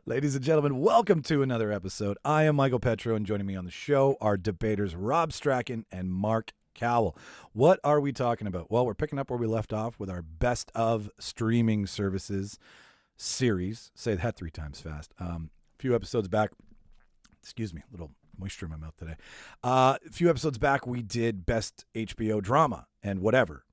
Ladies and gentlemen, welcome to another episode. I am Michael Petrow, and joining me on the show are debaters Rob Strachan and Mark Cowell. What are we talking about? Well, we're picking up where we left off with our best of streaming services series. Say that 3 times fast. A few episodes back, excuse me, a little moisture in my mouth today. A few episodes back, we did best HBO drama and whatever.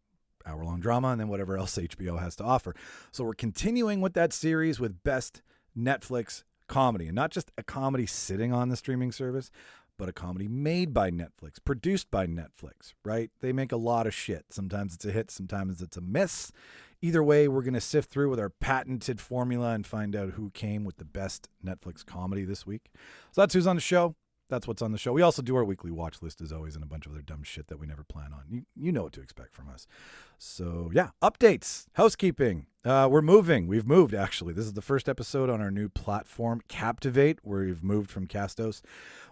Hour-long drama, and then whatever else HBO has to offer. So we're continuing with that series with best Netflix comedy, and not just a comedy sitting on the streaming service, but a comedy made by Netflix, produced by Netflix, right? They make a lot of shit. Sometimes it's a hit, sometimes it's a miss. Either way, we're going to sift through with our patented formula and find out who came with the best Netflix comedy this week. So that's who's on the show. That's what's on the show. We also do our weekly watch list as always and a bunch of other dumb shit that we never plan on. You know what to expect from us. So yeah, updates, housekeeping. We're moving. We've moved, actually. This is the first episode on our new platform, Captivate, where we've moved from Castos.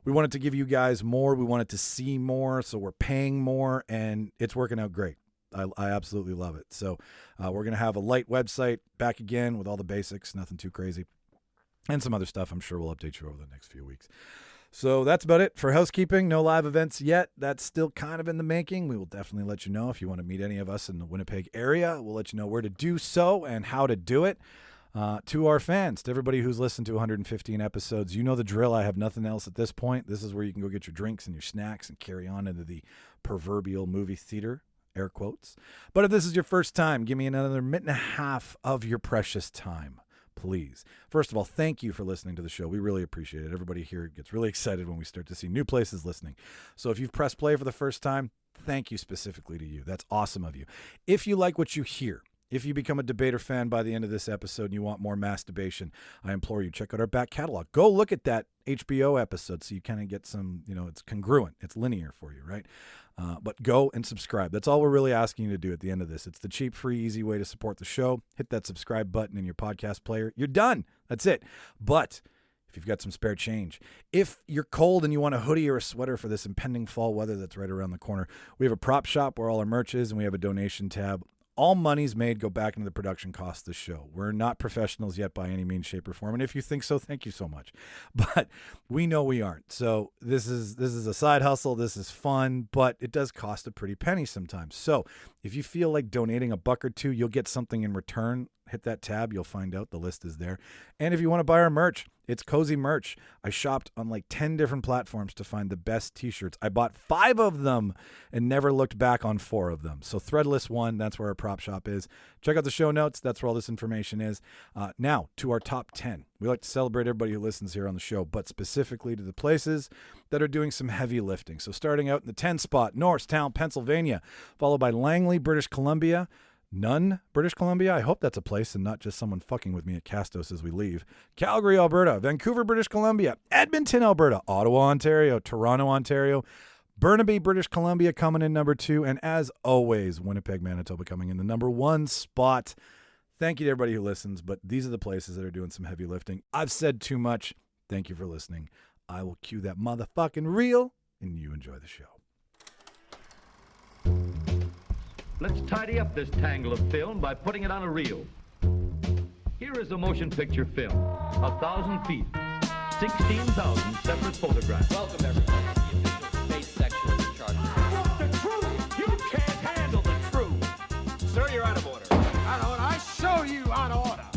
We wanted to give you guys more. We wanted to see more, so we're paying more, and it's working out great. I absolutely love it. So we're going to have a light website back again with all the basics, nothing too crazy, and some other stuff I'm sure we'll update you over the next few weeks. So that's about it for housekeeping. No live events yet. That's still kind of in the making. We will definitely let you know if you want to meet any of us in the Winnipeg area. We'll let you know where to do so and how to do it. To our fans, to everybody who's listened to 115 episodes, you know the drill. I have nothing else at this point. This is where you can go get your drinks and your snacks and carry on into the proverbial movie theater, air quotes. But if this is your first time, give me another minute and a half of your precious time. Please. First of all, thank you for listening to the show. We really appreciate it. Everybody here gets really excited when we start to see new places listening. So if you've pressed play for the first time, thank you specifically to you. That's awesome of you. If you like what you hear, if you become a debater fan by the end of this episode and you want more masturbation, I implore you, check out our back catalog. Go look at that HBO episode so you kind of get some, it's congruent. It's linear for you, right? But go and subscribe. That's all we're really asking you to do at the end of this. It's the cheap, free, easy way to support the show. Hit that subscribe button in your podcast player. You're done. That's it. But if you've got some spare change, if you're cold and you want a hoodie or a sweater for this impending fall weather that's right around the corner, we have a prop shop where all our merch is, and we have a donation tab. All monies made go back into the production costs of the show. We're not professionals yet by any means, shape, or form. And if you think so, thank you so much. But we know we aren't. So this is a side hustle. This is fun, but it does cost a pretty penny sometimes. So if you feel like donating $1 or $2, you'll get something in return. Hit that tab. You'll find out. The list is there. And if you want to buy our merch, it's cozy merch. I shopped on like 10 different platforms to find the best t-shirts. I bought 5 of them and never looked back on 4 of them. So Threadless one, that's where our prop shop is. Check out the show notes. That's where all this information is. Now to our top 10. We like to celebrate everybody who listens here on the show, but specifically to the places that are doing some heavy lifting. So starting out in the 10 spot, Norristown, Pennsylvania, followed by Langley, British Columbia, Nunn, British Columbia. I hope that's a place and not just someone fucking with me at Castos as we leave. Calgary, Alberta. Vancouver, British Columbia. Edmonton, Alberta. Ottawa, Ontario. Toronto, Ontario. Burnaby, British Columbia coming in number 2. And as always, Winnipeg, Manitoba coming in the number 1 spot. Thank you to everybody who listens, but these are the places that are doing some heavy lifting. I've said too much. Thank you for listening. I will cue that motherfucking reel, and you enjoy the show. Let's tidy up this tangle of film by putting it on a reel. Here is a motion picture film, 1,000 feet, 16,000 separate photographs. Welcome, everybody, to the official space section of the chart. What's the truth? You can't handle the truth. Sir, you're out of order. Out of order. I show you out of order.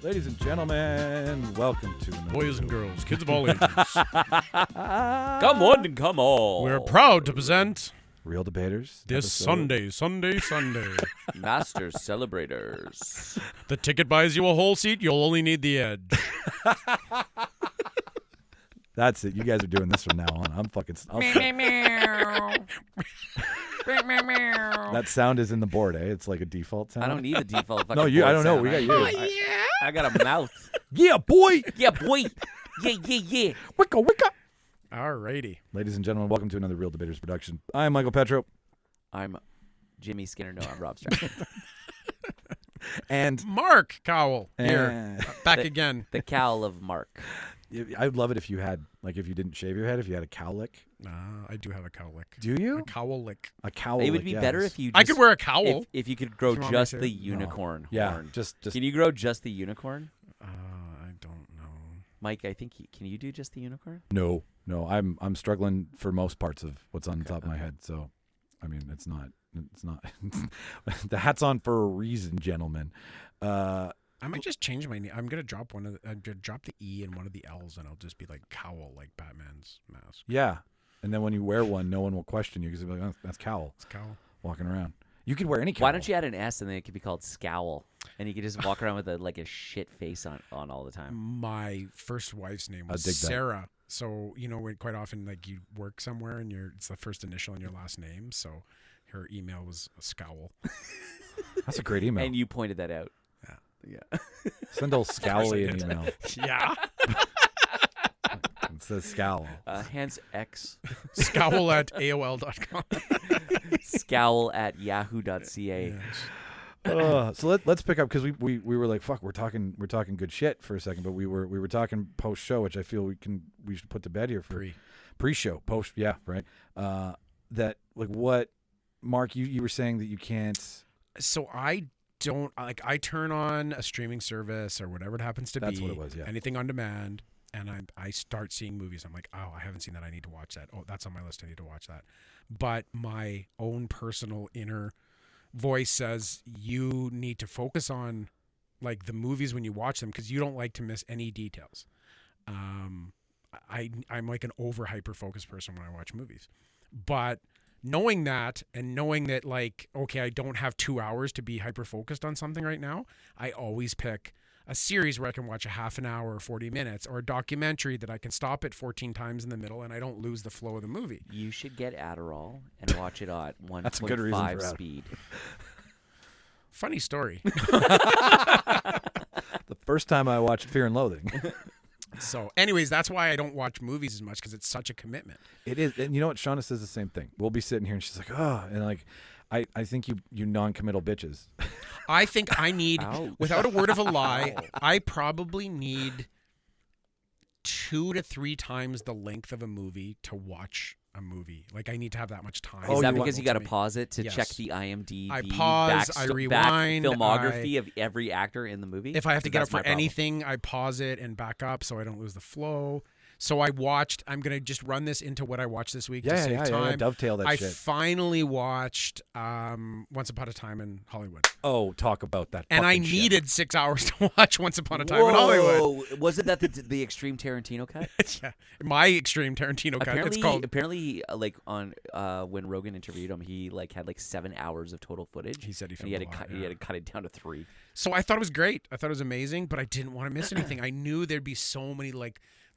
Ladies and gentlemen, welcome to another Boys and girls, kids of all ages. Come one and come all. We're proud to present Real Debaters. this episode. Sunday. Master Celebrators. The ticket buys you a whole seat. You'll only need the edge. That's it. You guys are doing this from now on. I'm fucking. That sound is in the board, eh? It's like a default sound. I don't need a default fucking No, you. I don't know. sound. We got you. I got a mouth. Yeah, boy. Yeah, boy. Yeah. Wicka, wicka. Alrighty. Ladies and gentlemen, welcome to another Real Debaters production. I'm Michael Petrow. I'm Jimmy Skinner. No, I'm Rob Strachan. And Mark Cowell here, back again. The Cowell of Mark. I'd love it if you had, like, if you didn't shave your head, if you had a cowlick. I do have a cowlick. Do you? A cowl lick. A cowl. It would be better if you. Just, I could wear a cowl. If you could grow What's wrong just with the you? unicorn Yeah, horn. just. Can you grow just the unicorn? I don't know. Mike, I think can you do just the unicorn? No. I'm struggling for most parts of what's on the top of my head. So, I mean, it's not. The hat's on for a reason, gentlemen. I might just change my name. I'm gonna drop drop the E in one of the L's, and I'll just be like Cowell, like Batman's mask. Yeah, and then when you wear one, no one will question you because they'll be like, "Oh, that's Cowell." It's Cowell Walking around. You could wear any cowl. Why don't you add an S and then it could be called Scowl, and you could just walk around with a shit face on all the time. My first wife's name was dig that. Sarah. So, when quite often, like, you work somewhere and it's the first initial in your last name. So her email was a Scowl. That's a great email. And you pointed that out. Yeah. Send old Scowly an email. Yeah. It says Scowl. Hence X. Scowl at AOL.com. Scowl at yahoo.ca. So let's pick up because we were like, fuck, we're talking good shit for a second, but we were talking post show, which I feel we should put to bed here for pre-show, post, yeah, right. That, like, what, Mark, you were saying that you can't. So I don't, like, I turn on a streaming service or whatever it happens to be. That's what it was, yeah. Anything on demand, and I start seeing movies. I'm like, oh, I haven't seen that. I need to watch that. Oh, that's on my list. I need to watch that. But my own personal inner voice says you need to focus on, like, the movies when you watch them because you don't like to miss any details. I'm like an over hyper focused person when I watch movies, but knowing that and knowing that, like, okay, I don't have 2 hours to be hyper focused on something right now, I always pick a series where I can watch a half an hour or 40 minutes, or a documentary that I can stop at 14 times in the middle and I don't lose the flow of the movie. You should get Adderall and watch it at That's a good reason for 1.5 that. speed. Funny story. The first time I watched Fear and Loathing. So anyways, that's why I don't watch movies as much, because it's such a commitment. It is. And you know what? Shauna says the same thing. We'll be sitting here and she's like, oh, and like, I think you non-committal bitches. I think I need, Ouch. without a word of a lie, I probably need 2 to 3 times the length of a movie to watch a movie. Like, I need to have that much time. Is that you because you got to me. pause it to Yes. check the IMDb? I pause, I rewind, filmography of every actor in the movie. If I have to get up That's my for problem. anything, I pause it and back up so I don't lose the flow. So I'm going to just run this into what I watched this week to save time. Dovetail that I shit. finally watched Once Upon a Time in Hollywood. Oh, talk about that. And I fucking shit. needed 6 hours to watch Once Upon a Time in Hollywood. Whoa! Was it that the extreme Tarantino cut? Yeah, my extreme Tarantino cut. It's called. Apparently, like on when Rogan interviewed him, he had 7 hours of total footage. He said he and he had filmed a lot, he yeah. had to cut it down to 3. So I thought it was great. I thought it was amazing, but I didn't want to miss anything. I knew there'd be so many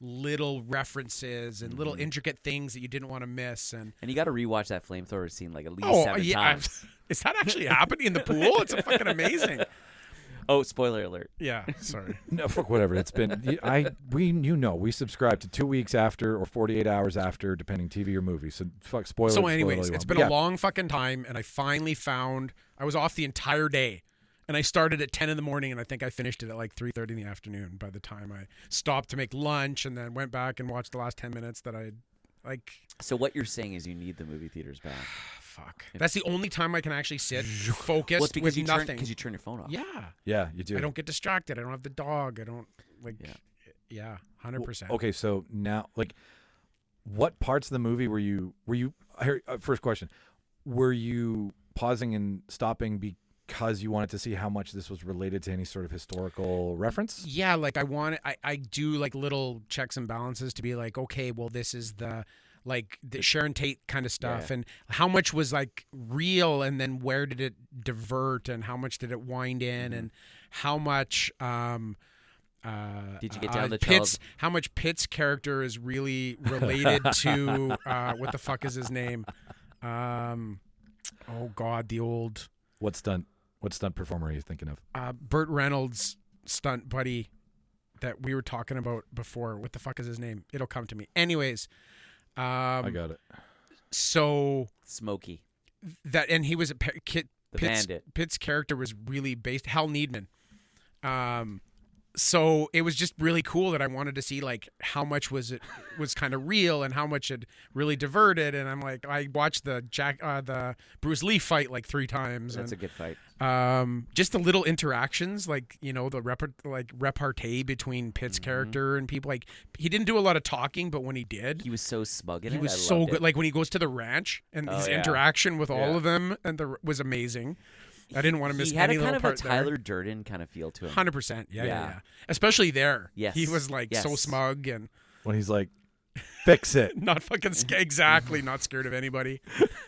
little references and little intricate things that you didn't want to miss. And you got to rewatch that flamethrower scene at least 7 yeah, times. is that actually happening in the pool? It's fucking amazing. Oh, spoiler alert! Yeah, sorry. No, fuck whatever. It's been we subscribe to 2 weeks after or 48 hours after, depending TV or movie. So fuck spoiler. So spoil anyways, all you it's want. been Yeah. a long fucking time, and I finally found I was off the entire day. And I started at 10 in the morning, and I think I finished it at 3:30 in the afternoon by the time I stopped to make lunch and then went back and watched the last 10 minutes that I So what you're saying is you need the movie theaters back. fuck. That's the only time I can actually sit focused Well, it's because with nothing. you turn your phone off. Yeah. You do. I don't get distracted. I don't have the dog. I don't Yeah, 100%. Okay, so now, what parts of the movie were you? First question: were you pausing and stopping because you wanted to see how much this was related to any sort of historical reference? Yeah, I do little checks and balances to be okay, well, this is the Sharon Tate kind of stuff, and how much was real, and then where did it divert, and how much did it wind in, and how much Did you get down to Pitt's, how much Pitt's character is really related to what the fuck is his name? Oh God, the old What stunt performer are you thinking of? Burt Reynolds' stunt buddy that we were talking about before. What the fuck is his name? It'll come to me. Anyways, I got it. So Smokey. that, and he was The bandit. Pitt's character was really based. Hal Needman. So it was just really cool that I wanted to see like how much was kind of real and how much it really diverted. And I'm like, I watched the Bruce Lee fight like 3 times. That's a good fight. Just the little interactions, like the repartee between Pitt's character and people. Like he didn't do a lot of talking, but when he did, He was so smug in he it. was I so loved good. it. Like when he goes to the ranch and his yeah. interaction with all Yeah. of them was amazing. I didn't want to miss He had any a kind little of a part there. Tyler Durden kind of feel to him. 100%. Yeah. Yeah. Especially there. Yes. He was like so Yes. smug and When he's like, fix it. not fucking exactly not scared of anybody.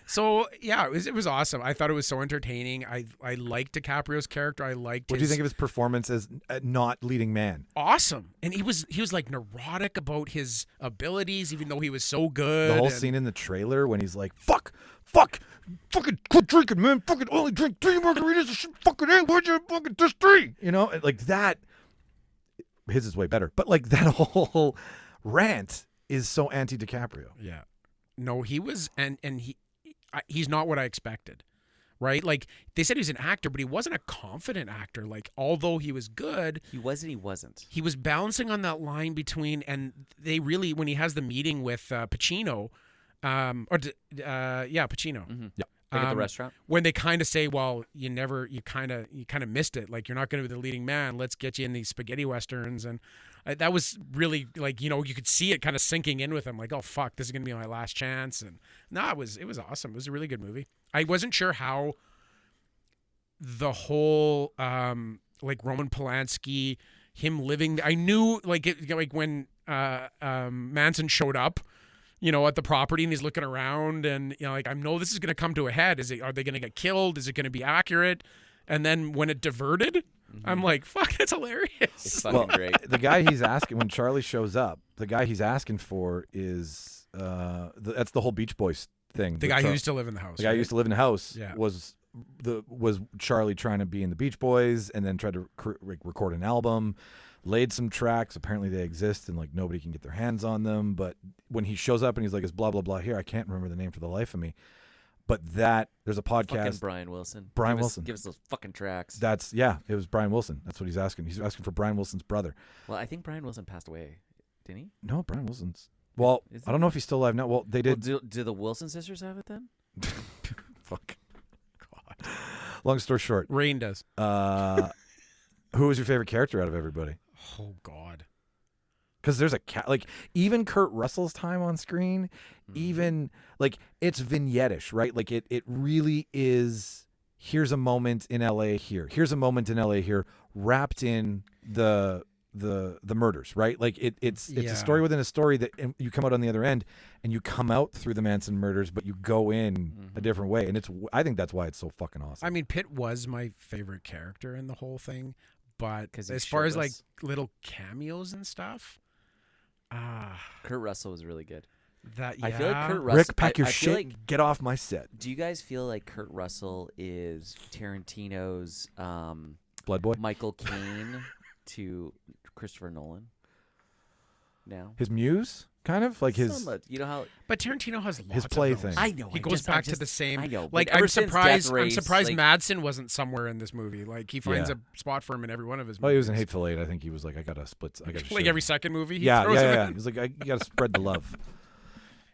So yeah, it was awesome. I thought it was so entertaining. I liked DiCaprio's character. I liked. What do you think of his performance as not leading man? Awesome, and he was like neurotic about his abilities, even though he was so good. The whole and- scene in the trailer when he's like, fucking quit drinking, man. Fucking only drink 3 margaritas. Shit, fucking ain't. Why'd you fucking just 3? You know, like that. His is way better, but like that whole rant is so anti-DiCaprio. Yeah, no, he was, and he's not what I expected. Right? Like they said he was an actor, but he wasn't a confident actor. Like although he was good, He was and he wasn't. he was balancing on that line between, and they really, when he has the meeting with Pacino, Pacino. Yeah. Like at the restaurant. When they kind of say, well, you kind of missed it. Like, you're not going to be the leading man. Let's get you in these spaghetti westerns. And that was really like, you could see it kind of sinking in with him. Like, oh, fuck, this is going to be my last chance. And no, it was awesome. It was a really good movie. I wasn't sure how the whole, like Roman Polanski, him living, I knew like when Manson showed up, at the property and he's looking around and, like, I know this is going to come to a head. Are they going to get killed? Is it going to be accurate? And then when it diverted, I'm like, fuck, that's hilarious. It's fucking great. The guy he's asking, when Charlie shows up, the guy he's asking for is, that's the whole Beach Boys thing. The guy who used to live in the house. The guy who used to live in the house Yeah. was Charlie trying to be in the Beach Boys and then tried to record an album, laid some tracks. Apparently they exist and like nobody can get their hands on them. But when he shows up and he's like, it's blah, blah, blah here, I can't remember the name for the life of me. But there's a podcast. Fucking Brian Wilson. Wilson. Give us those fucking tracks. It was Brian Wilson. That's what he's asking. He's asking for Brian Wilson's brother. Well, I think Brian Wilson passed away. Didn't he? No, Brian Wilson's. Well, Is I don't know if he's still alive now. Well, they did. Well, do the Wilson sisters have it then? Fuck. God. Long story short, Rain does. who was your favorite character out of everybody? Oh, God. Because there's like even Kurt Russell's time on screen, even like it's vignette-ish, right? Like it really is. Here's a moment in LA here. Here's a moment in LA here, wrapped in the murders, right? Like it's a story within a story that you come out on the other end, and you come out through the Manson murders, but you go in a different way, and I think that's why it's so fucking awesome. I mean, Pitt was my favorite character in the whole thing, but 'Cause he's as far as like shirtless. little cameos and stuff, Kurt Russell was really good. that I feel like Kurt Russell. Rick, pack your I feel shit, like- get off my set. Do you guys feel like Kurt Russell is Tarantino's Blood Boy. Michael Caine to Christopher Nolan? Now, His muse, kind of like his. Somewhat. You know how But Tarantino has lots of plaything. those. I know, He I goes just- back to the same. I know, but Like ever I'm since surprised. Death Race, I'm surprised like- Madsen wasn't somewhere in this movie. Like he finds Yeah. a spot for him in every one of his Oh, movies. he was in Hateful Eight. I think he was like, I gotta split. I gotta. Like show every you. second movie. He Yeah, throws him yeah. in. He's like, you gotta spread the love.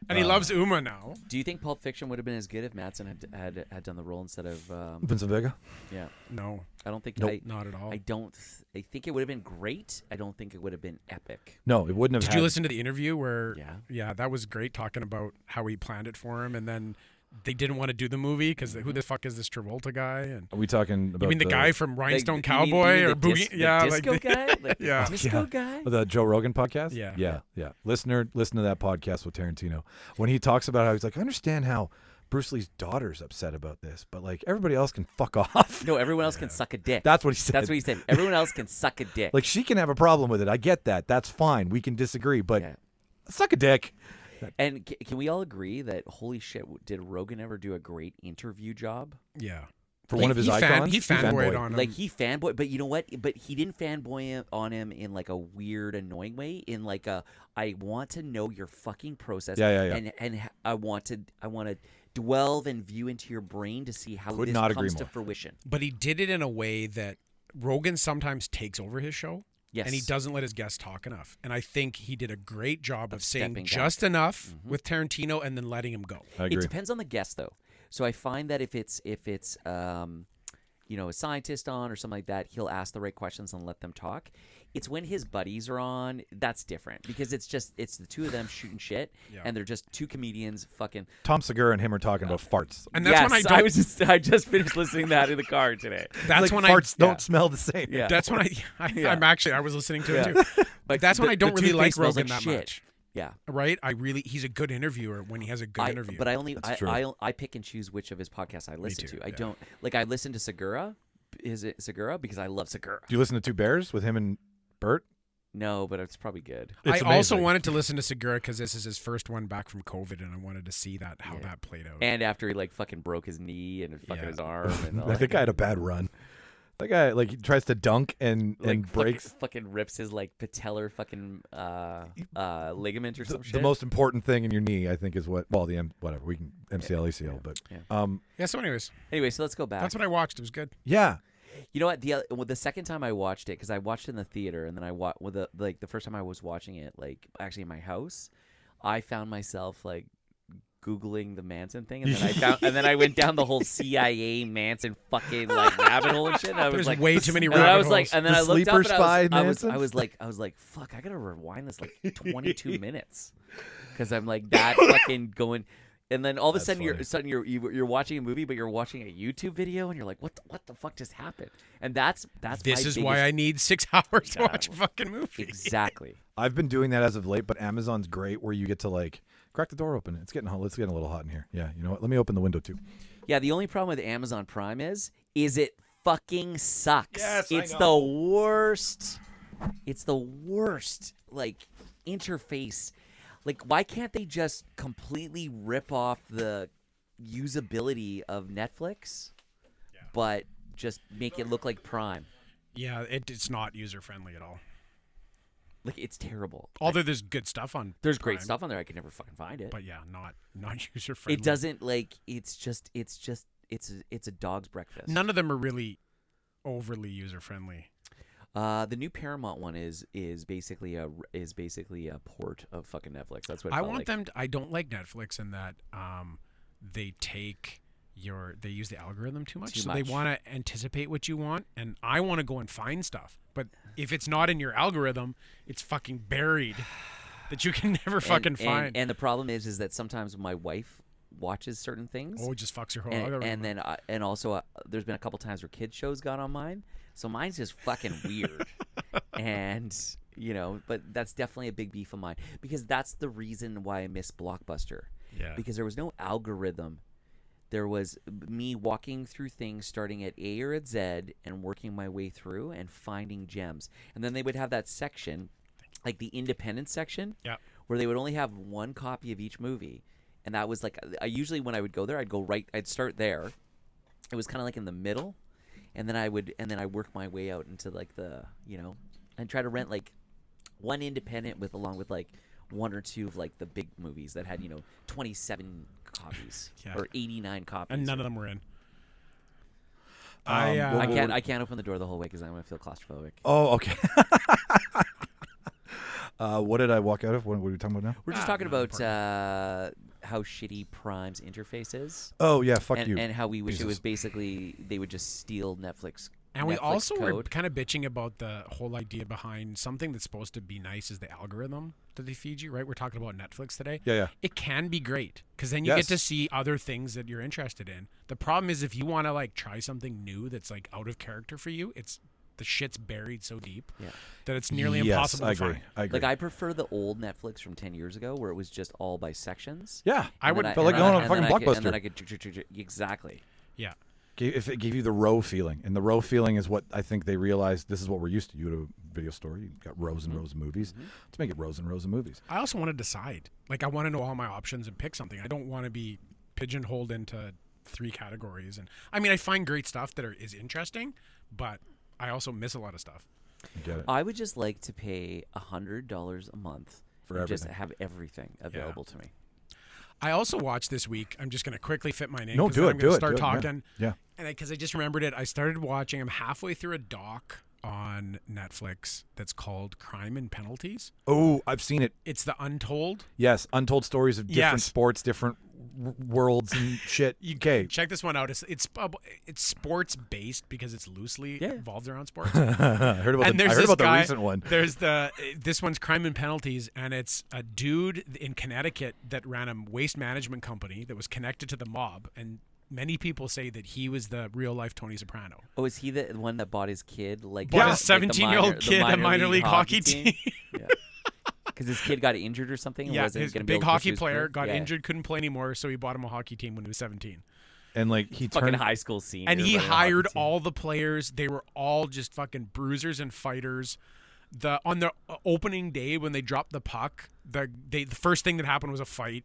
And he loves Uma now. do you think Pulp Fiction would have been as good if Madsen had done the role instead of? Vincent Vega. Yeah, No, I don't think. Nope. not at all. I don't. I think it would have been great. I don't think it would have been epic. No, it wouldn't have. Did you listen to the interview where? Yeah. that was great, talking about how he planned it for him, and then they didn't want to do the movie because who the fuck is this Travolta guy? And Are we talking about? you mean the guy from Rhinestone Like, Cowboy you mean or the Boogie? the disco guy? Like the Yeah. disco guy? The Joe Rogan podcast? Yeah. Yeah. Listen to that podcast with Tarantino. When he talks about how he's like, I understand how Bruce Lee's daughter's upset about this, but like everybody else can fuck off. No, everyone else can suck a dick. That's what he said. That's what he said. Everyone else can suck a dick. Like she can have a problem with it. I get that. That's fine. We can disagree, but Yeah. suck a dick. And can we all agree that holy shit, did Rogan ever do a great interview job? yeah, For one of his icons. he fanboyed on him. Like he fanboy, but you know what? But he didn't fanboy on him in like a weird, annoying way. In like a, I want to know your fucking process. Yeah. And I want to delve and view into your brain to see how Could this not agree comes to more. fruition. But he did it in a way that Rogan sometimes takes over his show. Yes. And he doesn't let his guests talk enough. And I think he did a great job of saying stepping just back. enough with Tarantino and then letting him go. I agree. It depends on the guest, though. So I find that if it's a scientist on or something like that, he'll ask the right questions and let them talk. It's when his buddies are on that's different because it's the two of them shooting shit and they're just two comedians fucking. Tom Segura and him are talking about farts. And that's when I just finished listening to that in the car today. That's like when farts don't smell the same. Yeah. That's when I was listening to it too. But That's when I don't the really like toothpaste smells Rogan like that shit. much. Yeah. Right? He's a good interviewer when he has a good interview. But That's true. I pick and choose which of his podcasts I listen too, to. I yeah. don't I listen to Segura. Is it Segura? Because I love Segura. Do you listen to Two Bears with him and Bert? No, but it's probably good. It's I also amazing. wanted to listen to Segura because this is his first one back from COVID, and I wanted to see how that played out. And after he fucking broke his knee and fucking his arm and all That guy had a bad run. That guy he tries to dunk and breaks. fucking rips his patellar fucking ligament or some shit. The most important thing in your knee, I think, is whatever we can MCL ACL, but yeah. So, anyways, anyway, so let's go back. that's what I watched. It was good. yeah. You know what? The second time I watched it, because I watched it in the theater, and then I watched the first time I was watching it, actually in my house, I found myself Googling the Manson thing, and then I went down the whole CIA Manson fucking rabbit hole and shit. And I was There's way too many and rabbit I was holes. and then The I looked sleeper up spy and I Mansons? was like, fuck, I gotta rewind this 22 minutes, because I'm that fucking going. And then all of a That's sudden, funny. you're watching a movie, but you're watching a YouTube video, and you're like, what the fuck just happened? And that's This my is why I need 6 hours to watch a fucking movie. exactly. I've been doing that as of late, but Amazon's great where you get to crack the door open. It's getting hot. It's getting a little hot in here. Yeah, you know what? Let me open the window too. Yeah, the only problem with Amazon Prime is it fucking sucks. Yes, I it's know. the worst. It's the worst interface. Why can't they just completely rip off the usability of Netflix, but just make it look like Prime? Yeah, it's not user friendly at all. It's terrible. Although there's good stuff on. There's great Prime, stuff on there. I could never fucking find it. but yeah, not user friendly. It doesn't it's a dog's breakfast. None of them are really overly user friendly. The new Paramount one is basically a port of fucking Netflix. That's what it I felt want like. them. I don't like Netflix in that they use the algorithm too much. Too So much. they want to anticipate what you want, and I want to go and find stuff. But if it's not in your algorithm, it's fucking buried that you can never fucking find. And the problem is that sometimes my wife watches certain things. Oh, it just fucks your whole and, algorithm. and then and also there's been a couple times where kids shows got on mine, so mine's just fucking weird. And but that's definitely a big beef of mine, because that's the reason why I miss Blockbuster. Yeah. Because there was no algorithm. There was me walking through things starting at A or at Z and working my way through and finding gems. And then they would have that section, like the independent section, Yeah. where they would only have one copy of each movie. And that was I usually, when I would go there, I'd start there. It was kind of in the middle. And then I work my way out into the, and try to rent one independent along with one or two of the big movies that had 27 copies Yeah. or 89 copies. And none of them were in. I can't open the door the whole way because I'm gonna feel claustrophobic. Oh, okay. What did I walk out of? What are we talking about now? We're just talking about how shitty Prime's interface is. Oh yeah, fuck and, you. and how we wish it Jesus. was basically they would just steal Netflix. And we Netflix also were code. kind of bitching about the whole idea behind something that's supposed to be nice is the algorithm that they feed you, right? We're talking about Netflix today. Yeah. It can be great because then you Yes. get to see other things that you're interested in. The problem is if you want to try something new that's out of character for you, the shit's buried so deep that it's nearly impossible I to agree. find. I agree. I prefer the old Netflix from 10 years ago where it was just all by sections. Yeah, I would- And felt then like going on a and fucking then I could- Blockbuster. And then I could exactly. Yeah. If it gave you the row feeling, and the row feeling is what I think they realized this is what we're used to. You go to a video store, you got rows and rows of movies. Let's make it rows and rows of movies. I also want to decide. I want to know all my options and pick something. I don't want to be pigeonholed into 3 categories. And I mean, I find great stuff that is interesting, but I also miss a lot of stuff. I get it. I would just like to pay $100 a month For and just everything. have everything available to me. I also watched this week. I'm just going to quickly fit mine in. No, 'cause do then it, I'm do gonna it, start do it, yeah. talking. Yeah. And because I just remembered it, I started watching. I'm halfway through a doc on Netflix that's called Crime and Penalties. Oh, I've seen it. It's the Untold. Yes, untold stories of different Yes. sports, different worlds and shit. Okay. Check this one out. It's sports based because it's loosely Yeah. involved around sports. I heard about, And the, I there's heard this about the guy- recent one. There's this one's Crime and Penalties, and it's a dude in Connecticut that ran a waste management company that was connected to the mob, and many people say that he was the real life Tony Soprano. Oh, is he the one that bought his kid like Bought like his 17-year-old kid a minor league hockey team. Yeah. Because his kid got injured or something. And Yeah, wasn't his gonna be big able to pursue hockey his player career? got Yeah. injured, couldn't play anymore, so he bought him a hockey team when he was 17. And like he Fucking turned high school senior. And he running a hockey hired team. all the players. They were all just fucking bruisers and fighters. On the opening day when they dropped the puck, the first thing that happened was a fight.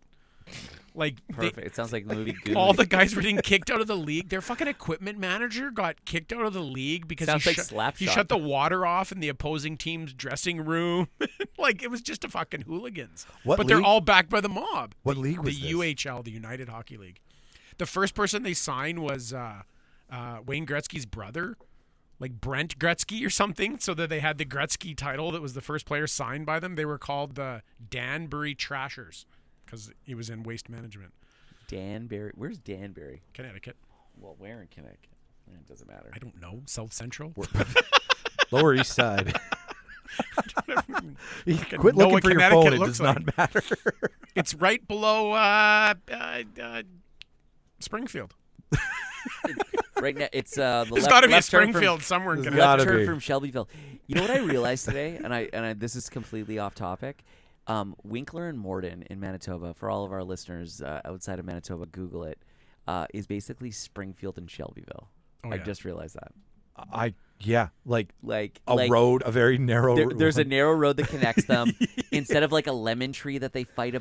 Like Perfect. It sounds like the movie Goonies. all the guys were getting kicked out of the league. Their fucking equipment manager got kicked out of the league because Sounds he, like Slapshot. he shut the water off in the opposing team's dressing room. Like it was just a fucking hooligans. What but they're league? all backed by the mob. What league was the this? UHL, the United Hockey League. The first person they signed was Wayne Gretzky's brother, like Brent Gretzky or something, so that they had the Gretzky title. That was the first player signed by them. They were called the Danbury Trashers because he was in waste management. Danbury. Where's Danbury? Connecticut. Well, where in Connecticut? It doesn't matter. I don't know. South Central. Lower East Side. Fucking Quit know looking what for your Connecticut phone. It looks does not matter. It's right below Springfield. Right now, it's the There's left, got to be a left turn from- Springfield somewhere in There's Connecticut. gotta left turn be. from Shelbyville. You know what I realized today, and I this is completely off topic. Winkler and Morden in Manitoba, for all of our listeners outside of Manitoba, Google it. Is basically Springfield and Shelbyville. Oh, I yeah. just realized that. Like Like a road, a very narrow. there's a narrow road that connects them. Instead of like a lemon tree that they fight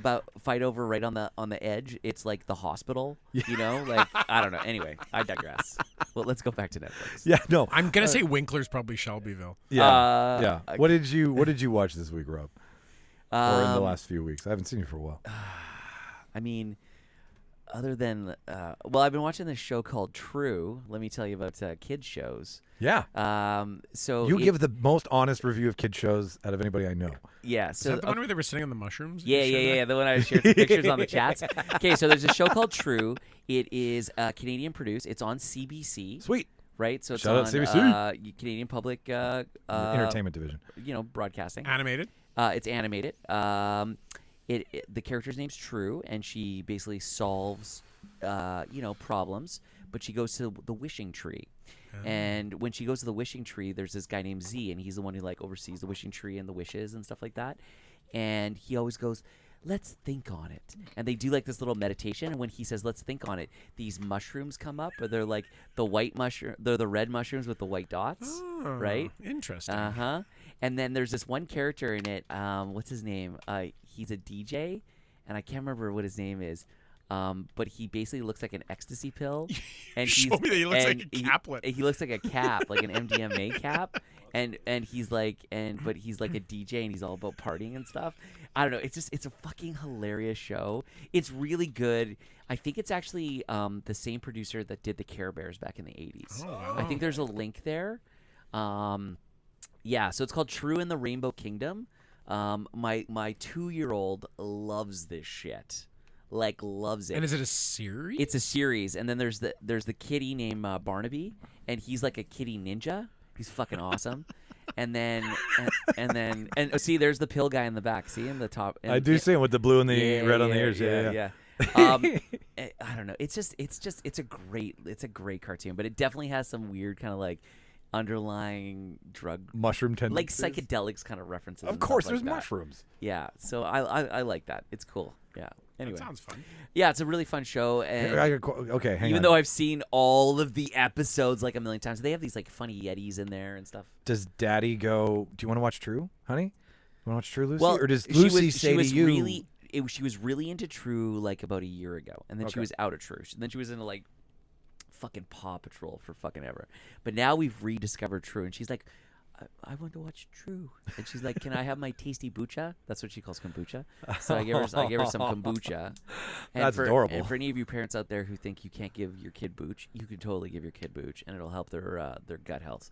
over right on the edge, it's like the hospital. You know, like I don't know. Anyway, I digress. Well, let's go back to Netflix. Yeah, no. I'm gonna say Winkler's probably Shelbyville. Yeah, yeah. I- What did you watch this week, Rob? Or in the Um, last few weeks? I haven't seen you for a while. I mean, other than well, I've been watching this show called True. Let me tell you about kids shows. Yeah. So You it- give the most honest review of kid shows out of anybody I know. yeah. Is So that the one where they were sitting on the mushrooms? Yeah, yeah, yeah. The one I shared some pictures on the chats. Okay, so there's a show called True. It is Canadian produced. It's on CBC, Sweet. right? So it's Shout out on CBC. Canadian Public Entertainment division. broadcasting. Animated. It's animated. The character's name's True, and she basically solves problems. But she goes to the wishing tree. And when she goes to the wishing tree, there's this guy named Z, and he's the one who like oversees the wishing tree and the wishes and stuff like that. And he always goes, "Let's think on it." And they do like this little meditation. And when he says, "Let's think on it," these mushrooms come up, or they're like the white mushroom. They're the red mushrooms with the white dots, Oh, right? Interesting. And then there's this one character in it. What's his name? He's a DJ, and I can't remember what his name is. But he basically looks like an ecstasy pill, and Show he's me that he looks like and a caplet. He looks like a cap, like an MDMA cap, and he's like, but he's like a DJ, and he's all about partying and stuff. I don't know. It's a fucking hilarious show. It's really good. I think it's actually the same producer that did the Care Bears back in the 80s. Oh, wow. I think there's a link there. Yeah, so it's called True in the Rainbow Kingdom. My 2-year-old loves this shit. Like loves it. And is it a series? It's a series, and then there's the kitty named Barnaby, and he's like a kitty ninja. He's fucking awesome. And then see, there's the pill guy in the back. See in the top. And, I do see him with the blue and the yeah, red on the yeah, ears. Yeah. I don't know. It's a great cartoon, but it definitely has some weird kind of like underlying drug, Mushroom like tendencies. psychedelics kind of references. Of and stuff course, like there's that. mushrooms. Yeah, so I like that. It's cool. Yeah. Anyway, That sounds fun. yeah, it's a really fun show, and Okay, hang even on. though I've seen all of the episodes like a million times, they have these like funny Yetis in there and stuff. Does Daddy go? Do you want to watch True, honey? You want to watch True, Lucy? Well, or does she Lucy was, say she was to you? really, she was really into True like about a year ago, and then she Okay. was out of True. And then she was into like fucking Paw Patrol for fucking ever. But now we've rediscovered True, and she's like, I want to watch True. And she's like, "Can I have my tasty bucha?" That's what she calls kombucha. So I gave her some kombucha. And That's for, adorable. And for any of you parents out there who think you can't give your kid booch, you can totally give your kid booch, and it'll help their gut health.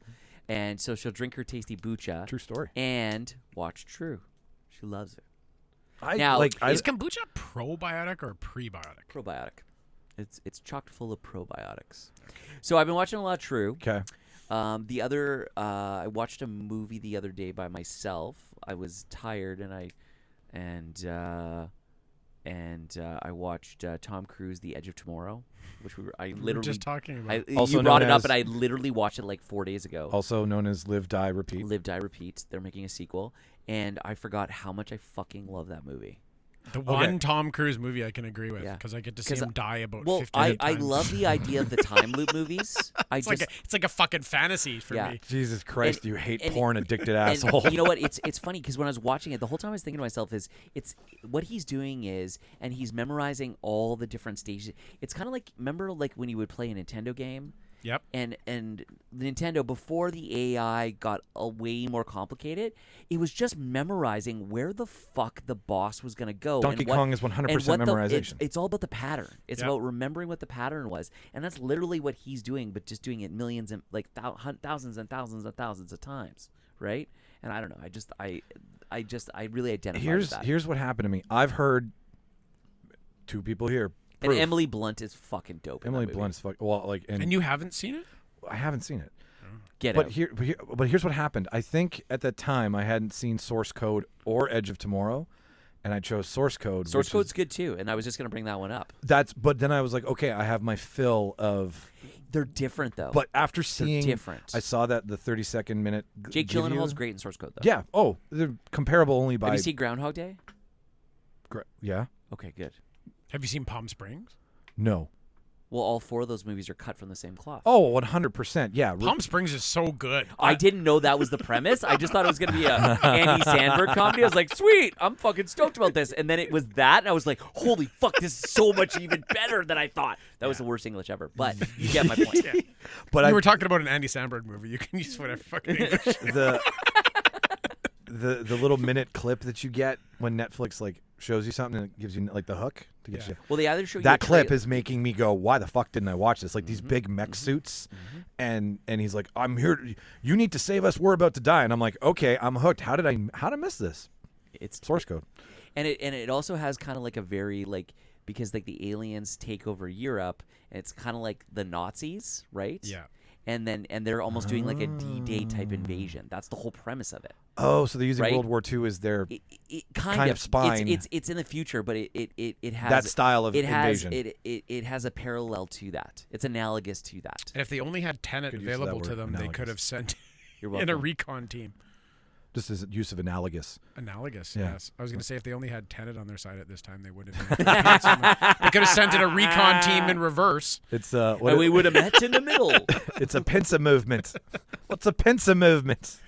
And so she'll drink her tasty bucha True story. and watch True. She loves it. Is kombucha probiotic or prebiotic? Probiotic. It's chocked full of probiotics. So I've been watching a lot of True. Okay. I watched a movie the other day by myself. I was tired and I watched Tom Cruise, The Edge of Tomorrow, which we were just talking about. Also you brought it known up, as- and I literally watched it like 4 days ago. Also known as Live, Die, Repeat. Live, Die, Repeat. They're making a sequel, and I forgot how much I fucking love that movie. The one Tom Cruise movie I can agree with Yeah. because I get to see him die about Well, 50 I times. love the idea of the time loop movies. It's like a fucking fantasy for Yeah. me. Jesus Christ, And- you hate and- porn addicted and asshole. you know what? It's funny because when I was watching it, the whole time I was thinking to myself it's what he's doing is, and he's memorizing all the different stages. It's kind of like, remember like when you would play a Nintendo game. Yep. And Nintendo, before the AI got way more complicated, it was just memorizing where the fuck the boss was going to go. Donkey and what, Kong is 100% and what memorization. It's all about the pattern. It's Yep. about remembering what the pattern was. And that's literally what he's doing, but just doing it millions and like thousands and thousands and thousands of times, right? And I don't know. I really identify with that. Here's what happened to me. I've heard two people here. And proof. Emily Blunt is fucking dope. in Emily that movie. Blunt's And you haven't seen it? I haven't seen it. Get But out. but here's what happened. I think at the time I hadn't seen Source Code or Edge of Tomorrow, and I chose Source Code. Source which Code's is, good too, and I was just gonna bring that one up. but then I was like, okay, I have my fill of. They're different though. But after seeing, different. I saw that the 30-second minute. Jake give Gyllenhaal's you- great in Source Code though. Yeah. Oh, they're comparable only by. Have you seen Groundhog Day? Yeah. Okay, good. Have you seen Palm Springs? No. Well, all four of those movies are cut from the same cloth. Oh, 100%. Yeah. Palm Springs is so good. I didn't know that was the premise. I just thought it was going to be a Andy Samberg comedy. I was like, sweet, I'm fucking stoked about this. And then it was that, and I was like, holy fuck, this is so much even better than I thought. That was the worst English ever. But you get my point. But You were talking about an Andy Samberg movie. You can use whatever fucking English. the little minute clip that you get when Netflix like shows you something and it gives you like the hook to get you. Well, they either show you That a clip tra- is making me go, why the fuck didn't I watch this? Like these big mech suits, and he's like, I'm here. You need to save us. We're about to die. And I'm like, okay, I'm hooked. How did I miss this? It's Source Code. and it also has kind of like a very like, because like the aliens take over Europe, and it's kind of like the Nazis, right? Yeah. And they're almost doing like a D-Day type invasion. That's the whole premise of it. Oh, so they're using Right? World War II as their It kind of spine. It's in the future, but it has that style of it has invasion. it has a parallel to that. It's analogous to that. And if they only had Tenet Good use of available that to word, them, they could analogous. have sent You're in a welcome. recon team. Just as use of analogous. Analogous, Yeah. yes. I was going to say if they only had Tenet on their side at this time, they would have been. They could have sent in a recon team in reverse. It's And we would have met in the middle. it's a pincer movement. What's a pincer movement?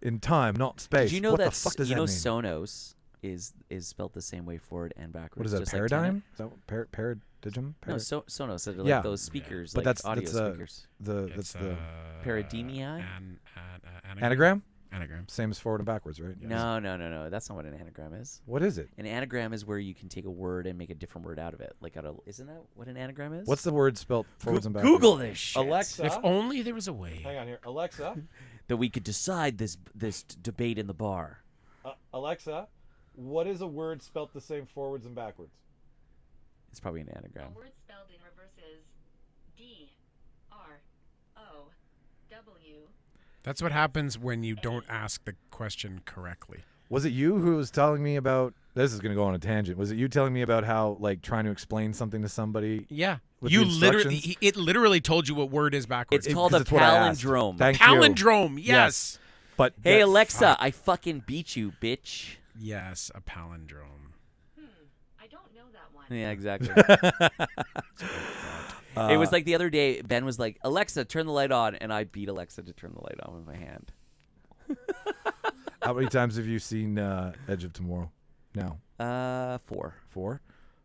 In time, not space. Did you know what that the fuck does that mean? Sonos is spelled the same way forward and backwards? What is that? just like Paradigm? Tenet? Is that what, paradigm? No, Sonos. They're like Yeah. those speakers, But like that's audio that's speakers. that's the Parademia? anagram. Anagram. Same as forward and backwards, right? No. That's not what an anagram is. What is it? An anagram is where you can take a word and make a different word out of it. Like isn't that what an anagram is? What's the word spelled forwards and backwards? Google this shit. Alexa. If only there was a way. Hang on here. Alexa. That we could decide this debate in the bar. Alexa, what is a word spelled the same forwards and backwards? It's probably an anagram. A word spelled in reverse is D-R-O-W. That's what happens when you don't ask the question correctly. Was it you who was telling me about? This is going to go on a tangent. Was it you telling me about how like trying to explain something to somebody? Yeah. With You the literally, instructions? it literally told you what word is backwards. It's called a 'cause it's what I asked. palindrome. Thank you. palindrome. Yes. But Hey that- Alexa, I fucking beat you, bitch. Yes, a palindrome. I don't know that one. Yeah, exactly. It was like the other day, Ben was like, Alexa, turn the light on, and I beat Alexa to turn the light on with my hand. How many times have you seen Edge of Tomorrow? Now 4. 4.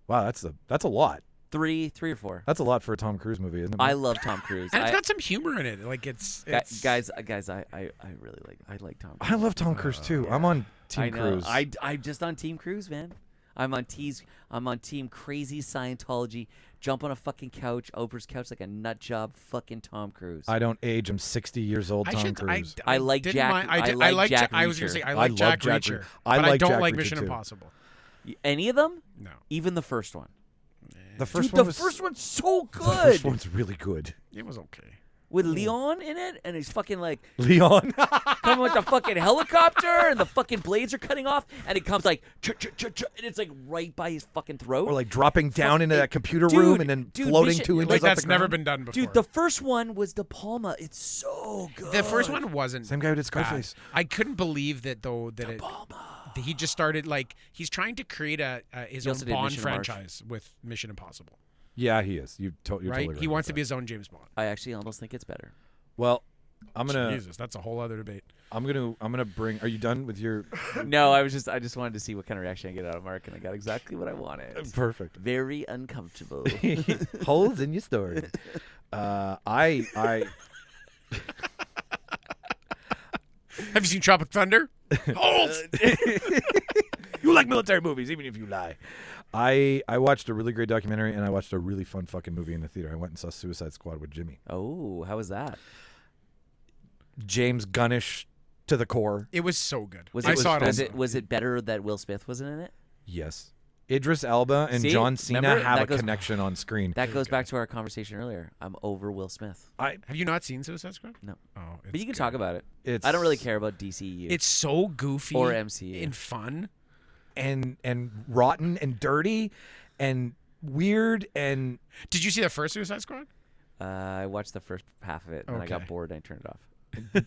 Wow, that's a lot. 3 or 4. That's a lot for a Tom Cruise movie, isn't it? I love Tom Cruise. And it's got some humor in it. Like it's guys, I really like Tom Cruise. I love Tom Cruise too. I'm on Team I know. Cruise. I'm just on Team Cruise, man. I'm on team crazy Scientology. Jump on a fucking couch, Oprah's couch like a nut job. Fucking Tom Cruise. I don't age. I'm 60 years old. Tom Cruise. I like didn't Jack- mind- I like Jack I was gonna Reacher. say I I like love Jack Jack Reacher, Reacher. I but I like don't Jack like Reacher Mission too. Impossible. Any of them? No, Even the first one. The first Dude, one the was first one's so The good. first one's really good. it was okay. With Leon in it, and he's fucking like Leon. coming with the fucking helicopter, and the fucking blades are cutting off, and it comes like, and it's like right by his fucking throat. Or like dropping down into that computer Dude, room and then dude, floating Mission- 2 inches Like off that's the never ground. been done before. Dude, the first one was De Palma. It's so good. The first one wasn't Same guy who did bad. Scarface. I couldn't believe that though that he just started like he's trying to create his He own also did Bond Mission March. franchise with Mission Impossible, Yeah, he is. You're right? totally right He wants to about be his own James Bond. I actually almost think it's better. that. Well, I'm gonna Jesus, that's a whole other debate. I'm gonna bring. Are you done with your? No, I just wanted to see what kind of reaction I get out of Mark, and I got exactly what I wanted. Perfect. Very uncomfortable. Holes in your story. I Have you seen Tropic Thunder? Holes. You like military movies, even if you lie. I watched a really great documentary and I watched a really fun fucking movie in the theater. I went and saw Suicide Squad with Jimmy. Oh, how was that? James Gunnish to the core. It was so good. Was I it saw it. was also. was it better that Will Smith wasn't in it? Yes. Idris Elba and See? John Cena Remember? have That a goes- connection on screen. That goes back to our conversation earlier. I'm over Will Smith. Have you not seen Suicide Squad? No. Oh, But you can good. talk about it. It's I don't really care about DCU. It's so goofy Or MCU. and fun. and rotten and dirty and weird and Did you see the first Suicide Squad? I watched the first half of it, and I got Okay. bored, and I turned it off.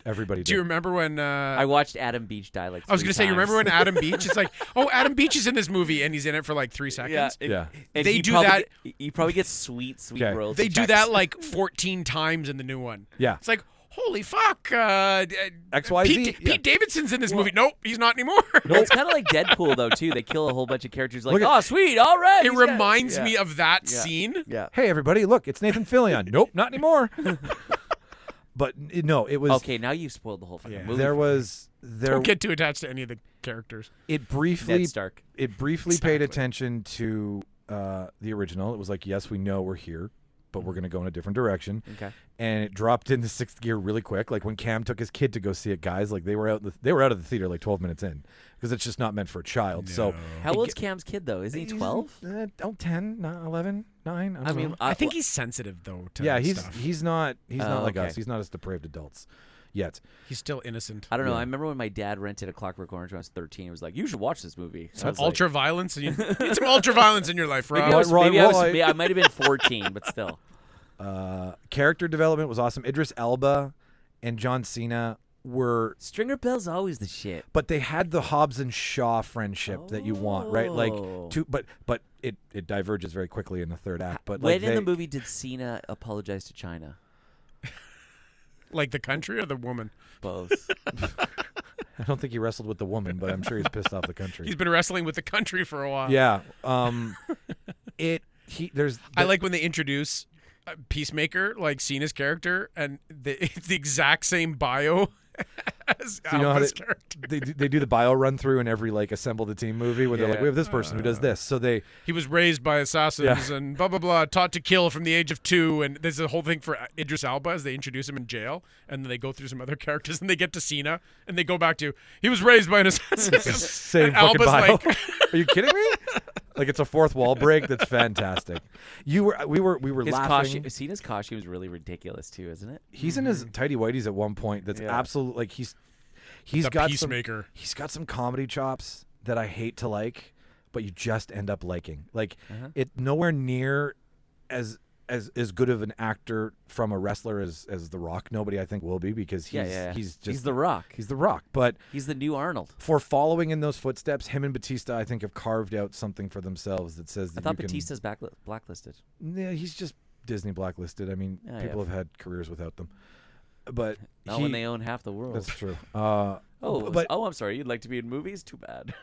everybody Do you did. remember when? I watched Adam Beach die like I was 3 gonna say, you remember times. when Adam Beach? It's like, oh, Adam Beach is in this movie, and he's in it for like 3 seconds. Yeah. And They he do probably that- He probably gets sweet Okay. royalty They do checks. that like 14 times in the new one. Yeah. It's like, holy fuck. XYZ, Pete, yeah. Pete Davidson's in this movie. Nope, he's not anymore. It's kind of like Deadpool though too. They kill a whole bunch of characters. Like, Look at- oh sweet, all right. It he's got-" reminds Yeah. me of that Yeah. scene. Yeah. Hey everybody, look, it's Nathan Fillion. Nope, not anymore. But no, it was Okay, now you've spoiled the whole fucking Yeah. movie. there for me. was there Don't get too attached to any of the characters. it briefly Ned Stark. it briefly paid Exactly. attention to the original. It was like, yes, we know we're here, but we're going to go in a different direction. Okay. And it dropped into sixth gear really quick. Like when Cam took his kid to go see it, guys, like they were out of the theater like 12 minutes in because it's just not meant for a child. So How it old's ge- Cam's kid though? Isn't he he's, 12? 10, not 11, 9. I, I mean, know. I think he's sensitive though. To yeah, stuff. he's not like okay. us. He's not as depraved adults yet. He's still innocent. I don't know. Yeah. I remember when my dad rented a Clockwork Orange when I was 13. He was like, "You should watch this movie." So I Some was like- ultra violence. Need some ultra violence in your life, Maybe Rob. I was, Roy- maybe I was- Roy. maybe I might have been 14, but still. Character development was awesome. Idris Elba and John Cena were, Stringer Bell's always the shit. but they had the Hobbs and Shaw friendship that you want, right? Like, Oh. but it diverges very quickly in the third act. But When like in they, the movie did Cena apologize to China? Like the country or the woman? Both. I don't think he wrestled with the woman, but I'm sure he's pissed off the country. He's been wrestling with the country for a while. Yeah. There's I like when they introduce Peacemaker, like Cena's character, and it's the exact same bio as So you know how Alpha's they- character. they do the bio run through in every like assemble the team movie where they're like, Yeah. we have this person who does this. So they He was raised by assassins Yeah. and blah blah blah, taught to kill from the age of 2. And there's a whole thing for Idris Elba as they introduce him in jail, and then they go through some other characters, and they get to Cena, and they go back to he was raised by an assassin. same And fucking Alba's bio. like, Are you kidding me? Like it's a fourth wall break. That's fantastic. We were His laughing. costume, Cena's costume is really ridiculous too, isn't it? He's in his tighty whities at one point. That's Yeah. absolute like he's the got Peacemaker. he's got some comedy chops that I hate to like, but you just end up liking. Like it nowhere near as good of an actor from a wrestler as The Rock. Nobody I think will be because he's just he's the Rock. He's The Rock. But He's the new Arnold. for following in those footsteps, him and Batista I think have carved out something for themselves that says I that thought you can. Batista's blacklisted. Yeah, he's just Disney blacklisted. I mean, Yeah, people yeah. have had careers without them. But Not when they own half the world. that's true. but but I'm sorry. You'd like to be in movies? Too bad.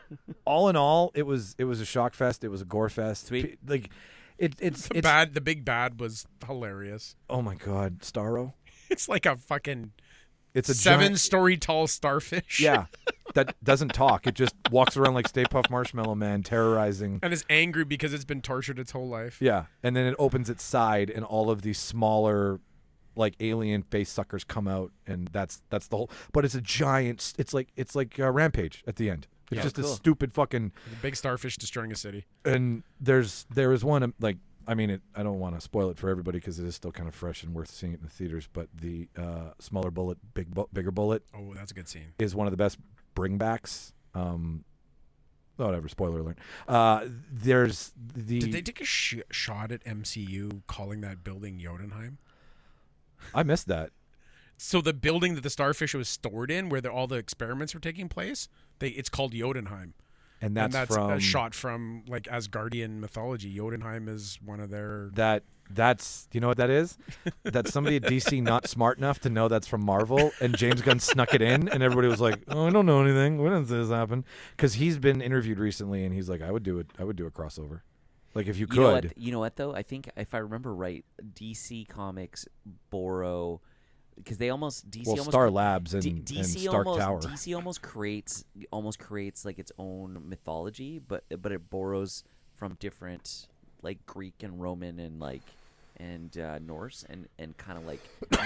all in all, it was a shock fest. It was a gore fest. Sweet. Like it's The big bad was hilarious. oh my god, Starro. It's like a fucking It's a 7-story tall starfish. Yeah, that doesn't talk. It just walks around like Stay Puft Marshmallow Man, terrorizing. And is angry because it's been tortured its whole life. Yeah, and then it opens its side, and all of these smaller, like alien face suckers come out, and that's the whole. But it's a giant. It's like Rampage at the end. It's Yeah, just a cool. stupid fucking. The big starfish destroying a city. And there is one like. I mean, I don't want to spoil it for everybody because it is still kind of fresh and worth seeing it in the theaters. But the smaller bullet, bigger bullet Oh, that's a good scene. is one of the best bringbacks. Whatever. Spoiler alert. There's the. Did they take a shot at MCU calling that building Jotunheim? I missed that. So the building that the starfish was stored in, where all the experiments were taking place, it's called Jotunheim. And that's from a shot from like Asgardian mythology. Jotunheim is one of their. That's you know what that is? That's somebody at DC not smart enough to know that's from Marvel, and James Gunn snuck it in, and everybody was like, "Oh, I don't know anything. When did this happen?" Because he's been interviewed recently, and he's like, "I would do it. I would do a crossover, like if you could." You know what though? I think if I remember right, DC Comics borrow. Because they almost Star Labs and, DC and Stark almost, Tower. DC almost creates like its own mythology, but it borrows from different like Greek and Roman and Norse and kind of like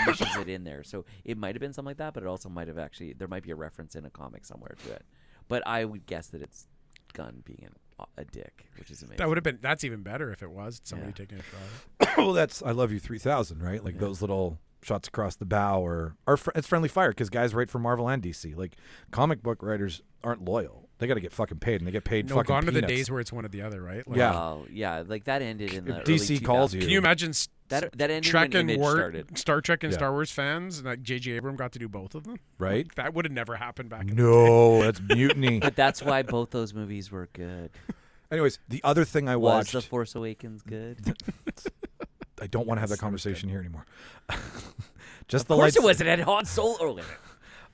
pushes it in there. So it might have been something like that, but it also might have actually there might be a reference in a comic somewhere to it. But I would guess that it's Gunn being a dick, which is amazing. That's even better if it was somebody taking a shot. Well, that's I Love You 3000, right? Like those little shots across the bow, or it's friendly fire because guys write for Marvel and DC. Like comic book writers aren't loyal; they got to get fucking paid, and they get paid. No, fucking gone are the peanuts. days where it's one or the other, right? Like, Yeah. Yeah, like that ended in the If DC early calls 2000s. you, Can you imagine That ended Trek when and Image started. Star Trek and Yeah. Star Wars fans, and like J.J. Abrams got to do both of them? right? That would have never happened back in the day. No, that's mutiny. But that's why both those movies were good. Anyways, the other thing I Was watched. The Force Awakens good? I don't want to have that conversation here anymore. Just Of the course lights. it was. It had Han Solo in it.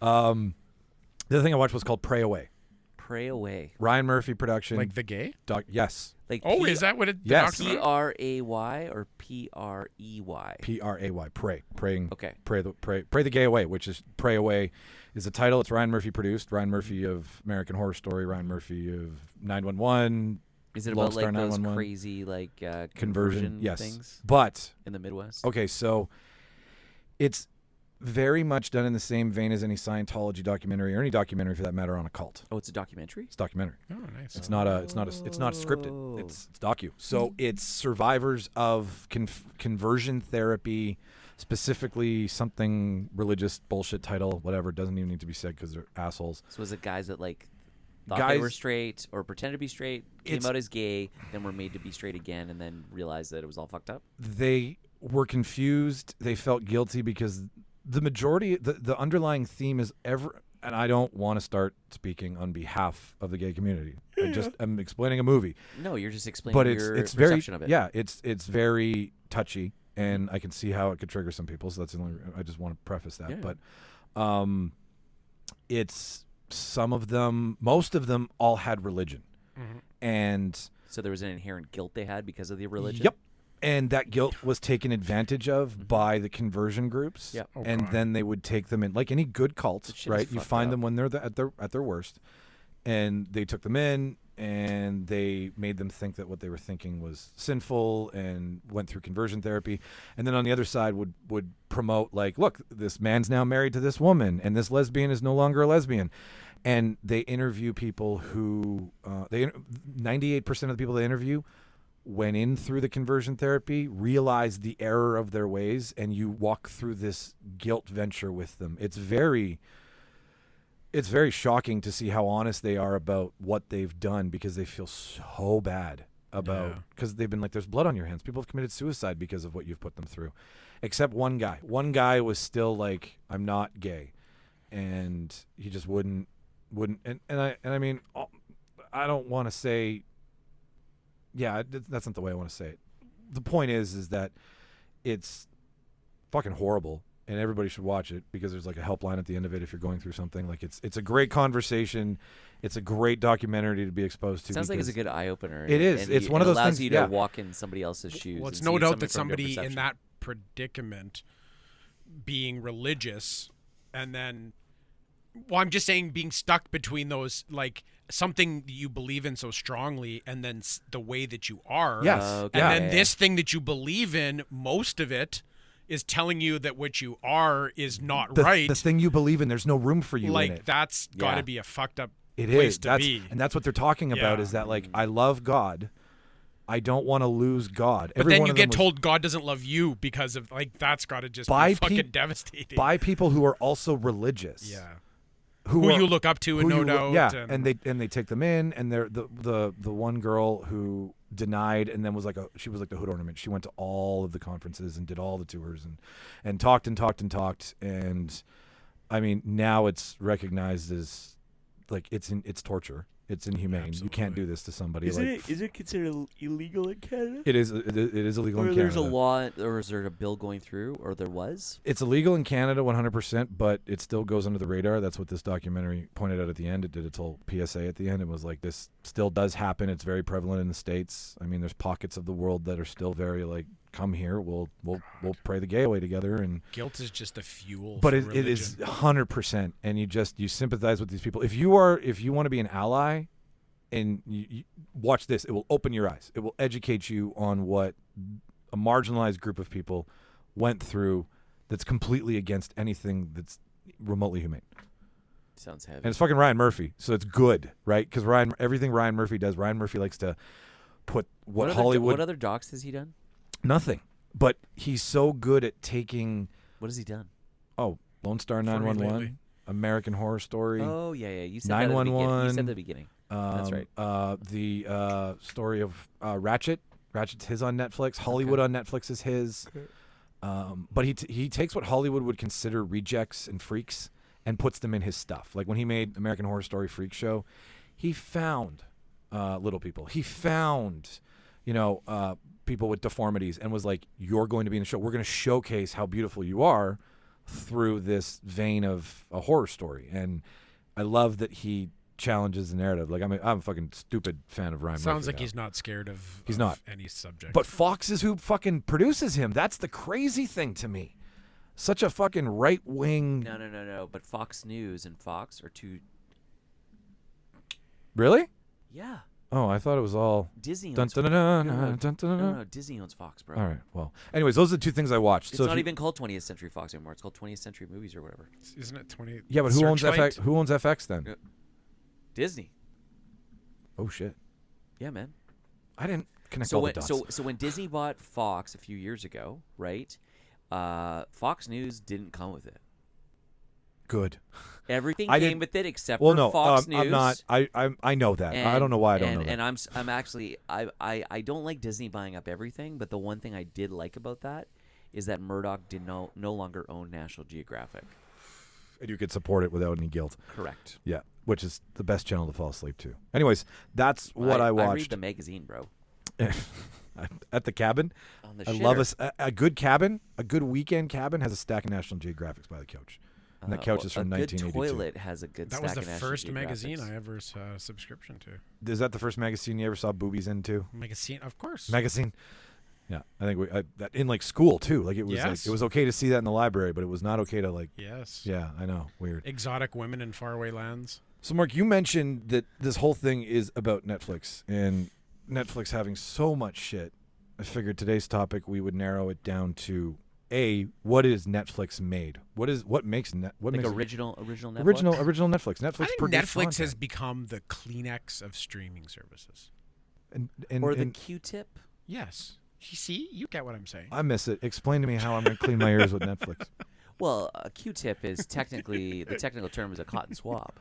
The other thing I watched was called Pray Away. Pray Away. Ryan Murphy production. Like the gay? Yes. Like Oh, is that what it Yes. the docs about? P-R-A-Y or P-R-E-Y? Pray. Praying. Okay. Pray the gay away, which is Pray Away is the title. It's Ryan Murphy produced. Ryan Murphy of American Horror Story. Ryan Murphy of 911. Is it Lone about Star like those 911. crazy like Conversion. Yes. things But in the Midwest? okay, so it's very much done in the same vein as any Scientology documentary or any documentary for that matter on a cult. Oh, it's a documentary? It's a documentary. Oh, nice. It's not scripted. It's docu. So it's survivors of conversion therapy, specifically something religious bullshit title, whatever. Doesn't even need to be said because they're assholes. So was it guys that like thought Guys- they were straight or pretended to be straight, came It's- out as gay, then were made to be straight again, and then realized that it was all fucked up? They were confused. They felt guilty because the majority, the underlying theme is and I don't want to start speaking on behalf of the gay community. I'm explaining a movie. No, you're just explaining But your it's very perception of it. yeah, it's very touchy, and I can see how it could trigger some people. So that's the only. I just want to preface that. Yeah. But it's some of them, most of them, all had religion, and So there was an inherent guilt they had because of the religion? yep, and that guilt was taken advantage of by the conversion groups. Yep. Oh, and God. then they would take them in, like any good cult, That shit is right? You fucked find up. them when they're at their worst, and they took them in, and they made them think that what they were thinking was sinful, and went through conversion therapy, and then on the other side would promote like, look, this man's now married to this woman, and this lesbian is no longer a lesbian, and they interview people who 98% of the people they interview went in through the conversion therapy, realized the error of their ways, and you walk through this guilt venture with them. It's very shocking to see how honest they are about what they've done, because they feel so bad about, because they've been like, there's blood on your hands. People have committed suicide because of what you've put them through, except one guy. One guy was still like, I'm not gay, and he just wouldn't, and I mean, I don't want to say, yeah, that's not the way I want to say it. The point is that it's fucking horrible, and everybody should watch it, because there's like a helpline at the end of it if you're going through something. Like it's a great conversation. It's a great documentary to be exposed to. Sounds like it's a because good eye opener. It is. It's one of those allows things- you yeah. to walk in somebody else's shoes. Well, it's and no see doubt something that from a different somebody in perception. that predicament, being religious, and then, well, I'm just saying being stuck between those, like something you believe in so strongly, and then the way that you are. Yes. Okay. And then this thing that you believe in, most of it is telling you that what you are is not right. The thing you believe in, there's no room for you like in it. that's got Yeah. to be a fucked up It place is. to That's be. and that's what they're talking about. Yeah. Is that like I love God, I don't want to lose God. But Every then one you of them get was told God doesn't love you because of like that's got to just By be fucking peop- devastating. by people who are also religious. yeah. Who Who are- you look up to, and who no you look- doubt. yeah, and they take them in, and they're the one girl who denied and then was like she was like the hood ornament. She went to all of the conferences and did all the tours and talked and talked and talked, and I mean now it's recognized as like it's torture. It's inhumane. You can't do this to somebody. Is like, it considered illegal in Canada? It is illegal in Or Canada. there's a law, or is there a bill going through, or there was? It's illegal in Canada 100%, but it still goes under the radar. That's what this documentary pointed out at the end. It did its whole PSA at the end. It was like, this still does happen. It's very prevalent in the States. I mean, there's pockets of the world that are still very like, come here, we'll pray the gay away together. And Guilt is just a fuel. but for it is religion. 100%, and you sympathize with these people. If you want to be an ally, and you watch this, it will open your eyes. It will educate you on what a marginalized group of people went through that's completely against anything that's remotely humane. Sounds heavy. And it's fucking Ryan Murphy, so it's good, right? Because everything Ryan Murphy does, Ryan Murphy likes to put what Hollywood... What other docs has he done? Nothing. But he's so good at taking... What has he done? Oh, Lone Star For me 911, lately. American Horror Story. Oh yeah. You said that at the beginning. 911. You said at the beginning. That's right. The story of Ratchet. Ratchet's his on Netflix. Hollywood on Netflix is his. But he takes what Hollywood would consider rejects and freaks and puts them in his stuff. Like when he made American Horror Story Freak Show, he found little people. He found, people with deformities and was like, you're going to be in the show. We're going to showcase how beautiful you are through this vein of a horror story. And I love that he challenges the narrative. Like I'm a fucking stupid fan of Ryan Murphy. Sounds like now. he's not scared of He's not. any subject. But Fox is who fucking produces him. That's the crazy thing to me. Such a fucking right wing. No. But Fox News and Fox are two. Really? Yeah. Oh, I thought it was all. Disney Dun, owns dun, Fox. dun, No, dun, dun, dun, dun. No, Disney owns Fox, bro. All right. Well, anyways, those are the two things I watched. It's so not if you- even called 20th Century Fox anymore. It's called 20th Century Movies or whatever. Isn't it 20? Yeah, but who owns Searchlight? FX? Who owns FX then? Yeah. Disney. Oh shit! Yeah, man. I didn't connect So all when the dots. so when Disney bought Fox a few years ago, right? Fox News didn't come with it. Good. Everything I came didn't- with it except Well, for no, Fox News. I'm not. I know that. I don't know why I don't know that. And I'm actually I don't like Disney buying up everything, but the one thing I did like about that is that Murdoch did no longer own National Geographic. And you could support it without any guilt. Correct. Yeah, which is the best channel to fall asleep to. Anyways, that's what I I read watched the magazine, bro. at the cabin. On the I love shitter. a good cabin. A good weekend cabin has a stack of National Geographics by the couch. And that couch is from a good 1982. toilet has a good That stack was the of National first magazine Geographics. I ever saw a subscription to. Is that the first magazine you ever saw boobies into? Magazine, of course. Magazine. Yeah, I think that in like school too. Like it was Yes. it was okay to see that in the library, but it was not okay to like. Yes. Yeah, I know. Weird. Exotic women in faraway lands. So, Mark, you mentioned that this whole thing is about Netflix and Netflix having so much shit. I figured today's topic we would narrow it down to what is Netflix made? What makes Like makes it- original Netflix? original Netflix? Netflix I think produced Netflix has content. become the Kleenex of streaming services. and or the and Q-tip. Yes. You see, you get what I'm saying. I miss it. Explain to me how I'm going to clean my ears with Netflix. Well, a Q-tip is technically the technical term is a cotton swab,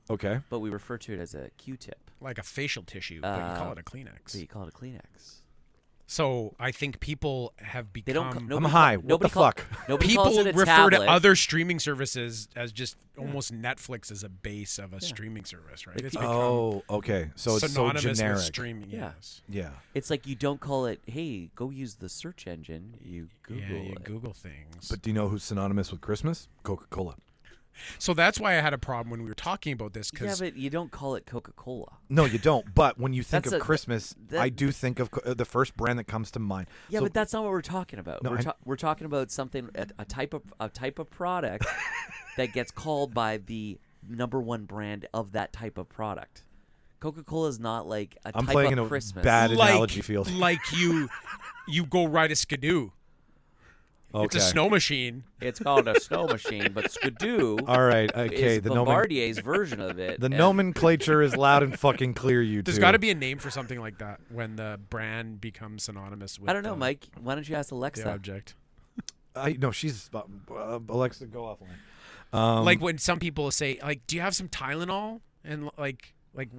Okay. but we refer to it as a Q-tip. Like a facial tissue, but you call it a Kleenex. So you call it a Kleenex. So I think people have They don't. become. Nobody high. Call, What nobody the call- fuck? Nobody calls People it a refer to tablet. other streaming services as just almost Netflix as a base of a streaming service, right? Like It's people- become Oh, okay. So it's so synonymous with generic. streaming. Yeah. Yes. Yeah. It's like you don't call it. Hey, go use the search engine. You Google Yeah, you it. Google things. But do you know who's synonymous with Christmas? Coca-Cola. So that's why I had a problem when we were talking about this. Yeah, Because but you don't call it Coca-Cola. No, you don't. But when you think That's of a- Christmas, that- I do think of the first brand that comes to mind. Yeah, So- but that's not what we're talking about. No, We're talking about something, a type of product that gets called by the number one brand of that type of product. Coca-Cola is not like a I'm type playing of a Christmas. bad analogy field. like you go ride a skidoo. Okay. It's a snow machine. It's called a snow machine, but Skidoo All right. Okay. is Bombardier's version of it. the and- nomenclature is loud and fucking clear. You There's two. got to be a name for something like that when the brand becomes synonymous with I don't know, the, Mike. Why don't you ask the Alexa? object. No, she's Alexa. Go offline. Like when some people say, like, do you have some Tylenol? And like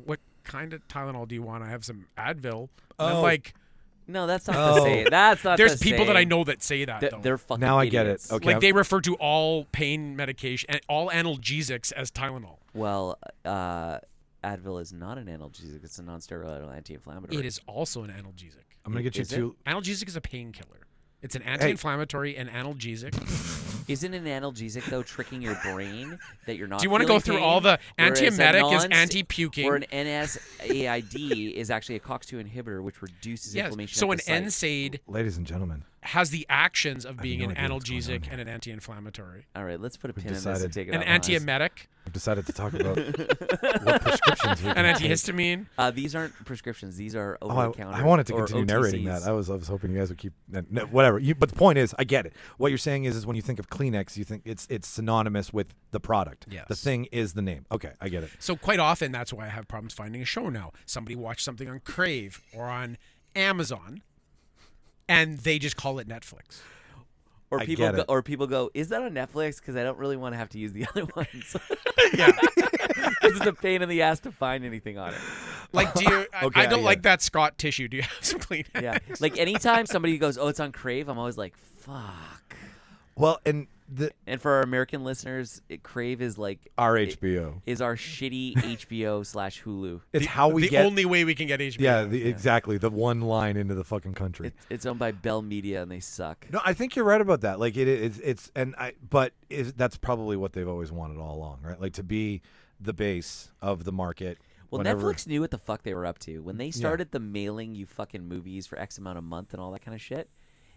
what kind of Tylenol do you want? I have some Advil. And I'm Oh. like, No, that's not Oh. the same. That's not there's the people that I same. know that say that. though. They're fucking Now I get it. idiots. Okay. Like they refer to all pain medication and all analgesics as Tylenol. Well, Advil is not an analgesic. It's a non-steroidal anti-inflammatory. It is also an analgesic. I'm gonna get you Is it? two. Analgesic is a painkiller. It's an anti-inflammatory and analgesic. Isn't an analgesic though tricking your brain that you're not? Do you want to feeling go through pain? all the Whereas a antiemetic is non- anti-puking? Or an NSAID is actually a COX-2 inhibitor, which reduces Yes. inflammation. So at an the site. NSAID Ladies and gentlemen, has the actions of being no an idea what's going on analgesic here. and an anti-inflammatory. All right, let's put a We've pin in this decided. and take it An offline. antiemetic, I've decided to talk about what prescriptions we an can take. antihistamine. These aren't prescriptions. These are Oh, over-the-counter. I wanted to or continue narrating OTCs. that. I was hoping you guys would keep no, whatever. But the point is, I get it. What you're saying is when you think of Kleenex, you think it's synonymous with the product. Yes. The thing is the name. Okay, I get it. So quite often, that's why I have problems finding a show now. Somebody watched something on Crave or on Amazon, and they just call it Netflix. Or I people get go, it. or people go, is that on Netflix? Because I don't really want to have to use the other ones. Yeah. Because it's a pain in the ass to find anything on it. Like, do you? Okay, I I don't get like it. that Scott tissue. Do you have some Kleenex? Yeah. Like anytime somebody goes, oh, it's on Crave, I'm always like, fuck. Well, and And for our American listeners, Crave is like our HBO. is our shitty HBO/Hulu. It's how we the get. only way we can get HBO. Yeah, exactly. The one line into the fucking country. It's owned by Bell Media, and they suck. No, I think you're right about that. Like it's and that's probably what they've always wanted all along, right? Like to be the base of the market. Well, whenever- Netflix knew what the fuck they were up to when they started the mailing you fucking movies for X amount a month and all that kind of shit.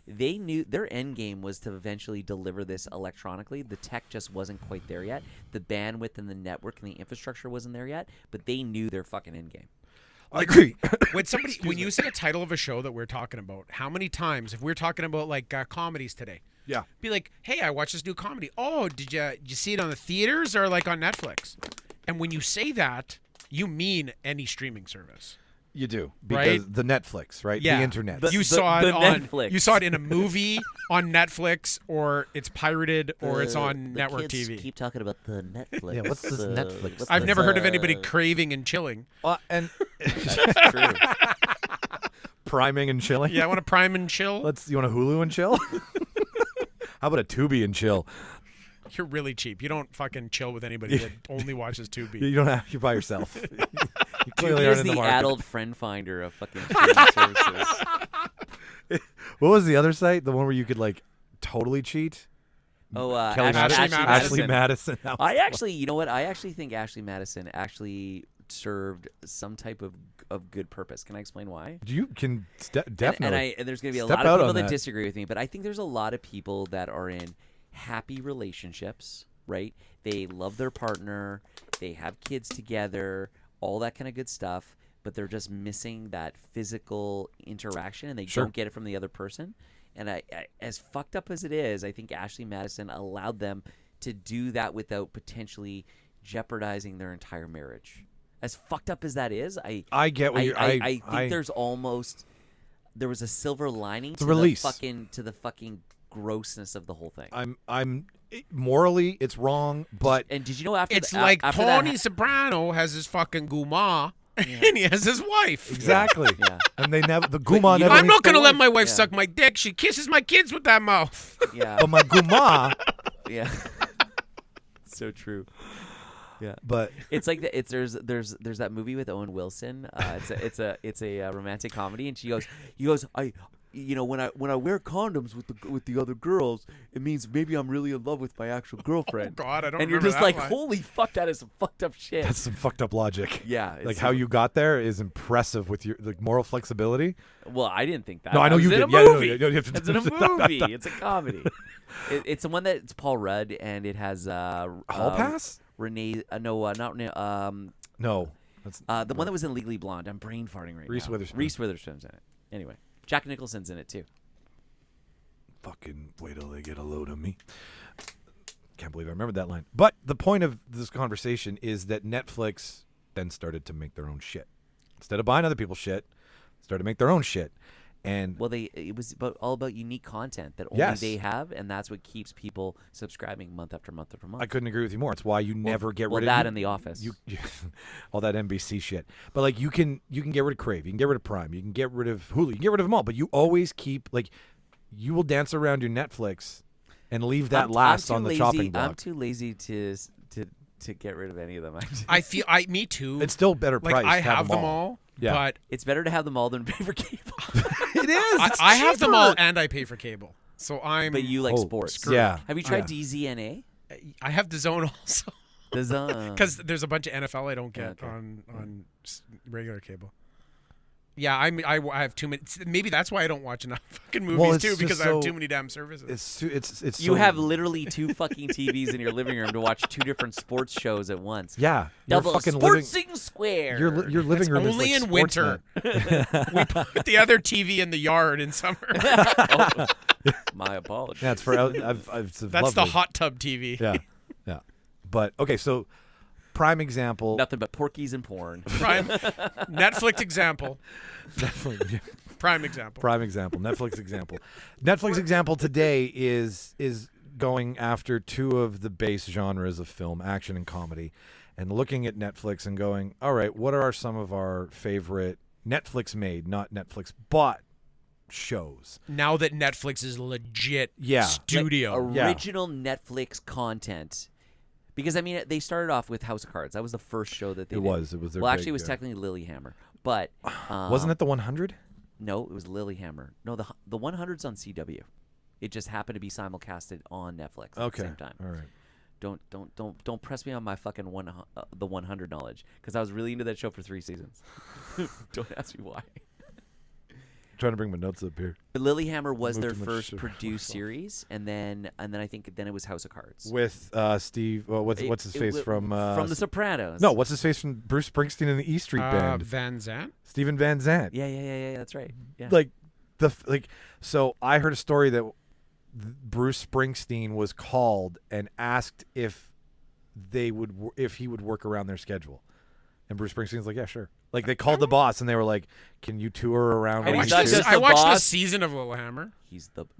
They knew their end game was to eventually deliver this electronically. The tech just wasn't quite there yet. The bandwidth and the network and the infrastructure wasn't there yet. But they knew their fucking end game. I agree. When you say a title of a show that we're talking about, how many times, if we're talking about like comedies today, Yeah. be like, hey, I watched this new comedy. Oh, did you see it on the theaters or like on Netflix? And when you say that, you mean any streaming service. You do because Right? the Netflix, right? Yeah. The internet. You The- saw it the on Netflix. You saw it in a movie on Netflix, or it's pirated, or it's on network kids TV. Keep talking about the Netflix. Yeah, what's this Netflix? what's I've this, never heard of anybody craving and chilling. And That's true. priming and chilling. Yeah, I want to prime and chill. You want a Hulu and chill? How about a Tubi and chill? You're really cheap. You don't fucking chill with anybody that only watches Tubi. You don't have. You're by yourself. You clearly Here's aren't in the the market. adult friend finder of fucking streaming services. What was the other site? The one where you could like totally cheat? Oh, Kelly Ashley Madison. Madison. Ashley Madison. That was I the actually, you know what? I actually think Ashley Madison actually served some type of good purpose. Can I explain why? one. You can definitely. And there's going to be a Step lot of out people on that that. disagree with me, but I think there's a lot of people that are in happy relationships, right? They love their partner, they have kids together, all that kind of good stuff, but they're just missing that physical interaction and they Sure. don't get it from the other person. And I, as fucked up as it is, I think Ashley Madison allowed them to do that without potentially jeopardizing their entire marriage. As fucked up as that is, I get what you're. I think there was a silver lining to release. the fucking grossness of the whole thing. I'm morally it's wrong, but And did you know after It's the, like after that Tony Soprano has his fucking guma, and he has his wife. exactly. Yeah. And they never the guma you- never. I'm leaves not the gonna let wife. my wife Yeah. suck my dick. She kisses my kids with that mouth. yeah, But my guma. yeah, so true. Yeah, But it's like there's that movie with Owen Wilson. It's a romantic comedy, and he goes, when I wear condoms with the other girls, it means maybe I'm really in love with my actual girlfriend. Oh God, I don't. And you're remember just that like, line. holy fuck, that is some fucked up shit. That's some fucked up logic. Yeah, Like it's how super- you got there is impressive with your like moral flexibility. Well, I didn't think that. No, I know was you in did. A Yeah, no, movie. you have to- It's in a movie. It's a comedy. It's the one that it's Paul Rudd, and it has Hall Pass? Renee. No, not Renee. No. That's The one that was in Legally Blonde. I'm brain farting right Reese now. Witherspoon. Reese Witherspoon's in it. Anyway, Jack Nicholson's in it too. fucking wait till they get a load of me. Can't believe I remembered that line. But the point of this conversation is that Netflix then started to make their own shit. Instead of buying other people's shit, started to make their own shit. And Well, it was all about unique content that only Yes. they have, and that's what keeps people subscribing month after month after month. I couldn't agree with you more. It's why you never get rid of that you- in The Office. You, all that NBC shit. But like you can get rid of Crave, you can get rid of Prime, you can get rid of Hulu, you can get rid of them all. But you always keep like you will dance around your Netflix and leave that last too on the lazy, chopping block. I'm too lazy to get rid of any of them. Me too. It's still better like price. I to have have them all, Yeah. but It's better to have them all than pay for cable. It is. I have them all and I pay for cable. So I'm. But you like Oh, sports. screwed. Yeah. Have you tried Yeah. DZNA? I have the zone also Because because there's a bunch of NFL I don't get Okay. on regular cable. Yeah, I have too many. Maybe that's why I don't watch enough fucking movies it's too, just because I have so- too many damn services. It's you so- have literally 2 fucking TVs in your living room to watch 2 different sports shows at once. yeah. Your Double fucking living Sportsing Square. your living room is only like in winter. Sportsnet. We put the other TV in the yard in summer. Oh, my apologies. Yeah, it's for it's That's lovely. the hot tub TV. Yeah, yeah. But okay, so prime example. Nothing but porkies and porn. Prime Netflix example. Definitely. Prime example. Prime example. Netflix example. Netflix example today is going after 2 of the base genres of film, action and comedy, and looking at Netflix and going, all right, what are some of our favorite Netflix made, not Netflix bought shows? Now that Netflix is legit Yeah. studio. Yeah. Original Netflix content. Because, I mean, they started off with House of Cards. That was the first show that they It did. was their Well, big, actually, it was technically Lilyhammer. But wasn't it the 100? No, it was Lilyhammer. No, the 100's on CW. It just happened to be simulcasted on Netflix at the same time. All right. Don't press me on my fucking the 100 knowledge, because I was really into that show for 3 seasons. Don't ask me why. Trying to bring my notes up here. But Lilyhammer was Moved their too much first shit produced series, and then I think then it was House of Cards. With Steve, what's his face from The Sopranos. No, what's his face from Bruce Springsteen and the E Street Band? Van Zandt. Steven Van Zandt. Yeah, that's right. Yeah. So I heard a story that Bruce Springsteen was called and asked if he would work around their schedule, and Bruce Springsteen's like, yeah, sure. Like they called the boss and they were like, can you tour around? And what he's we not do?" just I the watched a boss. season of Lilyhammer.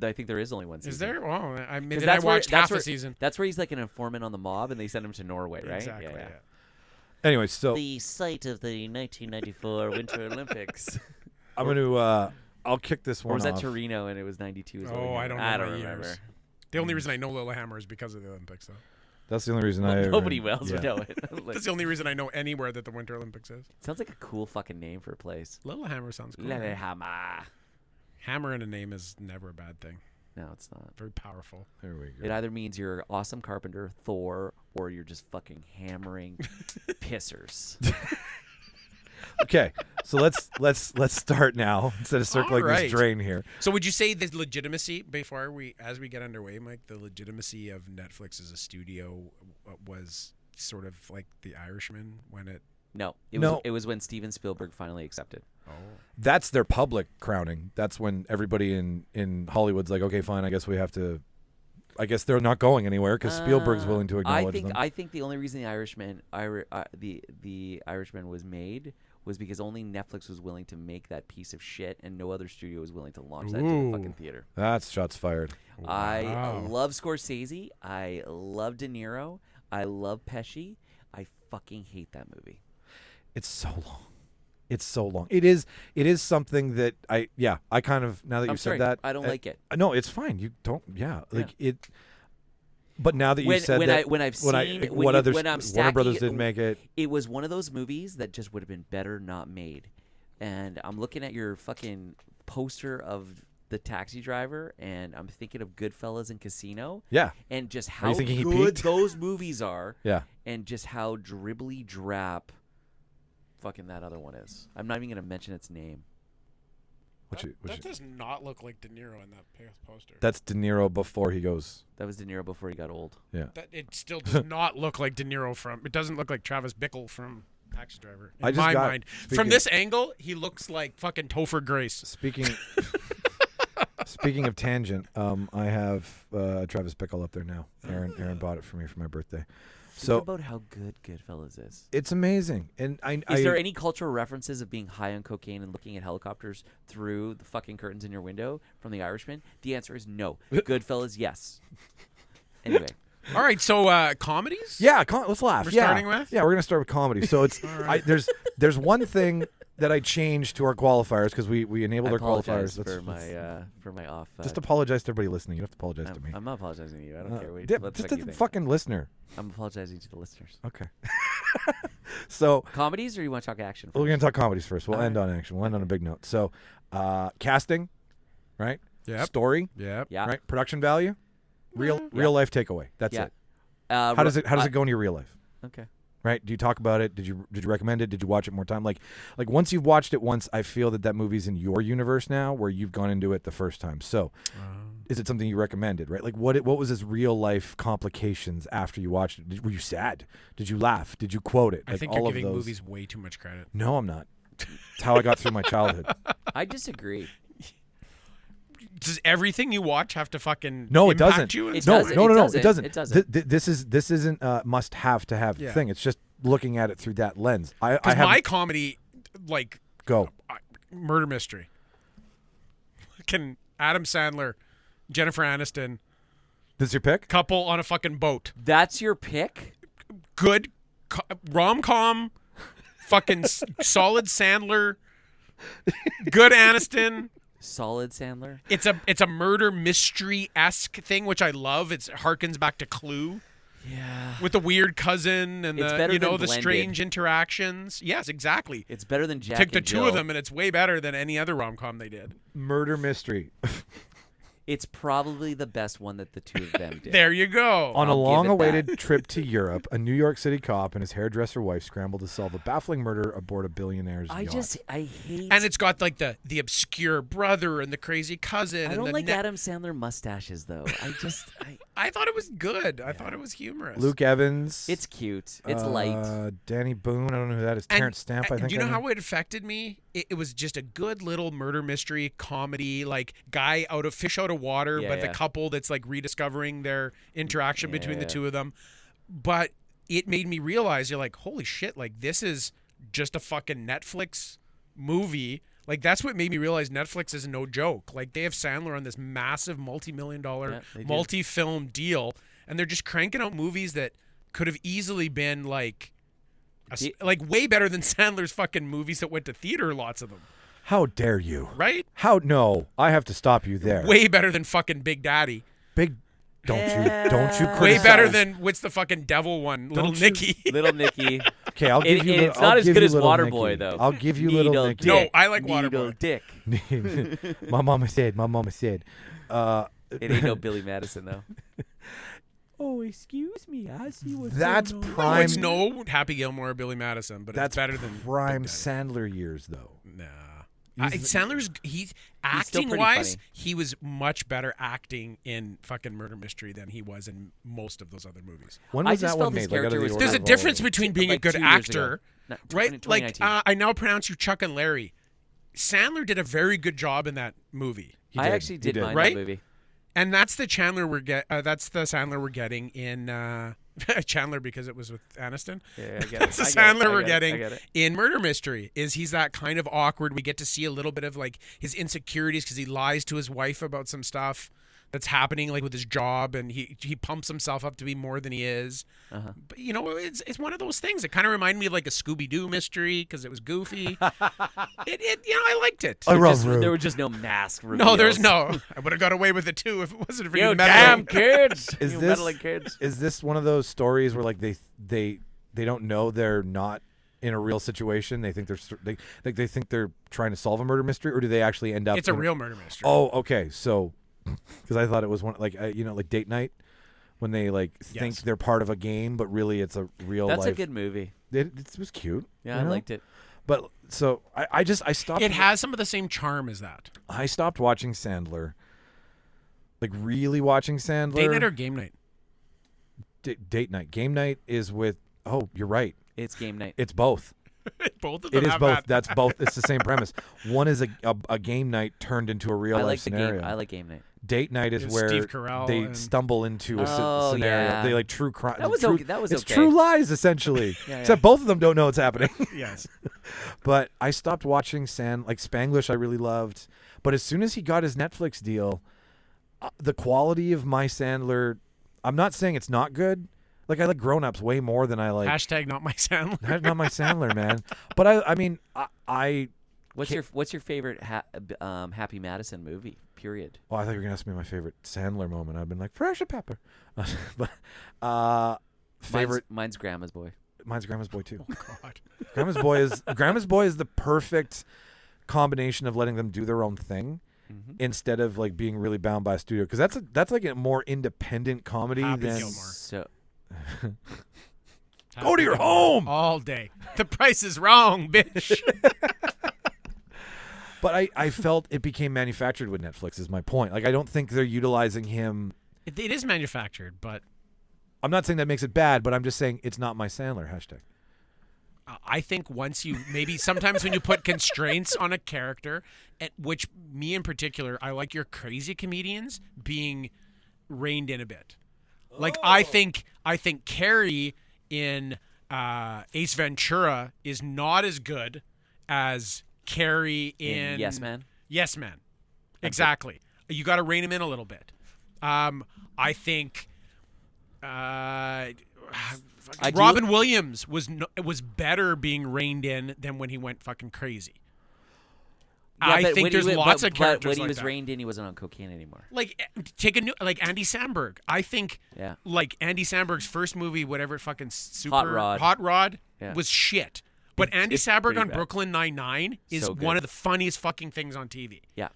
I think there is only one season. Is there? Oh, I mean, 'Cause then I that's where- watched that's half where- a season. That's where he's like an informant on the mob, and they send him to Norway, right? Exactly. Yeah. Anyway, so The site of the 1994 Winter Olympics. I'm gonna I'll kick this Or one was that off. Torino and it was 92 as well? Oh, I don't know I my don't years. remember. The only reason I know Lilyhammer is because of the Olympics, though. That's the only reason Well, I ever, nobody else would yeah. know it. Like, That's the only reason I know anywhere that the Winter Olympics is. sounds like a cool fucking name for a place. Lilyhammer sounds cool. Lillehammer. Hammer in a name is never a bad thing. No, it's not. Very powerful. There we go. It either means you're an awesome carpenter, Thor, or you're just fucking hammering pissers. Okay, so let's start now instead of circling All right. this drain here. So would you say the legitimacy, as we get underway, Mike, the legitimacy of Netflix as a studio was sort of like The Irishman when it... No, No. it was when Steven Spielberg finally accepted. Oh. That's their public crowning. That's when everybody in Hollywood's like, okay, fine, I guess we have to. I guess they're not going anywhere because Spielberg's willing to acknowledge them. I think the only reason the Irishman was made was because only Netflix was willing to make that piece of shit, and no other studio was willing to launch that to the Ooh. fucking theater. That's shots fired. I Wow. love Scorsese. I love De Niro. I love Pesci. I fucking hate that movie. It's so long. It's so long. It is something that I kind of, now that you I'm said sorry, that, I don't like it. No, it's fine. You don't. Yeah, like it. But now that you said when that, when I've seen what others, when I'm Warner stacking Brothers it, didn't make it. It was one of those movies that just would have been better not made. And I'm looking at your fucking poster of The Taxi Driver, and I'm thinking of Goodfellas and Casino. Yeah. And just Are how you thinking he good peaked? those movies are. Yeah. And just how dribbly drab fucking that other one is. I'm not even going to mention its name. That does not look like De Niro in that poster. That's De Niro before he goes. That was De Niro before he got old. Yeah. It still does not look like De Niro from. It doesn't look like Travis Bickle from Taxi Driver. In my mind, from this angle, he looks like fucking Topher Grace. Speaking of tangent, I have Travis Bickle up there now. Arron bought it for me for my birthday. Think about how good Goodfellas is. It's amazing. And Is there any cultural references of being high on cocaine and looking at helicopters through the fucking curtains in your window from The Irishman? The answer is no. Goodfellas, yes. Anyway. All right, so comedies? Yeah, let's laugh. We're starting with? Yeah, we're gonna start with comedy. So it's right. there's one thing that I changed to our qualifiers because we enabled I our qualifiers. apologize for my off. Just apologize to everybody listening. You don't have to apologize to me. I'm not apologizing to you. I don't care. What just the to the fuck you think. fucking listener. I'm apologizing to the listeners. Okay. So Comedies, or you want to talk action? we're gonna talk comedies first. We'll All end on action. We'll end on a big note. So, casting, right? Yep. Story, Yep. Yeah. right? Production value, real life takeaway. That's Yeah. it. How does it go in your real life? Okay. Right? Do you talk about it? Did you recommend it? Did you watch it more time? Like once you've watched it once, I feel that movie's in your universe now, where you've gone into it the first time. So, is it something you recommended? Right? Like what was his real life complications after you watched it? Were you sad? Did you laugh? Did you quote it? I Like think all you're of giving those. movies way too much credit. No, I'm not. It's how I got through my childhood. I disagree. Does everything you watch have to fucking No, it impact doesn't. you? It No, doesn't. no, It no, doesn't. it doesn't. It doesn't. This isn't a must have Yeah. thing. It's just looking at it through that lens. I Because have my comedy, like go. murder mystery. Fucking Adam Sandler, Jennifer Aniston, This is your pick? couple on a fucking boat. That's your pick? Good rom-com, fucking solid Sandler, good Aniston. Solid Sandler? It's a murder mystery-esque thing, which I love. It harkens back to Clue. Yeah. With the weird cousin and It's the better than the Blended. strange interactions. Yes, exactly. It's better than Jack Take the and two Jill. of them, and it's way better than any other rom-com they did. Murder mystery. It's probably the best one that the two of them did. There you go. On a I'll give it long-awaited trip to Europe, a New York City cop and his hairdresser wife scramble to solve a baffling murder aboard a billionaire's yacht. I hate. And it's got like the obscure brother and the crazy cousin. I and don't the like Adam Sandler mustaches though. I thought it was good. I thought it was humorous. Luke Evans. It's cute. It's light. Danny Boone. I don't know who that is. Terrence Stamp, I think. Do you know how it affected me? It was just a good little murder mystery comedy, like guy fish out of water, Yeah, but yeah. the couple that's like rediscovering their interaction between the Yeah. two of them. But it made me realize, you're like, holy shit, like this is just a fucking Netflix movie. Like that's what made me realize Netflix is no joke. Like they have Sandler on this massive multi-million-dollar Yeah, they do. multi-film deal, and they're just cranking out movies that could have easily been like way better than Sandler's fucking movies that went to theater, lots of them. How dare you? Right? No, I have to stop you there. Way better than fucking Big Daddy. Don't you criticize. Way better than what's the fucking devil one? Little you- Nicky. Little Nicky. Okay, I'll give you. It's I'll not as give good you as Little Waterboy Nicky. though. I'll give you Little Needle Nicky. No, Dick. I like Needle Waterboy. Dick. My mama said. It ain't no Billy Madison though. Oh, excuse me. I see what's That's No, prime. it's no Happy Gilmore or Billy Madison, but That's it's better than prime Big Daddy. Sandler years, though. Nah. He's- Sandler's acting pretty wise, funny. he was much better acting in fucking Murder Mystery than he was in most of those other movies. When I was just that one felt his made? Like, out of character the was- order There's a of difference all- between being a Like good 2 years actor, ago. No, right? Like 2019. I now pronounce you Chuck and Larry. Sandler did a very good job in that movie, I did. actually He did did. mind Right? that movie. and that's the Sandler we're getting in Chandler, because it was with Aniston. Yeah, I get it. That's the I get it. Sandler I we're get it. I getting get it. in Murder Mystery. He's that kind of awkward. We get to see a little bit of like his insecurities because he lies to his wife about some stuff that's happening, like with his job, and he pumps himself up to be more than he is. Uh-huh. But it's one of those things. It kind of reminded me of like a Scooby-Doo mystery because it was goofy. I liked it. I love Just- Rube. there were just no mask reveals. No, there's no. I would have got away with it too if it wasn't for You you damn meddling. kids. Is You this- meddling kids. Is this one of those stories where like they don't know they're not in a real situation? They think they think they're trying to solve a murder mystery, or do they actually end up? It's a real murder mystery. Oh, okay. So, because I thought it was one like like date night, when they like think they're part of a game, but really it's a real. That's life. a good movie. It was cute. Yeah, you I know? liked it. But so I stopped. It has some of the same charm as that. I stopped watching Sandler. Like really watching Sandler. Date night or game night? Date night. Game night is with. Oh, you're right. It's game night. It's both. Both of them It is have both. that. That's both. It's the same premise. One is a game night turned into a real I life like the scenario. game. I like game night. Date night is There's where Steve Carell they and- stumble into a Oh, scenario. yeah. They like true crime. That was true, okay. That was it's okay. true lies essentially. Yeah, Except both of them don't know what's happening. Yes. But I stopped watching Spanglish. I really loved, but as soon as he got his Netflix deal, the quality of my Sandler. I'm not saying it's not good. Like I like Grown Ups way more than I like. Hashtag not my Sandler. Not my Sandler, man. But I mean, I. What's your favorite Happy Madison movie? Period. Oh, I thought you were gonna ask me my favorite Sandler moment. I've been like Fresh Pepper, but favorite. Mine's Grandma's Boy. Mine's Grandma's Boy too. Oh God. Grandma's Boy is the perfect combination of letting them do their own thing. Instead of like being really bound by a studio, because that's like a more independent comedy Happy than Gilmore. So Go to your home. all day. The price is wrong, bitch. But I felt it became manufactured with Netflix. Is my point. Like I don't think they're utilizing him. It is manufactured, but I'm not saying that makes it bad, but I'm just saying it's not my Sandler hashtag. I think once you sometimes when you put constraints on a character, which me in particular, I like your crazy comedians being reined in a bit. Like I think Carrie in Ace Ventura is not as good as Carrie in Yes Man. Yes Man. Exactly. You got to rein him in a little bit. I think Robin Williams was better being reined in than when he went fucking crazy. Yeah, I but think when there's lots of characters when he like was that. reined in, he wasn't on cocaine anymore. Like take Andy Samberg. I think Yeah. like Andy Samberg's first movie, whatever fucking super Hot Rod. Yeah. was shit. But Andy it's Samberg pretty on bad. Brooklyn Nine-Nine is So one good. of the funniest fucking things on TV. Yeah.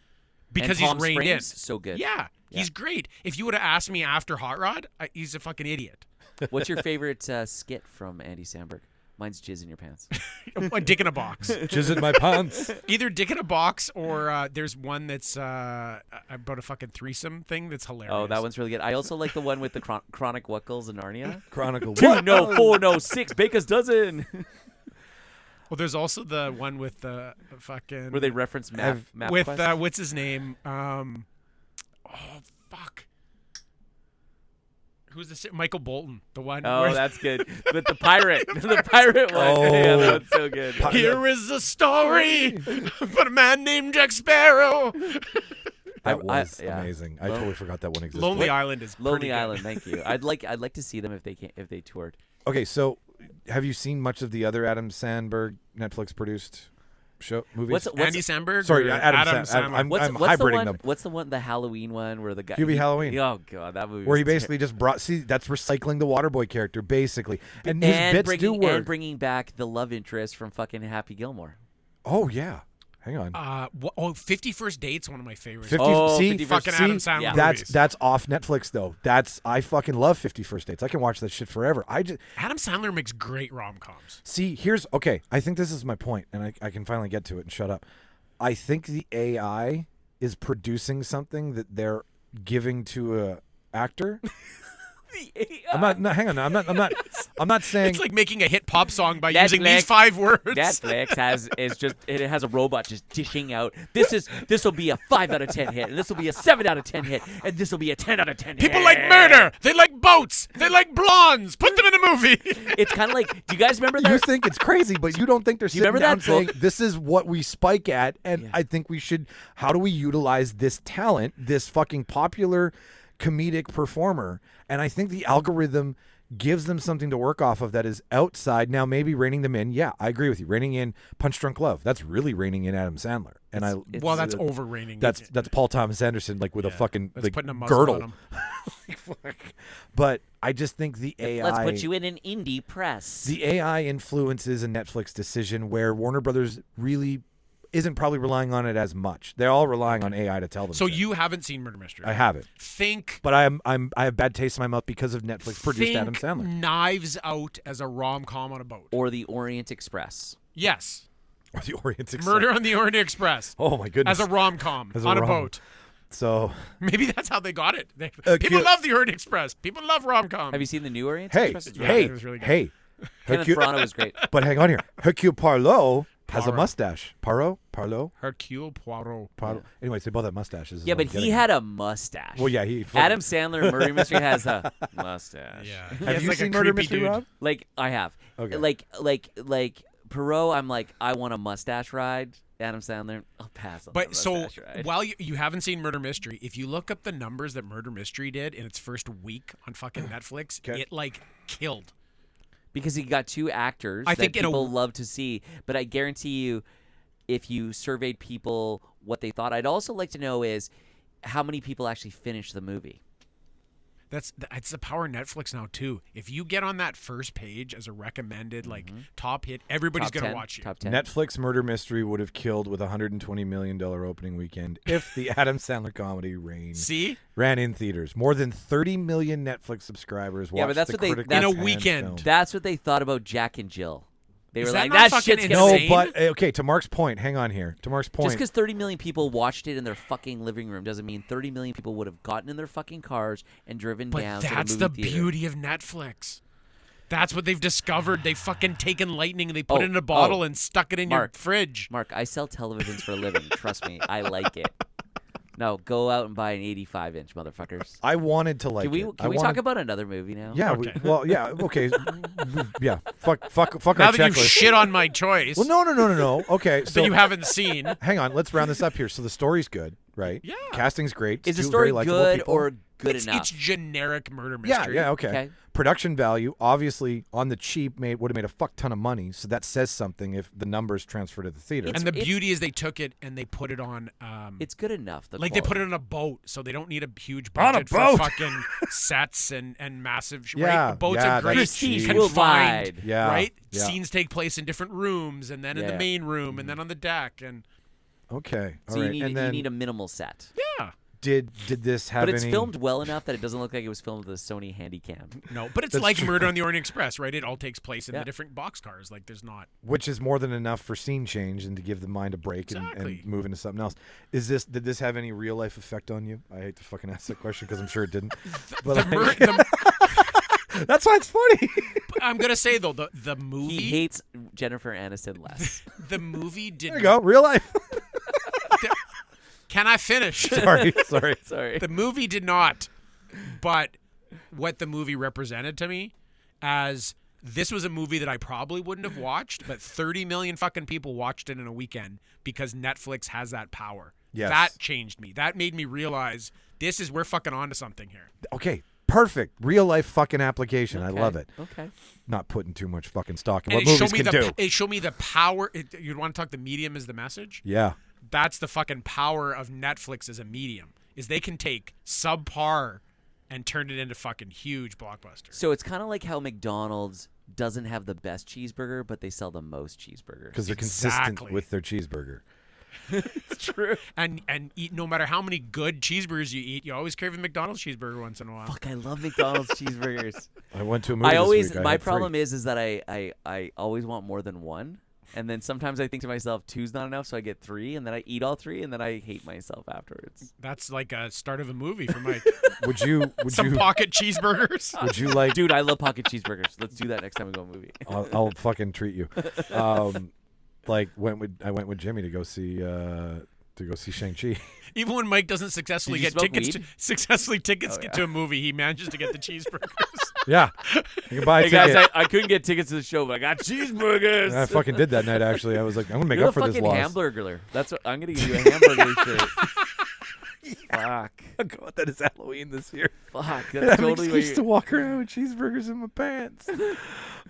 Because And Palm he's reined in. Springs, so good. Yeah, he's great. If you would have asked me after Hot Rod, he's a fucking idiot. What's your favorite skit from Andy Samberg? Mine's Jizz in Your Pants. A dick in a box. Jizz in my pants. Either dick in a box or there's one that's about a fucking threesome thing that's hilarious. Oh, that one's really good. I also like the one with the Chronic Wuckles and Narnia. Chronicle. 2, no, 4, no, 6, Baker's dozen. Well, there's also the one with the fucking Where they reference map with Quest. what's his name? Oh fuck. Who's the Michael Bolton? The one. Oh, where- that's good. With the pirate. The pirate one. Oh. Yeah, that one's so good. Here is the story about a man named Jack Sparrow. That was yeah. amazing. I totally forgot that one existed. Lonely What- Island is pretty Lonely good. Island, thank you. I'd like to see them if they toured. Okay, so have you seen much of the other Adam Sandberg Netflix produced movies? Andy Samberg. Sorry, or Adam Sandler. I'm what's hybriding the one? them. What's the one? The Halloween one where the guy. Hubie Halloween. Oh god, that movie. Where he was basically just brought. See, that's recycling the Waterboy character, basically, and his bits do bringing, work. and bringing back the love interest from fucking Happy Gilmore. Oh yeah, hang on. 50 First Dates, one of my favorites. 50, Oh, see, 50 fucking Adam Sandler Yeah. movies. that's off Netflix though. I fucking love 50 First Dates. I can watch that shit forever. Adam Sandler makes great rom-coms. See, okay. I think this is my point, and I can finally get to it and shut up. I think the AI is producing something that they're giving to a actor. I'm not. No, hang on. I'm not saying. It's like making a hit pop song by Netflix. using these 5 words. Netflix has a robot just dishing out. This will be a 5 out of 10 hit, and this will be a 7 out of 10 hit, and this will be a 10 out of 10 hit. People like murder. They like boats. They like blondes. Put them in a movie. It's kind of like. Do you guys remember that? You think it's crazy, but you don't think they're Do you sitting remember down that saying book? this is what we spike at, and Yeah. I think we should. How do we utilize this talent, this fucking popular comedic performer? And I think the algorithm gives them something to work off of that is outside. Now, maybe reining them in. Yeah, I agree with you. Reining in Punch Drunk Love. That's really reining in Adam Sandler. And Well, that's over reining. That's Paul Thomas Anderson, like with a fucking That's like putting a muzzle girdle. on him. But I just think the AI. Let's put you in an indie press. The AI influences a Netflix decision where Warner Brothers really isn't probably relying on it as much. They're all relying on AI to tell them. So shit. you haven't seen Murder Mystery? I haven't. But I have bad taste in my mouth because of Netflix produced Adam Sandler. Knives Out as a rom-com on a boat. Or the Orient Express. Yes. Or the Orient Express. Murder on the Orient Express. Oh my goodness. As a rom-com As a on a rom-com. boat. So maybe that's how they got it. People love the Orient Express. People love rom-com. Have you seen the new Orient hey, Express? it was really good. hey. Kenneth Branagh was great. But hang on here. Hercule Poirot has a Poirot. mustache. Poirot? Hercule Poirot. Anyways, they both have mustaches. is Yeah, what but I'm he getting had a mustache. Well, yeah, he. Adam Sandler in Murder Mystery has a mustache. Yeah. He Have has you like seen a Murder creepy Mystery, dude. Rob? Like I have. Okay. Like Perot, I'm like, I want a mustache ride. Adam Sandler, I'll pass on the But so mustache ride. while you haven't seen Murder Mystery, if you look up the numbers that Murder Mystery did in its first week on fucking Netflix, Okay. it like killed. Because he got two actors I that think in a- people love to see. But I guarantee you, if you surveyed people what they thought, I'd also like to know is how many people actually finished the movie. It's the power of Netflix now too. If you get on that first page as a recommended like top hit, everybody's Top gonna 10, watch you. Top 10. Netflix Murder Mystery would have killed with $120 million opening weekend if the Adam Sandler comedy See? ran in theaters. More than 30 million Netflix subscribers watched Yeah, but that's the what they- critically that's- In a panned weekend. film. That's what they thought about Jack and Jill. They Is were that like, not that fucking shit's No, gonna insane? but okay, to Mark's point, hang on here. To Mark's point. Just because 30 million people watched it in their fucking living room doesn't mean 30 million people would have gotten in their fucking cars and driven But down that's to the the movie theater. beauty of Netflix. That's what they've discovered. They've fucking taken lightning and they put it in a bottle and stuck it in your Mark. fridge. Mark, I sell televisions for a living. Trust me, I like it. No, go out and buy an 85-inch, motherfuckers. I wanted to like Can we it. can we talk about another movie now? Yeah, Okay. okay. Yeah, fuck Now our that you've checklist. shit on my choice Well, no. Okay, that so you haven't seen. hang on. Let's round this up here. So the story's good, right? Yeah. Casting's great. Is the Two story very likable good people. or good It's enough? generic murder Yeah, mystery. yeah, okay. Okay. Production value, obviously, on the cheap, would have made a fuck ton of money. So that says something if the numbers transfer to the theater. It's- And the beauty is they took it and they put it on It's good enough. The like they put it quality. on a boat, so they don't need a huge On a budget for boat! fucking sets and massive. Yeah, right? The boats yeah, are great, that's Prestige cheap. confined. worldwide. Yeah, right. yeah. Scenes take place in different rooms, and then in the Yeah. main room, and then on the deck, and Okay, all So right. you need And then you need a minimal set. yeah. did this have But it's any? filmed well enough that it doesn't look like it was filmed with a Sony Handycam. No, but it's That's like true. Murder on the Orient Express, right? It all takes place in Yeah. the different boxcars. Like there's not. Which is more than enough for scene change and to give the mind a break Exactly. and move into something else. Did this have any real life effect on you? I hate to fucking ask that question because I'm sure it didn't. But The like- the, that's why it's funny. I'm gonna say though the movie He hates Jennifer Aniston less. the movie did. There you go, real life. Can I finish? sorry. Sorry. The movie did not, but what the movie represented to me as this was a movie that I probably wouldn't have watched, but 30 million fucking people watched it in a weekend because Netflix has that power. Yes. That changed me. That made me realize we're fucking onto something here. Okay, perfect. Real life fucking application. I Okay, love it. Okay. Not putting too much fucking stock in And what movies me can do. it showed me the power. You want to talk the medium is the message? Yeah. That's the fucking power of Netflix as a medium. Is they can take subpar and turn it into fucking huge blockbusters. So it's kind of like how McDonald's doesn't have the best cheeseburger, but they sell the most cheeseburgers. Because they're consistent Exactly. with their cheeseburger. It's true. And eat no matter how many good cheeseburgers you eat, you always crave a McDonald's cheeseburger once in a while. Fuck, I love McDonald's cheeseburgers. I went to a movie I this always week. I my had problem 3. is that I always want more than one. And then sometimes I think to myself, 2's not enough, so I get 3, and then I eat all 3, and then I hate myself afterwards. That's like a start of a movie for Mike. Would you Some pocket cheesburgers. would you like Dude, I love pocket cheeseburgers. Let's do that next time we go to a movie. I'll fucking treat you. I went with Jimmy to go see Shang-Chi. Even when Mike doesn't successfully Did you get smoke tickets weed? to a movie, he manages to get the cheeseburgers. Yeah. You can buy a Hey ticket. guys, I couldn't get tickets to the show, but I got cheeseburgers. I fucking did that night actually. I was like, I'm gonna make You're up a for this fucking loss. hamburger. That's what I'm gonna give you a hamburger shirt. Fuck. forgot about that. It's Halloween this year. Fuck, I that's have totally an what excuse to walk around with cheeseburgers in my pants.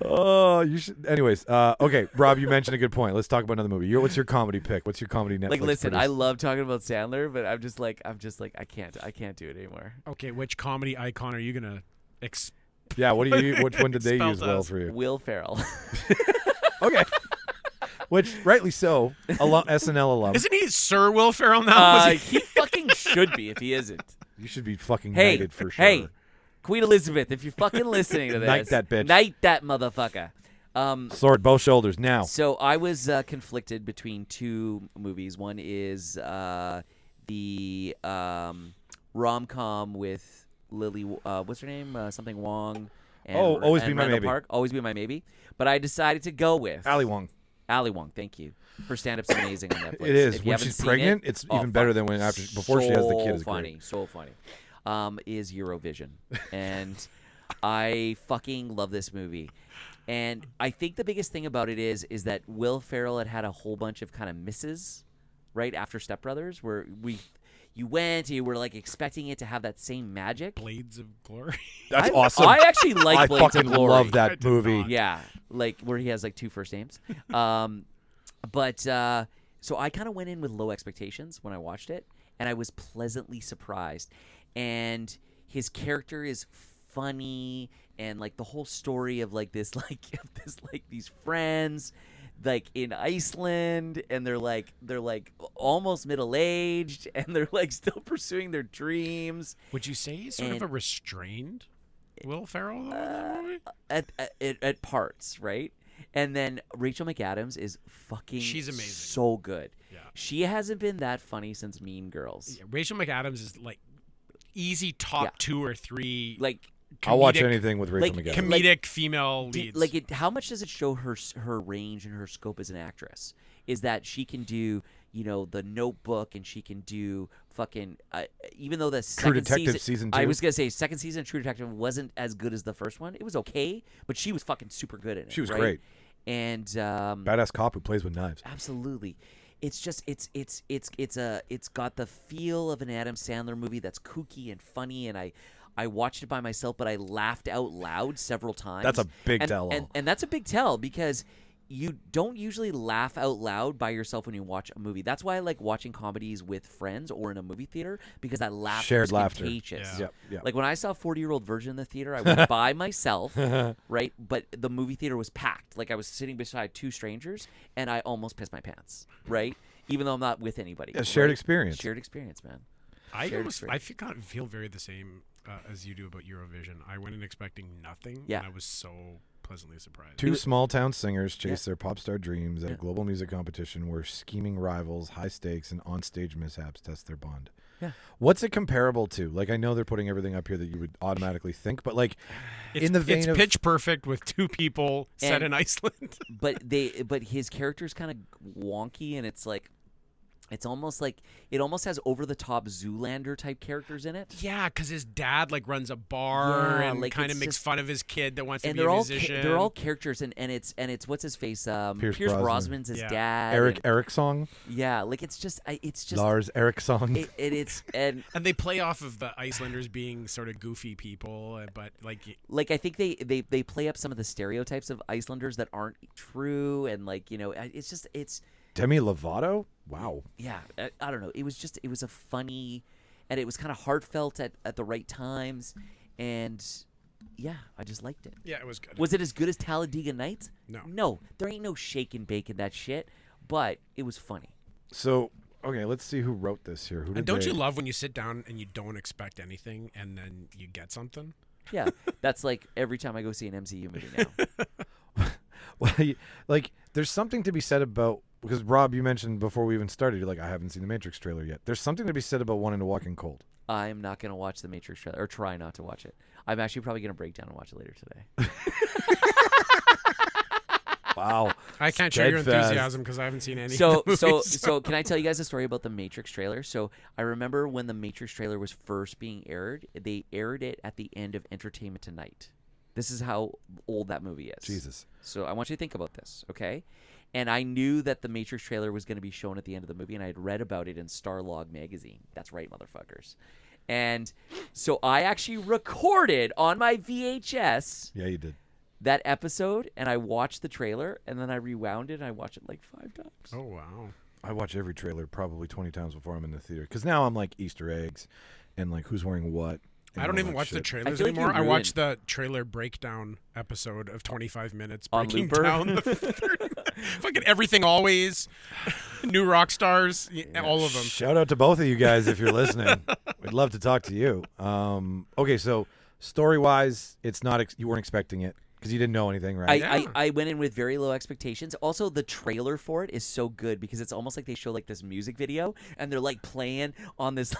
Oh, you should. Anyways, okay, Rob, you mentioned a good point. Let's talk about another movie. What's your comedy pick? What's your comedy Netflix? Like, listen, I produced? love talking about Sandler, but I'm just like, I can't do it anymore. Okay, which comedy icon are you gonna Yeah, what do you? Which one did they Spell use well test. for you? Will Ferrell. Okay. Which, rightly so, SNL alum. Isn't he Sir Will Ferrell now? Was He fucking should be if he isn't. You should be fucking Hey, knighted for sure. hey, Queen Elizabeth, if you're fucking listening to this, Knight that bitch. Knight that motherfucker. Sword, both shoulders, now. So I was conflicted between two movies. One is the rom-com with Lily, what's her name? Something Wong. And, Always and Be My Randall Maybe. Park. Always Be My Maybe. But I decided to go with Ali Wong. Ali Wong. Thank you. Her stand-up's amazing on Netflix. It is. If you When haven't she's seen pregnant, it, it's even better than before she has the kid. Is funny, great. so funny. Is Eurovision, and I fucking love this movie. And I think the biggest thing about it is that Will Ferrell had a whole bunch of kind of misses right after Step Brothers, where you went, you were like expecting it to have that same magic. Blades of Glory? That's awesome. I actually like I Blades of fucking Glory. love I that did movie. not. Yeah, like where he has like two first names. So I kind of went in with low expectations when I watched it, and I was pleasantly surprised. And his character is funny, and like the whole story of like this, these friends, like in Iceland, and they're like almost middle aged, and they're like still pursuing their dreams. Would you say he's sort of And- a restrained Will Ferrell though, in that movie? At parts, right? And then Rachel McAdams is fucking She's amazing. so good. Yeah. She hasn't been that funny since Mean Girls. Yeah, Rachel McAdams is like easy top Yeah. 2 or 3 Like, I'll watch comedic- anything with Rachel like, McAdams. comedic female leads. how much does it show her range and her scope as an actress? Is that she can do, The Notebook, and she can do fucking even though the second Detective season 2? I was gonna say second season of True Detective wasn't as good as the first one. It was okay, but she was fucking super good in it. She was right? great. And Badass cop who plays with knives. absolutely. It's just it's got the feel of an Adam Sandler movie that's kooky and funny, and I watched it by myself, but I laughed out loud several times. That's a big and, tell-all. and that's a big tell because you don't usually laugh out loud by yourself when you watch a movie. That's why I like watching comedies with friends or in a movie theater, because that laughter Shared is laughter. contagious. Yeah. Yep. Like when I saw 40-Year-Old Virgin in the theater, I went by myself, right? But the movie theater was packed. Like I was sitting beside two strangers, and I almost pissed my pants, right? Even though I'm not with anybody. A shared right? experience. Shared experience, man. I shared almost, experience. kind of feel very the same as you do about Eurovision. I went in expecting nothing, Yeah. and I was so pleasantly surprised. Two small town singers chase Yeah. their pop star dreams at a Yeah. global music competition where scheming rivals, high stakes, and onstage mishaps test their bond. Yeah. What's it comparable to? Like, I know they're putting everything up here that you would automatically think, but like, It's, in the vein it's of Pitch Perfect with two people set And- in Iceland. But his character's kind of wonky, and it's like, it's almost like it almost has over the top Zoolander type characters in it. Yeah, because his dad like runs a bar Yeah, and like, kind it's of makes just- fun of his kid that wants to And be they're a all musician. they're all characters, and it's what's his face? Pierce Pierce Brosnan. Brosnan's his Yeah. dad. Eric and- Eriksson, Yeah, like it's just Lars Eriksson. it's and And they play off of the Icelanders being sort of goofy people, but like like I think they play up some of the stereotypes of Icelanders that aren't true, and like it's Demi Lovato. Wow. yeah, I don't know. It was a funny, and it was kind of heartfelt at the right times, and yeah, I just liked it. yeah, it was good. Was it as good as Talladega Nights? No. No, there ain't no shake and bake in that shit, but it was funny. So, okay, let's see who wrote this here. Who did And don't they- you love when you sit down and you don't expect anything and then you get something? Yeah, that's like every time I go see an MCU movie now. Well, like, there's something to be said about, because Rob, you mentioned before we even started, you're like, I haven't seen the Matrix trailer yet. There's something to be said about wanting to walk in cold. I'm not gonna watch the Matrix trailer, or try not to watch it. I'm actually probably gonna break down and watch it later today. Wow. I can't share your Steadfast. enthusiasm because I haven't seen any. So of the so movies, so can I tell you guys a story about the Matrix trailer? So I remember when the Matrix trailer was first being aired, they aired it at the end of Entertainment Tonight. This is how old that movie is. Jesus. So I want you to think about this, okay? And I knew that the Matrix trailer was going to be shown at the end of the movie, and I had read about it in Starlog magazine. That's right, motherfuckers. And so I actually recorded on my VHS Yeah, you did. that episode, and I watched the trailer, and then I rewound it, and I watched it like 5 times. Oh wow. I watch every trailer probably 20 times before I'm in the theater. Because now I'm like Easter eggs and like who's wearing what. and I don't all even that watch the shit. trailers feel like anymore. you're I watch ruined. the trailer breakdown episode of 25 minutes On breaking Looper? down the fucking everything always, new rock stars, all of them. Shout out to both of you guys if you're listening. We'd love to talk to you. Okay, so story-wise, it's not you weren't expecting it because you didn't know anything, right? I went in with very low expectations. Also, the trailer for it is so good because it's almost like they show like this music video and they're like playing on this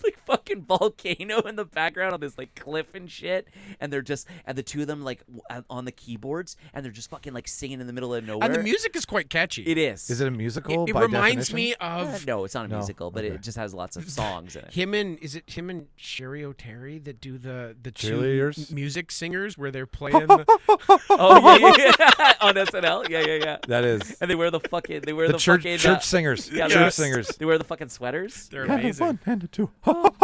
like fucking volcano in the background on this like cliff and shit, and they're just and the two of them like on the keyboards and they're just fucking like singing in the middle of nowhere. And the music is quite catchy. It is. Is it a musical? It by reminds definition? me of No, it's not a No, musical, but okay. it just has lots of songs in it. him and Sherry O'Terry that do the two Cheerleaders? music singers where they're playing. Oh yeah. On SNL, yeah. That is. And they wear the fucking The church fucking, singers. yeah, church they're- singers. They wear the fucking sweaters. They're Having amazing. one and a two. And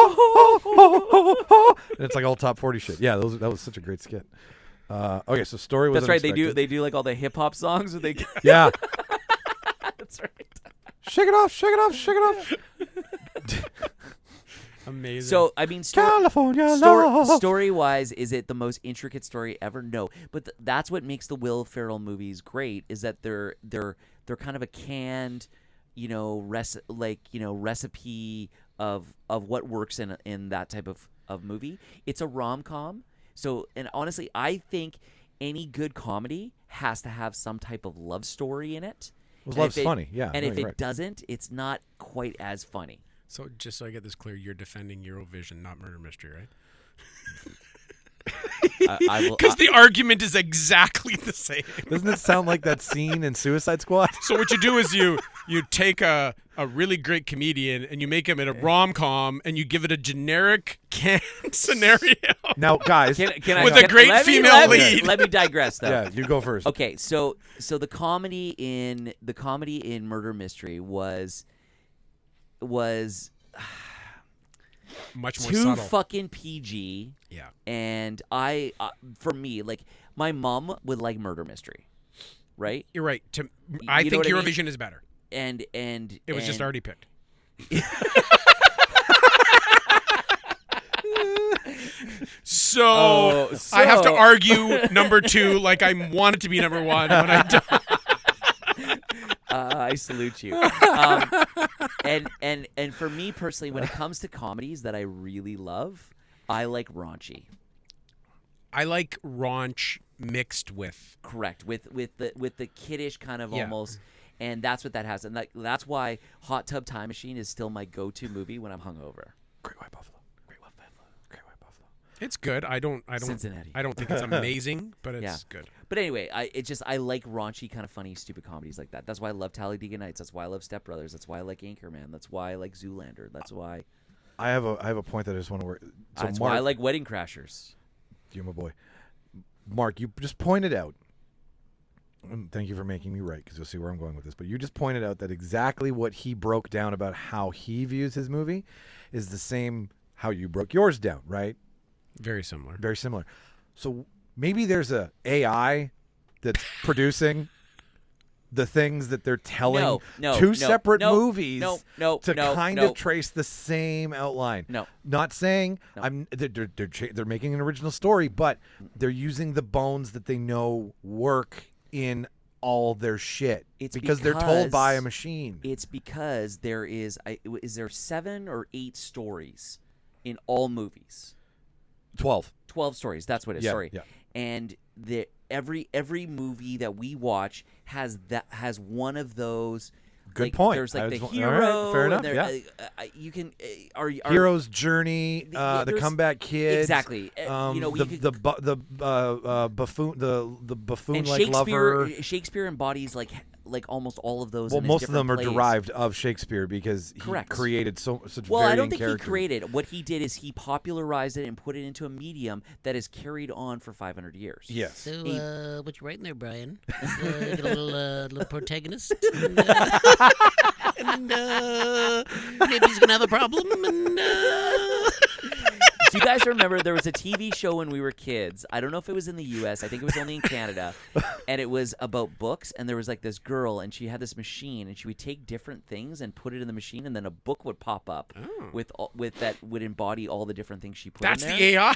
it's like all top 40 shit. Yeah, that was such a great skit. Okay, so story was That's right. unexpected. They do like all the hip hop songs. Where they Yeah. That's right. Shake it off, shake it off, shake it off. Amazing. So I mean, California love. story-wise, is it the most intricate story ever? No, but that's what makes the Will Ferrell movies great. Is that they're kind of a canned, recipe of what works in that type of movie. It's a rom-com. So, and honestly, I think any good comedy has to have some type of love story in it. Well, And love's if it- funny, yeah. And no, if you're it right. doesn't, it's not quite as funny. So just so I get this clear, you're defending Eurovision, not murder mystery, right? I will. Because the argument is exactly the same. Doesn't it sound like that scene in Suicide Squad? So what you do is you take a really great comedian and you make him in a rom-com and you give it a generic canned scenario. Now, guys. Can I, With a great let me- female let me- lead. Let me digress, though. Yeah, you go first. Okay, so the comedy in Murder Mystery was Much more too subtle. fucking PG, Yeah. and for me, like my mom would like Murder Mystery, right? You're right. I know think what I mean? Eurovision is better. And It was just already picked. So I have to so- argue number 2 like I want it to be number 1 when I don't. I salute you. And for me personally, when it comes to comedies that I really love, I like raunchy. I like raunch mixed with. Correct, with the kiddish kind of Yeah. almost, and that's what that has, and that's why Hot Tub Time Machine is still my go-to movie when I'm hungover. Great White Buffalo. Great White Buffalo. Great White Buffalo. It's good. I don't Cincinnati. I don't think it's amazing, but it's Yeah. good. But anyway, I like raunchy kind of funny, stupid comedies like that. That's why I love Talladega Nights. That's why I love Step Brothers. That's why I like Anchorman. That's why I like Zoolander. That's why I have a point that I just want to work. So that's Mark, why I like Wedding Crashers. you're my boy. Mark, you just pointed out, and thank you for making me right because you'll see where I'm going with this, but you just pointed out that exactly what he broke down about how he views his movie is the same how you broke yours down, right? Very similar. Very similar. So maybe there's a AI that's producing the things that they're telling No, two no, separate no, movies no, to no, kind no. of trace the same outline. No. Not saying No. they're making an original story, but they're using the bones that they know work in all their shit. It's because they're told by a because machine. It's because there is there 7 or 8 stories in all movies. 12. 12 stories. That's what it is. Yeah, Sorry. yeah. And every movie that we watch has one of those. Good like, point. There's I like the was- all hero. right, fair enough, and there- yeah. you can are Hero's journey, the there's- comeback kid, exactly. the buffoon, the buffoon and like lover. Shakespeare embodies like almost all of those. Well, in his most of them are different plays. derived of Shakespeare because he Correct. created such Well, I varying don't think characters. he created. What he did is he popularized it and put it into a medium that is carried on for 500 years. Yes. So, what you writing there, Brian? Get a little protagonist, and maybe he's gonna have a problem, and remember there was a TV show when we were kids. I don't know if it was in the U.S. I think it was only in Canada. And it was about books. And there was like this girl, and she had this machine, and she would take different things and put it in the machine, and then a book would pop up with that would embody all the different things she put That's in there. the AI.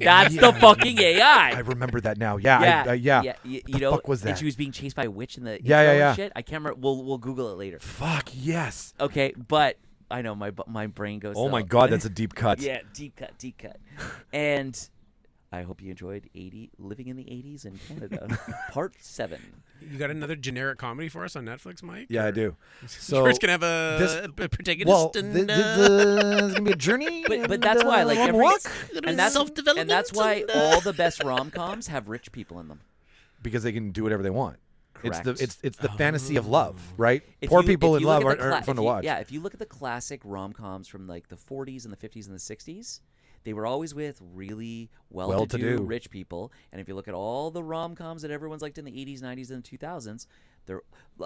That's the fucking AI. I remember that now. Yeah. Yeah. You The know, fuck was that? and she was being chased by a witch in the Yeah, intro yeah. and shit. I can't remember. We'll Google it later. Fuck yes. Okay, but I know my brain goes. Oh my out. God, that's a deep cut. Yeah, deep cut. And I hope you enjoyed living in the 80s in Canada, Part 7. You got another generic comedy for us on Netflix, Mike? Yeah, I Or- do. So Yours can have a protagonist. well, and, this is gonna be a journey. But that's why, like, long every walk. and that's self-development and that's why and, all the best rom-coms have rich people in them. Because they can do whatever they want. Correct. It's the fantasy of love, right? If Poor you- people if in you look love at the aren't fun to watch. Yeah, if you look at the classic rom-coms from like the 40s and the 50s and the 60s, they were always with really well-to-do Well-to-do. rich people. And if you look at all the rom-coms that everyone's liked in the 80s, 90s, and 2000s,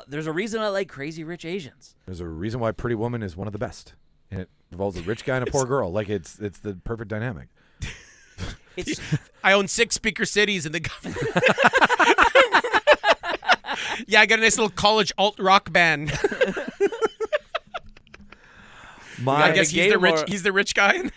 there's a reason I like Crazy Rich Asians. There's a reason why Pretty Woman is one of the best, and it involves a rich guy and a poor girl. Like it's the perfect dynamic. It's I own 6 speaker cities in the government. Yeah, I got a nice little college alt rock band. My I guess gave he's the him rich. more- He's the rich guy.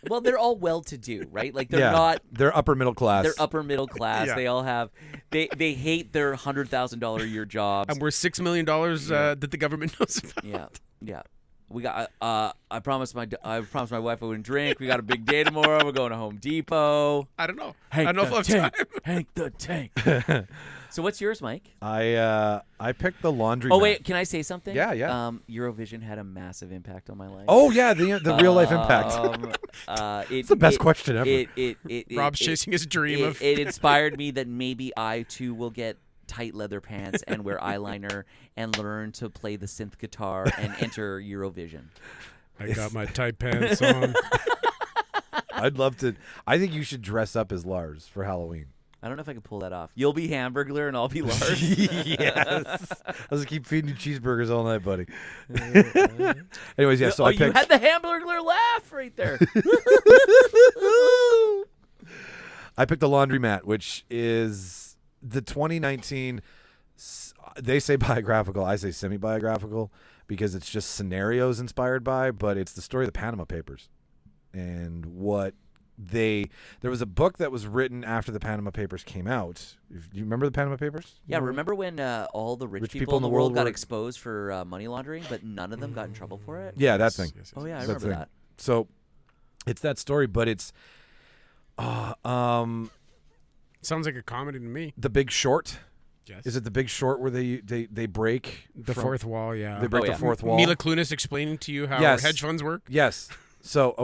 well, they're all well-to-do, right? Like they're yeah, not. they're upper middle class. They're upper middle class. Yeah. They all have. They hate their $100,000 a year jobs. And we're $6 million that the government knows about. Yeah. We got. I promised my wife I wouldn't drink. We got a big day tomorrow. We're going to Home Depot. I don't know. Hank I don't know if the I have tank. time. Hank the Tank. So what's yours, Mike? I picked the laundry. Oh wait, can I say something? Yeah. Eurovision had a massive impact on my life. Oh yeah, the real life impact. It's the best question ever. Rob's chasing his dream of. It inspired me that maybe I too will get tight leather pants and wear eyeliner and learn to play the synth guitar and enter Eurovision. I got my tight pants on. I'd love to. I think you should dress up as Lars for Halloween. I don't know if I can pull that off. You'll be Hamburglar and I'll be Lars. Yes. I'll just keep feeding you cheeseburgers all night, buddy. Anyways, yeah. So I you picked. had the Hamburglar laugh right there. I picked the laundromat, which is the 2019. They say biographical. I say semi-biographical because it's just scenarios inspired by. But it's the story of the Panama Papers and what there was a book that was written after the Panama Papers came out. Do you remember the Panama Papers? Yeah, remember when all the rich people in the world got exposed for money laundering, but none of them got in trouble for it? Yeah, that thing. Oh yeah, I That remember thing. that. So it's that story, but it's Sounds like a comedy to me. The Big Short. Yes. Is it The Big Short where they break The fourth wall, yeah. They break Oh, the yeah. fourth wall. Mila Kunis explaining to you how Yes. hedge funds work. Yes. So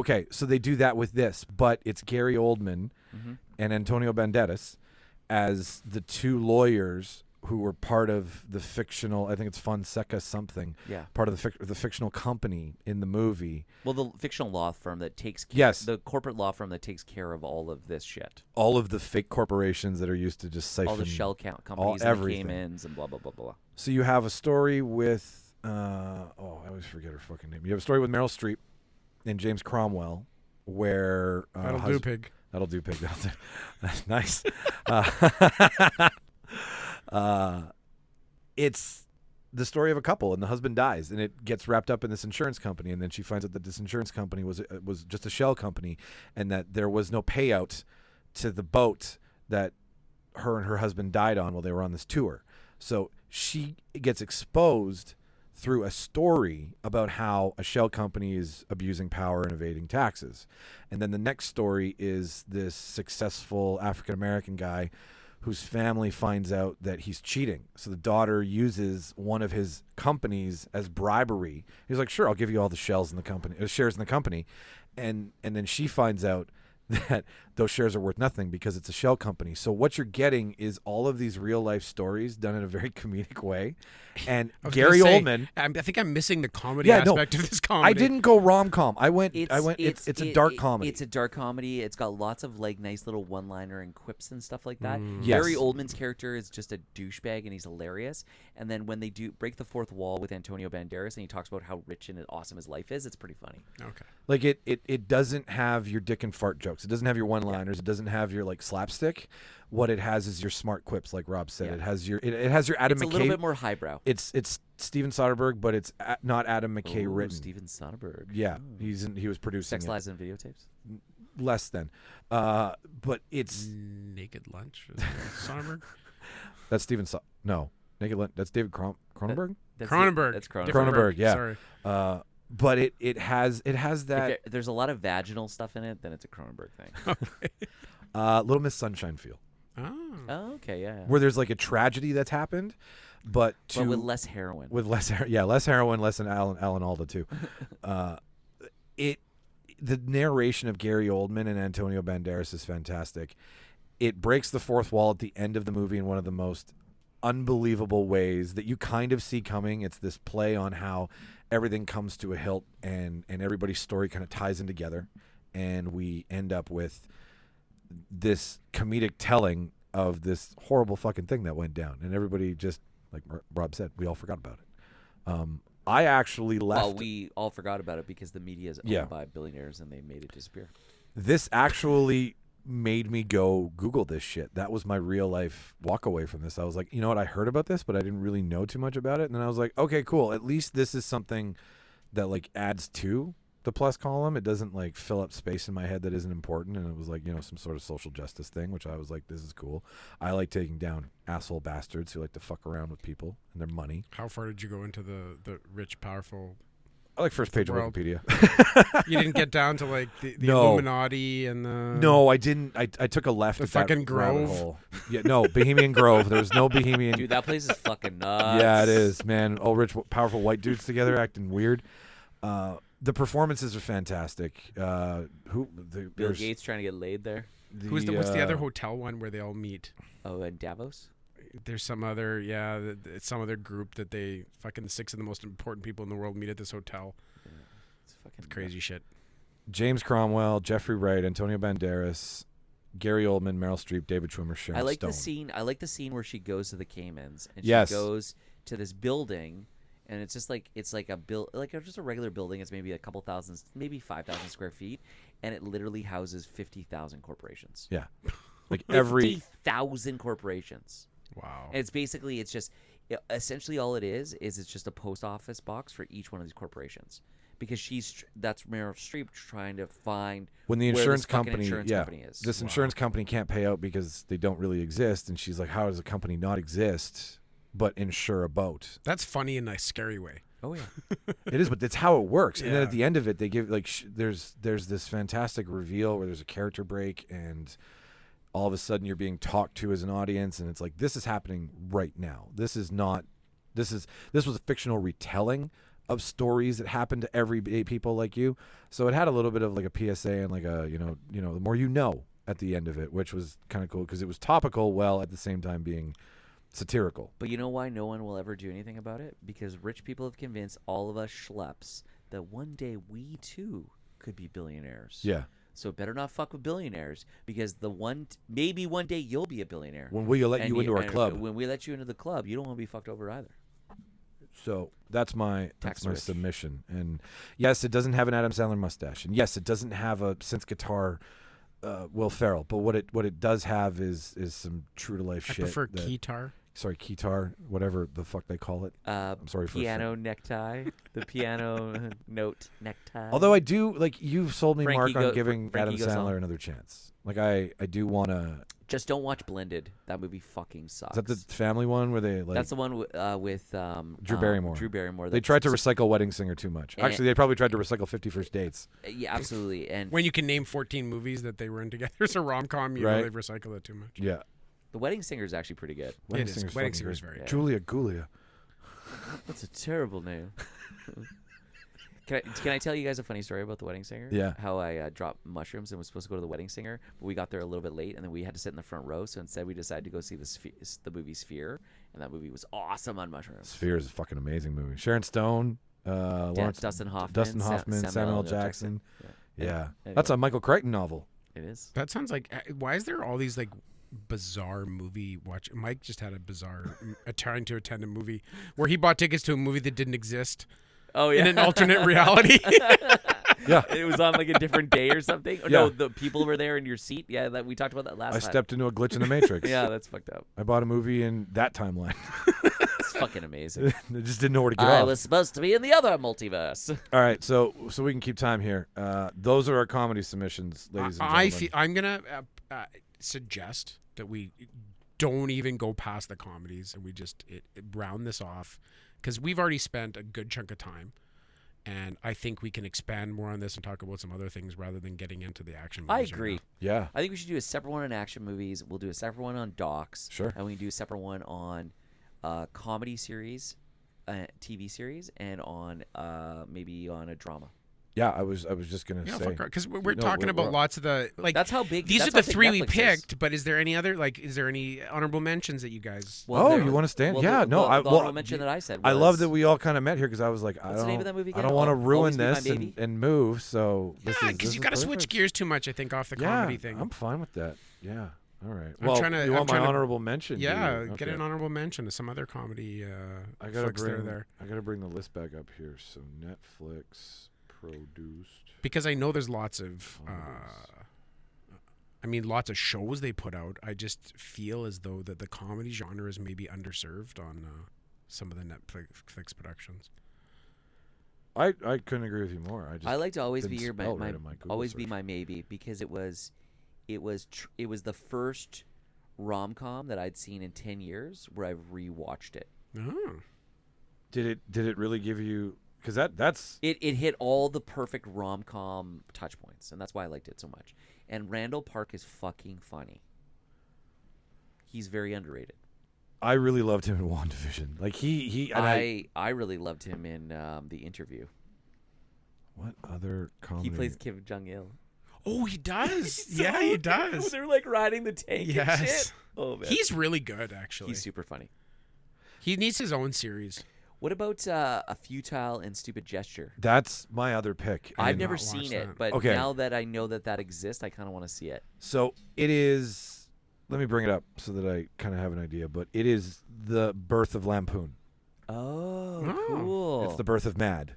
they do that with this, but it's Gary Oldman and Antonio Banderas as the two lawyers who were part of the fictional. I think it's Fonseca something. Yeah. Part of the fictional company in the movie. Well, the fictional law firm that takes Yes. the corporate law firm that takes care of all of this shit, All of the fake corporations that are used to just siphon all the shell count companies and the everything. Caymans and blah blah blah blah. So you have a story with I always forget her fucking name. You have a story with Meryl Streep and James Cromwell where That'll do, pig. That'll do, pig. That'll do. That's nice. It's the story of a couple, and the husband dies, and it gets wrapped up in this insurance company, and then she finds out that this insurance company was just a shell company, and that there was no payout to the boat that her and her husband died on while they were on this tour. So she gets exposed through a story about how a shell company is abusing power and evading taxes. And then the next story is this successful African-American guy whose family finds out that he's cheating. So the daughter uses one of his companies as bribery. He's like, sure, I'll give you all the shares in the company. And then she finds out that those shares are worth nothing because it's a shell company. So what you're getting is all of these real life stories done in a very comedic way. And I was Gary gonna say, Oldman. I think I'm missing the comedy aspect of this comedy. I didn't go rom-com. It's a dark comedy. It's a dark comedy. It's got lots of like nice little one-liner and quips and stuff like that. Yes. Gary Oldman's character is just a douchebag and he's hilarious. And then when they do break the fourth wall with Antonio Banderas and he talks about how rich and awesome his life is, it's pretty funny. Okay. Like it doesn't have your dick and fart jokes. It doesn't have your one-liners. It doesn't have your like slapstick. What it has is your smart quips, like Rob said. Yeah. It has your Adam It's McKay. a little bit more highbrow. It's Steven Soderbergh, but it's not Adam McKay Ooh, written. Steven Soderbergh. Yeah, he was producing Sex, it. Lies, and Videotapes. Less than, but it's Naked Lunch. Is that Soderbergh? that's Steven. No, Naked Lunch. That's David Cronenberg. Cronenberg. That's Cronenberg. Different Cronenberg, yeah. Sorry. But it has that If there's a lot of vaginal stuff in it, then it's a Cronenberg thing. Little Miss Sunshine feel, Oh. Oh, okay, yeah. where there's like a tragedy that's happened, but with less heroin. with less less heroin, less than Alan Alda too. The narration of Gary Oldman and Antonio Banderas is fantastic. It breaks the fourth wall at the end of the movie in one of the most unbelievable ways that you kind of see coming. It's this play on how everything comes to a hilt and everybody's story kind of ties in together, and we end up with this comedic telling of this horrible fucking thing that went down, and everybody just, like Rob said, we all forgot about it. I actually left. Well, we all forgot about it because the media is owned by billionaires and they made it disappear. This actually made me go Google this shit. That was my real life walk away from this. I was like, you know what? I heard about this, but I didn't really know too much about it. And then I was like, okay, cool. At least this is something that like adds to the plus column. It doesn't like fill up space in my head that isn't important. And it was like, you know, some sort of social justice thing, which I was like, this is cool. I like taking down asshole bastards who like to fuck around with people and their money. How far did you go into the rich, powerful? I like first page of World. Wikipedia. You didn't get down to like the No. Illuminati and the. No, I didn't. I took a left The at that fucking rabbit Grove? hole. Yeah, no, Bohemian Grove. There was no Bohemian. Dude, that place is fucking nuts. Yeah, it is, man. All rich, powerful white dudes together acting weird. The performances are fantastic. Bill There's Gates trying to get laid there. What's the other hotel one where they all meet? Oh, and Davos? There's some other it's some other group that they fucking 6 of the most important people in the world meet at this hotel. It's fucking Crazy shit. James Cromwell, Jeffrey Wright, Antonio Banderas, Gary Oldman, Meryl Streep, David Schwimmer, Sharon I like Stone. the scene. I like the scene where she goes to the Caymans and Yes. she goes to this building, and it's just like just a regular building. It's maybe a couple thousand, maybe 5,000 square feet, and it literally houses 50,000 corporations. Yeah, like every 50,000 corporations. Wow. And it's just essentially all it is it's just a post office box for each one of these corporations, because that's Meryl Streep trying to find when the where insurance this fucking company, company is. this insurance company can't pay out because they don't really exist, and she's like, how does a company not exist but insure a boat? That's funny in a scary way. Oh yeah. It is, but that's how it works. And then Yeah. at the end of it, they give like there's this fantastic reveal where there's a character break, and all of a sudden you're being talked to as an audience, and it's like, this is happening right now. This was a fictional retelling of stories that happen to everyday people like you. So it had a little bit of like a PSA and like a you know the more you know at the end of it, which was kind of cool because it was topical while at the same time being satirical. But you know why no one will ever do anything about it? Because rich people have convinced all of us schleps that one day we too could be billionaires. Yeah. So better not fuck with billionaires, because maybe one day you'll be a billionaire. When we let And you into our and club. When we let you into the club, you don't want to be fucked over either. So that's my Tax my rich. submission. And yes, it doesn't have an Adam Sandler mustache, and yes, it doesn't have a synth guitar Will Ferrell. But what it does have is some true to life I shit. prefer that- keytar. Sorry, keytar, whatever the fuck they call it. I'm sorry for piano necktie, the piano note necktie. Although I do like, you've sold me, Frankie Mark, on giving Frankie Adam goes Sandler on. another chance. Like I do want to. just don't watch Blended. That movie fucking sucks. Is that the family one where they like? That's the one with Drew Barrymore. Drew Barrymore. They tried to recycle Wedding Singer too much. And- Actually, they probably tried to recycle 50 First Dates. Yeah, absolutely. And When you can name 14 movies that they were in together as a rom-com, you Right. know they've recycled it too much. Yeah. The Wedding Singer is actually pretty good. Wedding It is. Singer's Wedding fucking Singer's great. very good. Julia Gulia. That's a terrible name. Can I tell you guys a funny story about the wedding singer? Yeah. How I dropped mushrooms and was supposed to go to the wedding singer, but we got there a little bit late, and then we had to sit in the front row. So instead, we decided to go see the movie Sphere, and that movie was awesome on mushrooms. Sphere is a fucking amazing movie. Sharon Stone, Lawrence, Dustin Hoffman, Samuel L. Jackson. Yeah. That's a Michael Crichton novel. It is. That sounds like. Why is there all these like bizarre movie watch? Mike just had a bizarre trying to attend a movie where he bought tickets to a movie that didn't exist. Oh yeah. In an alternate reality. Yeah. It was on like a different day or something. Oh, Yeah. no, the people were there in your seat. Yeah, that we talked about that last I time. stepped into a glitch in the Matrix. Yeah, that's fucked up. I bought a movie in that timeline. It's fucking amazing. I just didn't know where to get I off. was supposed to be in the other multiverse. All right, so we can keep time here. Those are our comedy submissions, ladies and gentlemen. I'm gonna suggest that we don't even go past the comedies and we just round this off because we've already spent a good chunk of time. And I think we can expand more on this and talk about some other things rather than getting into the action I movies. agree. Yeah. I think we should do a separate one on action movies. We'll do a separate one on docs. Sure. And we can do a separate one on comedy series, TV series, and on maybe on a drama. Yeah, I was just gonna Yeah, say because we're talking about lots of the like. That's how big. These that's are the how big three we Netflix is. picked, but is there any other is there any honorable mentions that you guys? Well, Oh, there- you want to stand? well, Yeah, the, no. well, I the honorable mention that I said. I love was- that we all kind of met here because I was like, I What's the name of that movie I again? don't want to Always ruin Be My this Baby? and move. So Yeah, because you got to switch gears too much. I think off the comedy thing. I'm fine with that. Yeah. All right. I'm Well, trying to- you I'm want my trying to- honorable mention? do Yeah, you? get Okay. an honorable mention to some other comedy I gotta flicks that are bring. there. I gotta bring the list back up here. So Netflix produced. Because I know there's lots of, lots of shows they put out. I just feel as though that the comedy genre is maybe underserved on some of the Netflix productions. I couldn't agree with you more. I like to always be didn't your spell right on my Google always be search. my maybe because it was the first rom-com that I'd seen in 10 years where I've rewatched it. Oh. Did it really give you? Because that's It hit all the perfect rom-com touch points, and that's why I liked it so much. And Randall Park is fucking funny. He's very underrated. I really loved him in WandaVision. Like he and I really loved him in The Interview. what other comedy? He plays Kim Jong-il. Oh, he does. So Yeah, he good. does. They're like riding the tank and Yes. shit. Oh man, He's really good, actually. he's super funny. He needs his own series. What about A Futile and Stupid Gesture? That's my other pick. I've And never not watched seen it, that. but Okay. now that I know that exists, I kind of want to see it. So it is. Let me bring it up so that I kind of have an idea. But it is the birth of Lampoon. Oh, Oh. cool. It's the birth of Mad.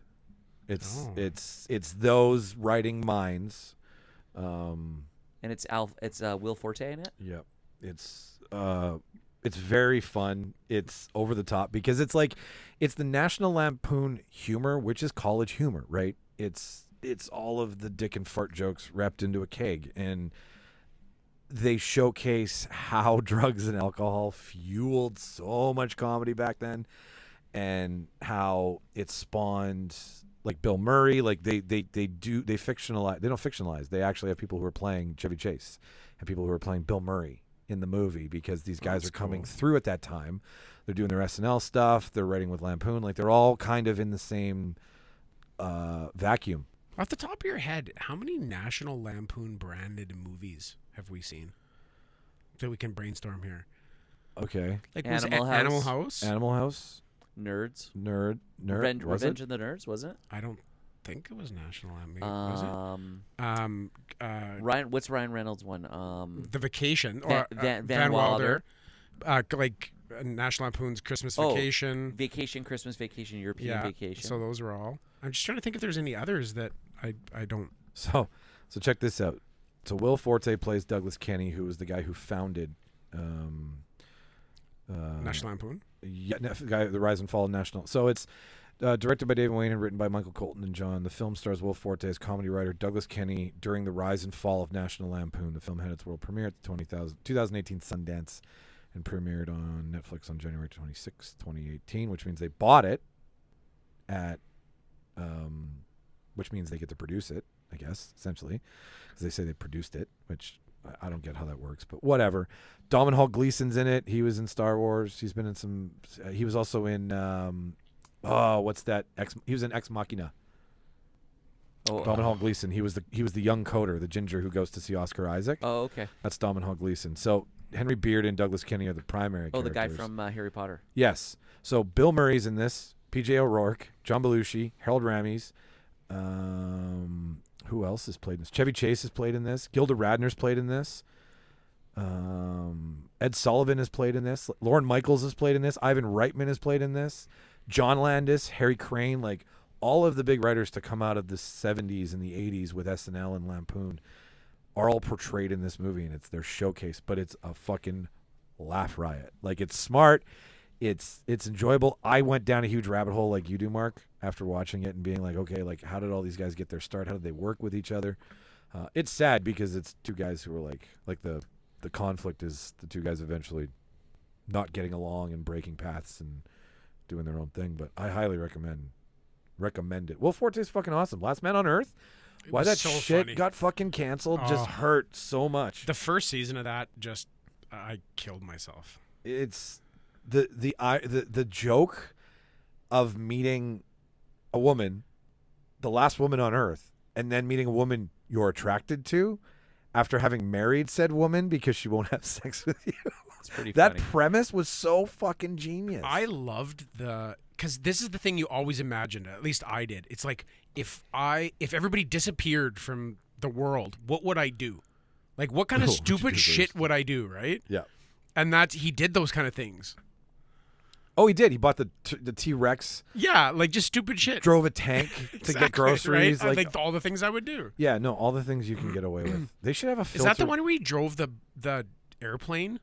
It's Oh. it's those writing minds. and it's Will Forte in it. Yep. It's very fun. It's over the top because it's like it's the National Lampoon humor, which is college humor, right? It's all of the dick and fart jokes wrapped into a keg, and they showcase how drugs and alcohol fueled so much comedy back then, and how it spawned like Bill Murray. Like they fictionalize. They don't fictionalize. They actually have people who are playing Chevy Chase and people who are playing Bill Murray in the movie because these guys That's are coming cool. through at that time. They're doing their SNL stuff. They're writing with Lampoon. Like they're all kind of in the same vacuum. Off the top of your head, how many National Lampoon branded movies have we seen? So we can brainstorm here. Okay. Like Animal House. Animal House? Animal House. Nerds. Nerd. Revenge, was Revenge it? of the Nerds, was it? I don't think it was National Lampoon. Was it? Ryan. What's Ryan Reynolds one? The Vacation. Van- Or Van Wilder. National Lampoon's Christmas Oh, Vacation. Vacation, Christmas Vacation, European Vacation. So those are all. I'm just trying to think if there's any others that I don't. So check this out. So Will Forte plays Douglas Kenny, who was the guy who founded National Lampoon. the Rise and Fall of National. So it's directed by David Wayne and written by Michael Colton and John. The film stars Will Forte as comedy writer Douglas Kenny during the rise and fall of National Lampoon. The film had its world premiere at the 2018 Sundance and premiered on Netflix on January 26, 2018, which means they bought it at, which means they get to produce it, I guess, essentially, because they say they produced it, which I don't get how that works, but whatever. Domhnall Gleeson's in it. He was in Star Wars. He's been in some. He was also in. What's that? He was in Ex Machina. Domhnall Gleeson. He was the young coder, the ginger who goes to see Oscar Isaac. Oh, okay. That's Domhnall Gleeson. So Henry Beard and Douglas Kinney are the primary Oh, the characters. guy from Harry Potter. Yes. So Bill Murray's in this. P.J. O'Rourke, John Belushi, Harold Ramis. Who else has played in this? Chevy Chase has played in this. Gilda Radner's played in this. Ed Sullivan has played in this. Lorne Michaels has played in this. Ivan Reitman has played in this. John Landis, Harry Crane, like all of the big writers to come out of the 70s and the 80s with SNL and Lampoon are all portrayed in this movie, and it's their showcase, but it's a fucking laugh riot. Like, it's smart. It's enjoyable. I went down a huge rabbit hole like you do, Mark, after watching it and being like, okay, like, how did all these guys get their start? How did they work with each other? It's sad because it's two guys who are like the conflict is the two guys eventually not getting along and breaking paths and doing their own thing. But I highly recommend it. Will Forte's fucking awesome. Last Man on Earth. Why was that so shit funny. got fucking canceled just hurt so much. The first season of that just I killed myself. It's the joke of meeting a woman, the last woman on Earth, and then meeting a woman you're attracted to after having married said woman because she won't have sex with you. It's pretty That funny. premise was so fucking genius. I loved because this is the thing you always imagined. At least I did. It's like if everybody disappeared from the world, what would I do? Like, what kind of What would you stupid do shit first? would I do? Right? Yeah. And he did those kind of things. Oh, he did. He bought the T-Rex, Yeah, like just stupid shit. drove a tank to Exactly, get groceries. Right? Like, all the things I would do. yeah, no, all the things you can get away with. They should have a filter. Is that the one where he drove the airplane?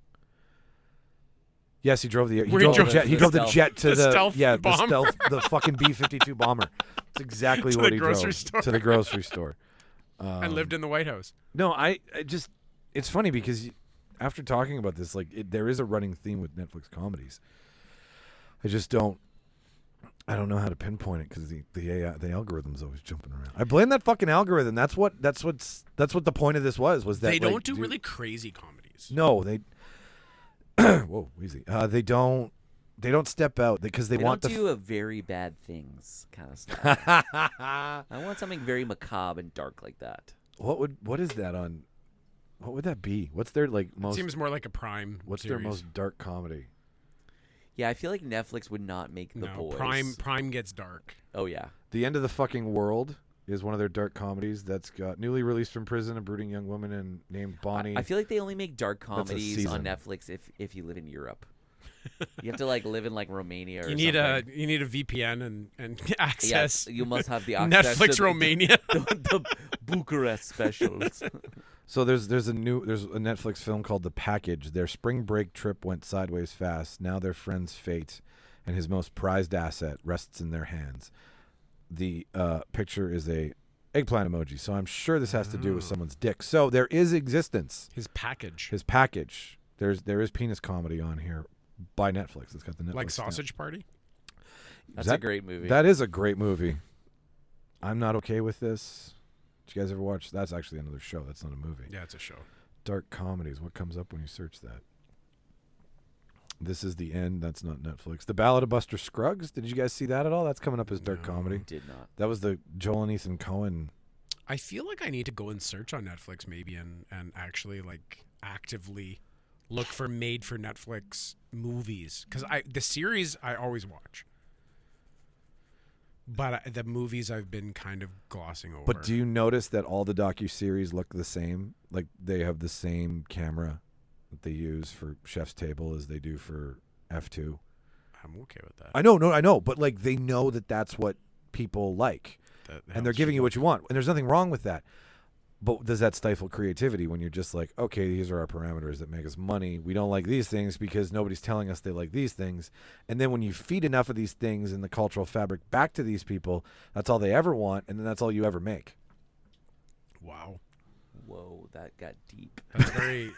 Yes, he drove the. He Where he drove the drove jet. He the drove the stealth. jet to The the stealth the bomber. stealth, the fucking B-52 bomber. It's exactly To what the he grocery drove store. to the grocery store. And lived in the White House. No, I just. It's funny because after talking about this, like, there is a running theme with Netflix comedies. I just don't. I don't know how to pinpoint it because the algorithm's always jumping around. I blame that fucking algorithm. That's what the point of this was that They like, don't do really crazy comedies. No, they. Whoa, easy. They don't step out because they want don't the. do a very bad things kind of stuff. I want something very macabre and dark like that. What is that on? What would that be? What's their like most? Seems more like a Prime. What's series. their most dark comedy? Yeah, I feel like Netflix would not make The No, Boys. Prime gets dark. Oh yeah. The End of the Fucking World is one of their dark comedies that's got newly released from prison, a brooding young woman named Bonnie. I feel like they only make dark That's a comedies on season. Netflix if you live in Europe. You have to like live in like Romania or You need something. a VPN and Yes, access you must have the access Netflix to Romania. the Bucharest specials. So there's a Netflix film called The Package. Their spring break trip went sideways fast. Now their friend's fate and his most prized asset rests in their hands. The picture is a eggplant emoji, so I'm sure this has to do with someone's dick. So there is existence. His package. His package. There is penis comedy on here by Netflix. It's got the Netflix Like stamp. Sausage Party? That's a great movie. That is a great movie. I'm not okay with this. Did you guys ever watch? That's actually another show. That's not a movie. Yeah, it's a show. Dark comedies. What comes up when you search that? This is the End. That's not Netflix. The Ballad of Buster Scruggs. Did you guys see that at all? That's coming up as dark No. comedy. Did not. That was the Joel and Ethan Coen. I feel like I need to go and search on Netflix maybe and actually like actively look for made for Netflix movies because the series I always watch, but the movies I've been kind of glossing over. But do you notice that all the docuseries look the same? Like they have the same camera that they use for Chef's Table as they do for F2. I'm okay with that. I know, but like they know that that's what people like. That And they're helps giving you with- what you want. And there's nothing wrong with that. But does that stifle creativity when you're just like, okay, these are our parameters that make us money. We don't like these things because nobody's telling us they like these things. And then when you feed enough of these things in the cultural fabric back to these people, that's all they ever want. And then that's all you ever make. Wow. Whoa, that got deep.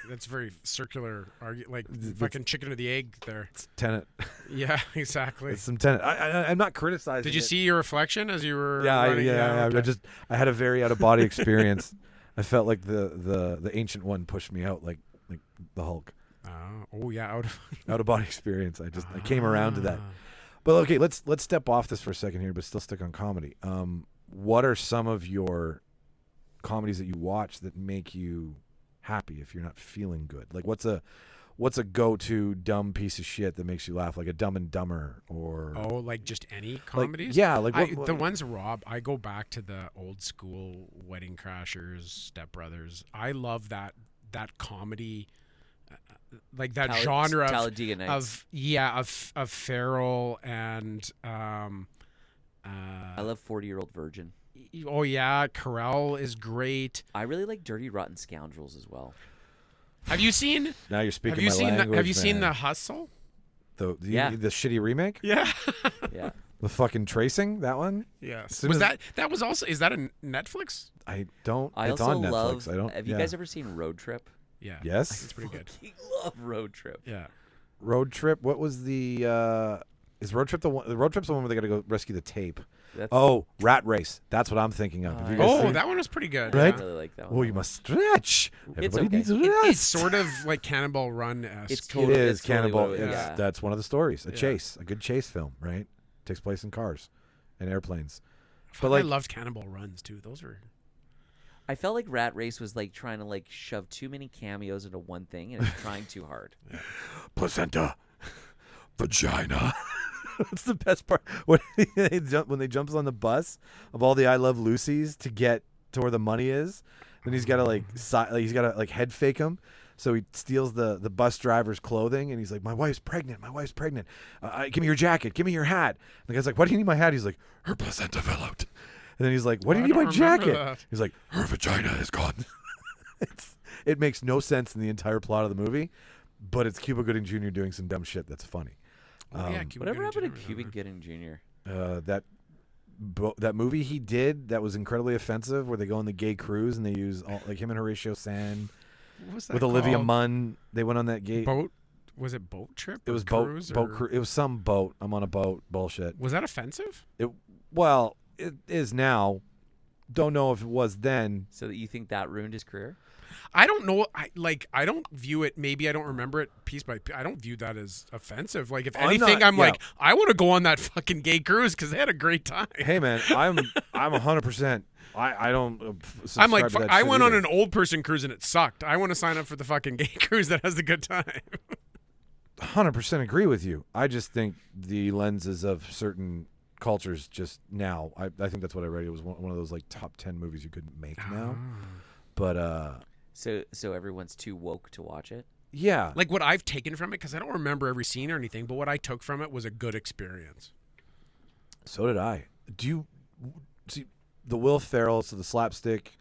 That's very circular, like fucking chicken or the egg there. It's Tenet. Yeah, exactly. It's some Tenet. I'm not criticizing Did you it. see your reflection as you were? Yeah, running? Okay. I had a very out of body experience. I felt like the ancient one pushed me out like the Hulk. Oh yeah, Out of body experience. I came around to that. But okay, let's step off this for a second here, but still stick on comedy. what are some of your comedies that you watch that make you happy if you're not feeling good? Like what's a go-to dumb piece of shit that makes you laugh, like a Dumb and Dumber or like just any comedies? The ones Rob, I go back to the old school Wedding Crashers, Step Brothers. I love that comedy, like that genre Talladega Nights. of Farrell and I love 40-Year-Old Virgin. oh yeah, Cowell is great. I really like Dirty Rotten Scoundrels as well. Have you seen? Now you're speaking Have you my seen? language, Have you seen man. The Hustle? The Yeah. shitty remake? Yeah. Yeah. The fucking tracing, that one? Yes. soon Was as- that was also? Is that a Netflix? I don't. I It's also on Netflix. love. I don't. Have you yeah. guys ever seen Road Trip? Yeah. Yes. It's pretty good. I love Road Trip. Yeah. Road Trip. What was the? Is Road Trip the one? The Road Trip's the one where they got to go rescue the tape. That's, Oh, Rat Race. That's what I'm thinking of. Have you guys Oh, seen- that one was pretty good. Right? I really like that one. Oh, you must stretch. Everybody okay. needs a It- rest. It's sort of like Cannonball Run-esque. It's It totally, is it's totally Cannibal. what it- It's- yeah. That's one of the stories. A Yeah. chase, a good chase film, right? Takes place in cars and airplanes. But like- I loved Cannonball Runs too. Those were. I felt like Rat Race was like trying to like shove too many cameos into one thing and it's trying too hard. Placenta, vagina. That's the best part. When they jumps on the bus of all the I Love Lucy's to get to where the money is, then he's got to he's got to like head fake him. So he steals the bus driver's clothing and he's like, "My wife's pregnant. My wife's pregnant. Give me your jacket. Give me your hat." And the guy's like, "Why do you need my hat?" He's like, "Her placenta fell out." And then he's like, "Why do you I need my don't remember jacket?" that. He's like, "Her vagina is gone." It makes no sense in the entire plot of the movie, but it's Cuba Gooding Jr. doing some dumb shit that's funny. Oh, yeah, Cuba Whatever Gooding happened to Jr. Cuban Gooding Jr.? That movie he did that was incredibly offensive, where they go on the gay cruise and they use like him and Horatio Sanz What was that with Olivia called? Munn. They went on that gay. Boat. Was it Boat Trip? It or was cruise boat or- cruise. It was some boat. I'm on a boat. Bullshit. Was that offensive? Well, it is now. Don't know if it was then. So that you think that ruined his career? I don't know. I don't view it. Maybe I don't remember it piece by piece. I don't view that as offensive. Like if I'm anything, not- I'm yeah. like, I want to go on that fucking gay cruise because they had a great time. Hey man, I'm 100%. I don't. I'm like, subscribe to that I shit went on either. an old person cruise and it sucked. I want to sign up for the fucking gay cruise that has a good time. 100% agree with you. I just think the lenses of certain cultures just now. I think that's what I read. It was one of those like top 10 movies you couldn't make now. But So everyone's too woke to watch it? yeah, Like what I've taken from it, because I don't remember every scene or anything, but what I took from it was a good experience. so did I. Do you see the Will Ferrell, so the slapstick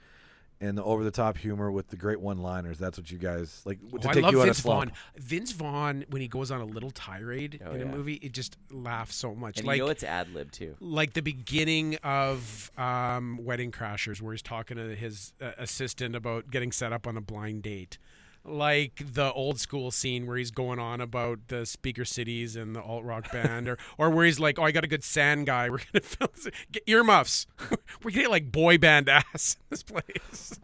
and the over the top humor with the great one-liners? That's what you guys like to I take love you on a Vince slump. Vaughn. Vince Vaughn, when he goes on a little tirade Oh, in a yeah. movie, it just laughs so much. And like you know it's ad-lib too. like the beginning of Wedding Crashers, where he's talking to his assistant about getting set up on a blind date. Like the old school scene where he's going on about the Speaker Cities and the alt rock band, or where he's like, "Oh, I got a good sand guy. We're gonna film get earmuffs. We're gonna get like boy band ass in this place."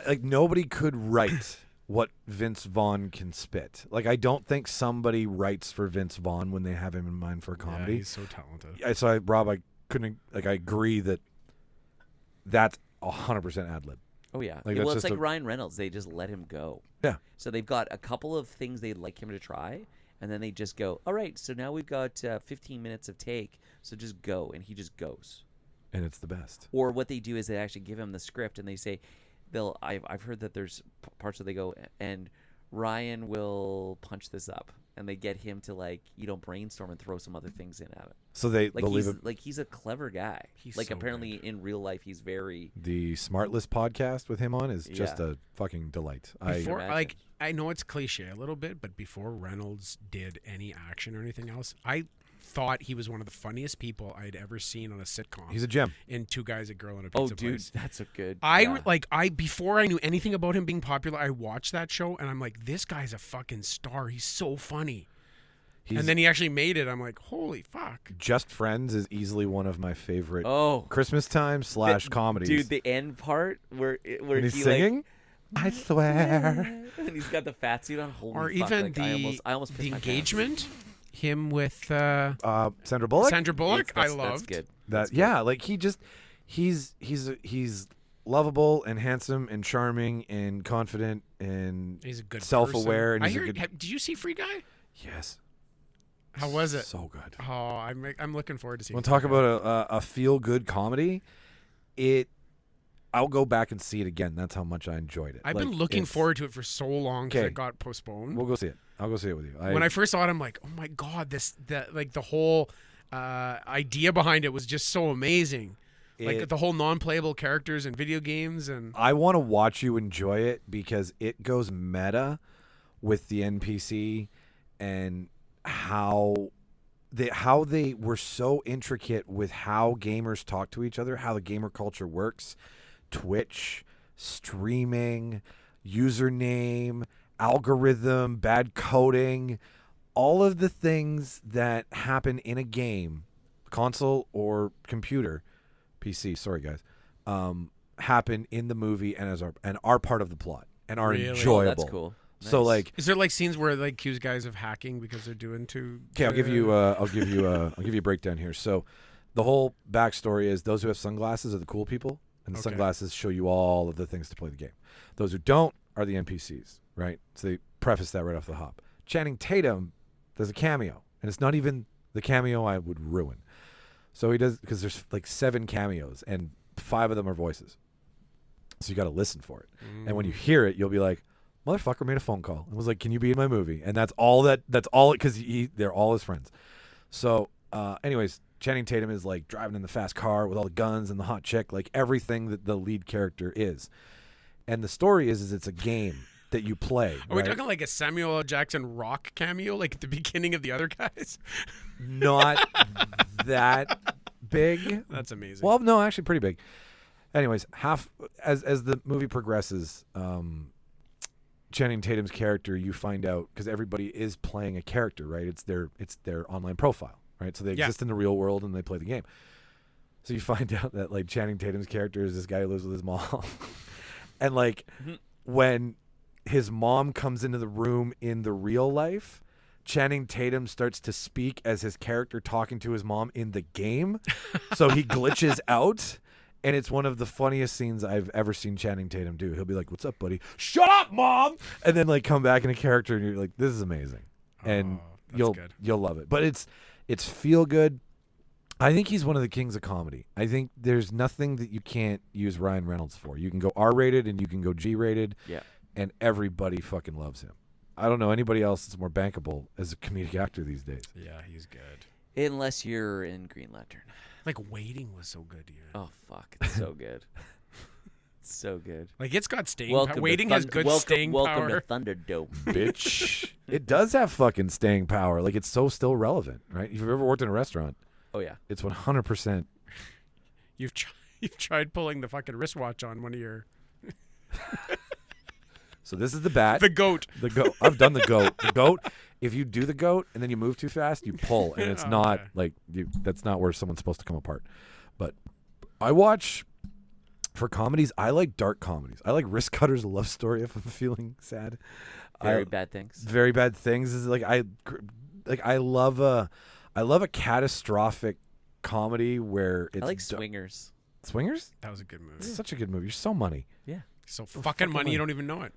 Like nobody could write what Vince Vaughn can spit. Like I don't think somebody writes for Vince Vaughn when they have him in mind for a Yeah, comedy. he's so talented. So Rob, I couldn't like. I agree that that's 100% ad lib. Oh yeah. Like, well, that's it's just like a- Ryan Reynolds. They just let him go. Yeah. So they've got a couple of things they'd like him to try, and then they just go, "All right, so now we've got 15 minutes of take, so just go," and he just goes. And it's the best. Or what they do is they actually give him the script, and they say, I've heard that there's parts where they go, and Ryan will punch this up, and they get him to like brainstorm and throw some other things in at it. So they Like believe he's it. like he's a clever guy. He's like so apparently in real life he's very. The Smartless podcast with him on is just Yeah. a fucking delight. Before, imagine. like, I know it's cliche a little bit, but before Reynolds did any action or anything else, I thought he was one of the funniest people I'd ever seen on a sitcom. He's a gem. in Two Guys, a Girl, and a Pizza Oh, dude, Place. that's a good. Before I knew anything about him being popular, I watched that show and I'm like, this guy's a fucking star. He's so funny. He's And then he actually made it. I'm like, holy fuck. Just Friends is easily one of my favorite Oh, Christmas time / comedies. dude, the end part where when he's he singing, I swear. and he's got the fat suit on. Holy Or fuck, even like, I almost the pissed my pants. engagement, him with Sandra Bullock. Sandra Bullock, I That's loved. good. That yeah, like he just he's lovable and handsome and charming and confident and He's a good self-aware. person. And he's I a heard, good. did you see Free Guy? Yes. How was it? So good. Oh, I'm looking forward to seeing. Want to talk about a feel-good comedy? I'll go back and see it again. That's how much I enjoyed it. I've been looking it's- forward to it for so long because Okay. it got postponed. We'll go see it. I'll go see it with you. When I first saw it, I'm like, oh my god, the whole idea behind it was just so amazing. Like the whole non-playable characters in video games, and I want to watch you enjoy it because it goes meta with the NPC and how they were so intricate with how gamers talk to each other, how the gamer culture works, Twitch, streaming, username, algorithm, bad coding, all of the things that happen in a game, console or computer, PC, sorry guys, happen in the movie and are part of the plot and are Really? enjoyable. Oh, that's cool. So Nice. like, is there like scenes where like accuse guys of hacking because they're doing too? okay, I'll give you a breakdown here. So the whole backstory is those who have sunglasses are the cool people, and the Okay. sunglasses show you all of the things to play the game. Those who don't are the NPCs, right? So they preface that right off the hop. Channing Tatum does a cameo, and it's not even the cameo I would ruin. So he does, because there's like 7 cameos, and 5 of them are voices. So you got to listen for it. And when you hear it, you'll be like, motherfucker made a phone call and was like, can you be in my movie? And that's all, because they're all his friends. So anyways, Channing Tatum is like driving in the fast car with all the guns and the hot chick, like everything that the lead character is. And the story is it's a game that you play. Are we right? talking like a Samuel L. Jackson rock cameo, like at the beginning of the other guys? Not that big. That's amazing. Well, no, actually pretty big. Anyways, as the movie progresses, Channing Tatum's character, you find out, because everybody is playing a character, right? It's their online profile, right? So they exist in the real world and they play the game. So you find out that like Channing Tatum's character is this guy who lives with his mom, and like when his mom comes into the room in the real life, Channing Tatum starts to speak as his character talking to his mom in the game. So he glitches out, and it's one of the funniest scenes I've ever seen Channing Tatum do. He'll be like, "What's up, buddy?" "Shut up, Mom!" And then like come back in a character, and you're like, "This is amazing." And that's good. you'll love it. But it's feel good. I think he's one of the kings of comedy. I think there's nothing that you can't use Ryan Reynolds for. You can go R-rated and you can go G-rated. Yeah. And everybody fucking loves him. I don't know anybody else that's more bankable as a comedic actor these days. Yeah, he's good. Unless you're in Green Lantern. Like Waiting was so good, even. Oh fuck, it's so good. It's so good. Like it's got staying. Welcome Waiting to has good staying welcome power. to Thunderdome. Bitch. It does have fucking staying power. Like it's so still relevant, right? If you've ever worked in a restaurant, Oh yeah. it's 100%. You've tried pulling the fucking wristwatch on one of your So this is the bat. the goat. The goat. I've done the goat. The goat. If you do the goat and then you move too fast, you pull, and it's Oh, not okay. like that's not where someone's supposed to come apart. But I watch for comedies. I like dark comedies. I like Risk Cutter's love story. If I'm feeling sad, Very bad things. Very bad things is like I love a catastrophic comedy where it's I like Swingers. Swingers. That was a good movie. It's such a good movie. You're so money. Yeah. So fucking money, you don't even know it.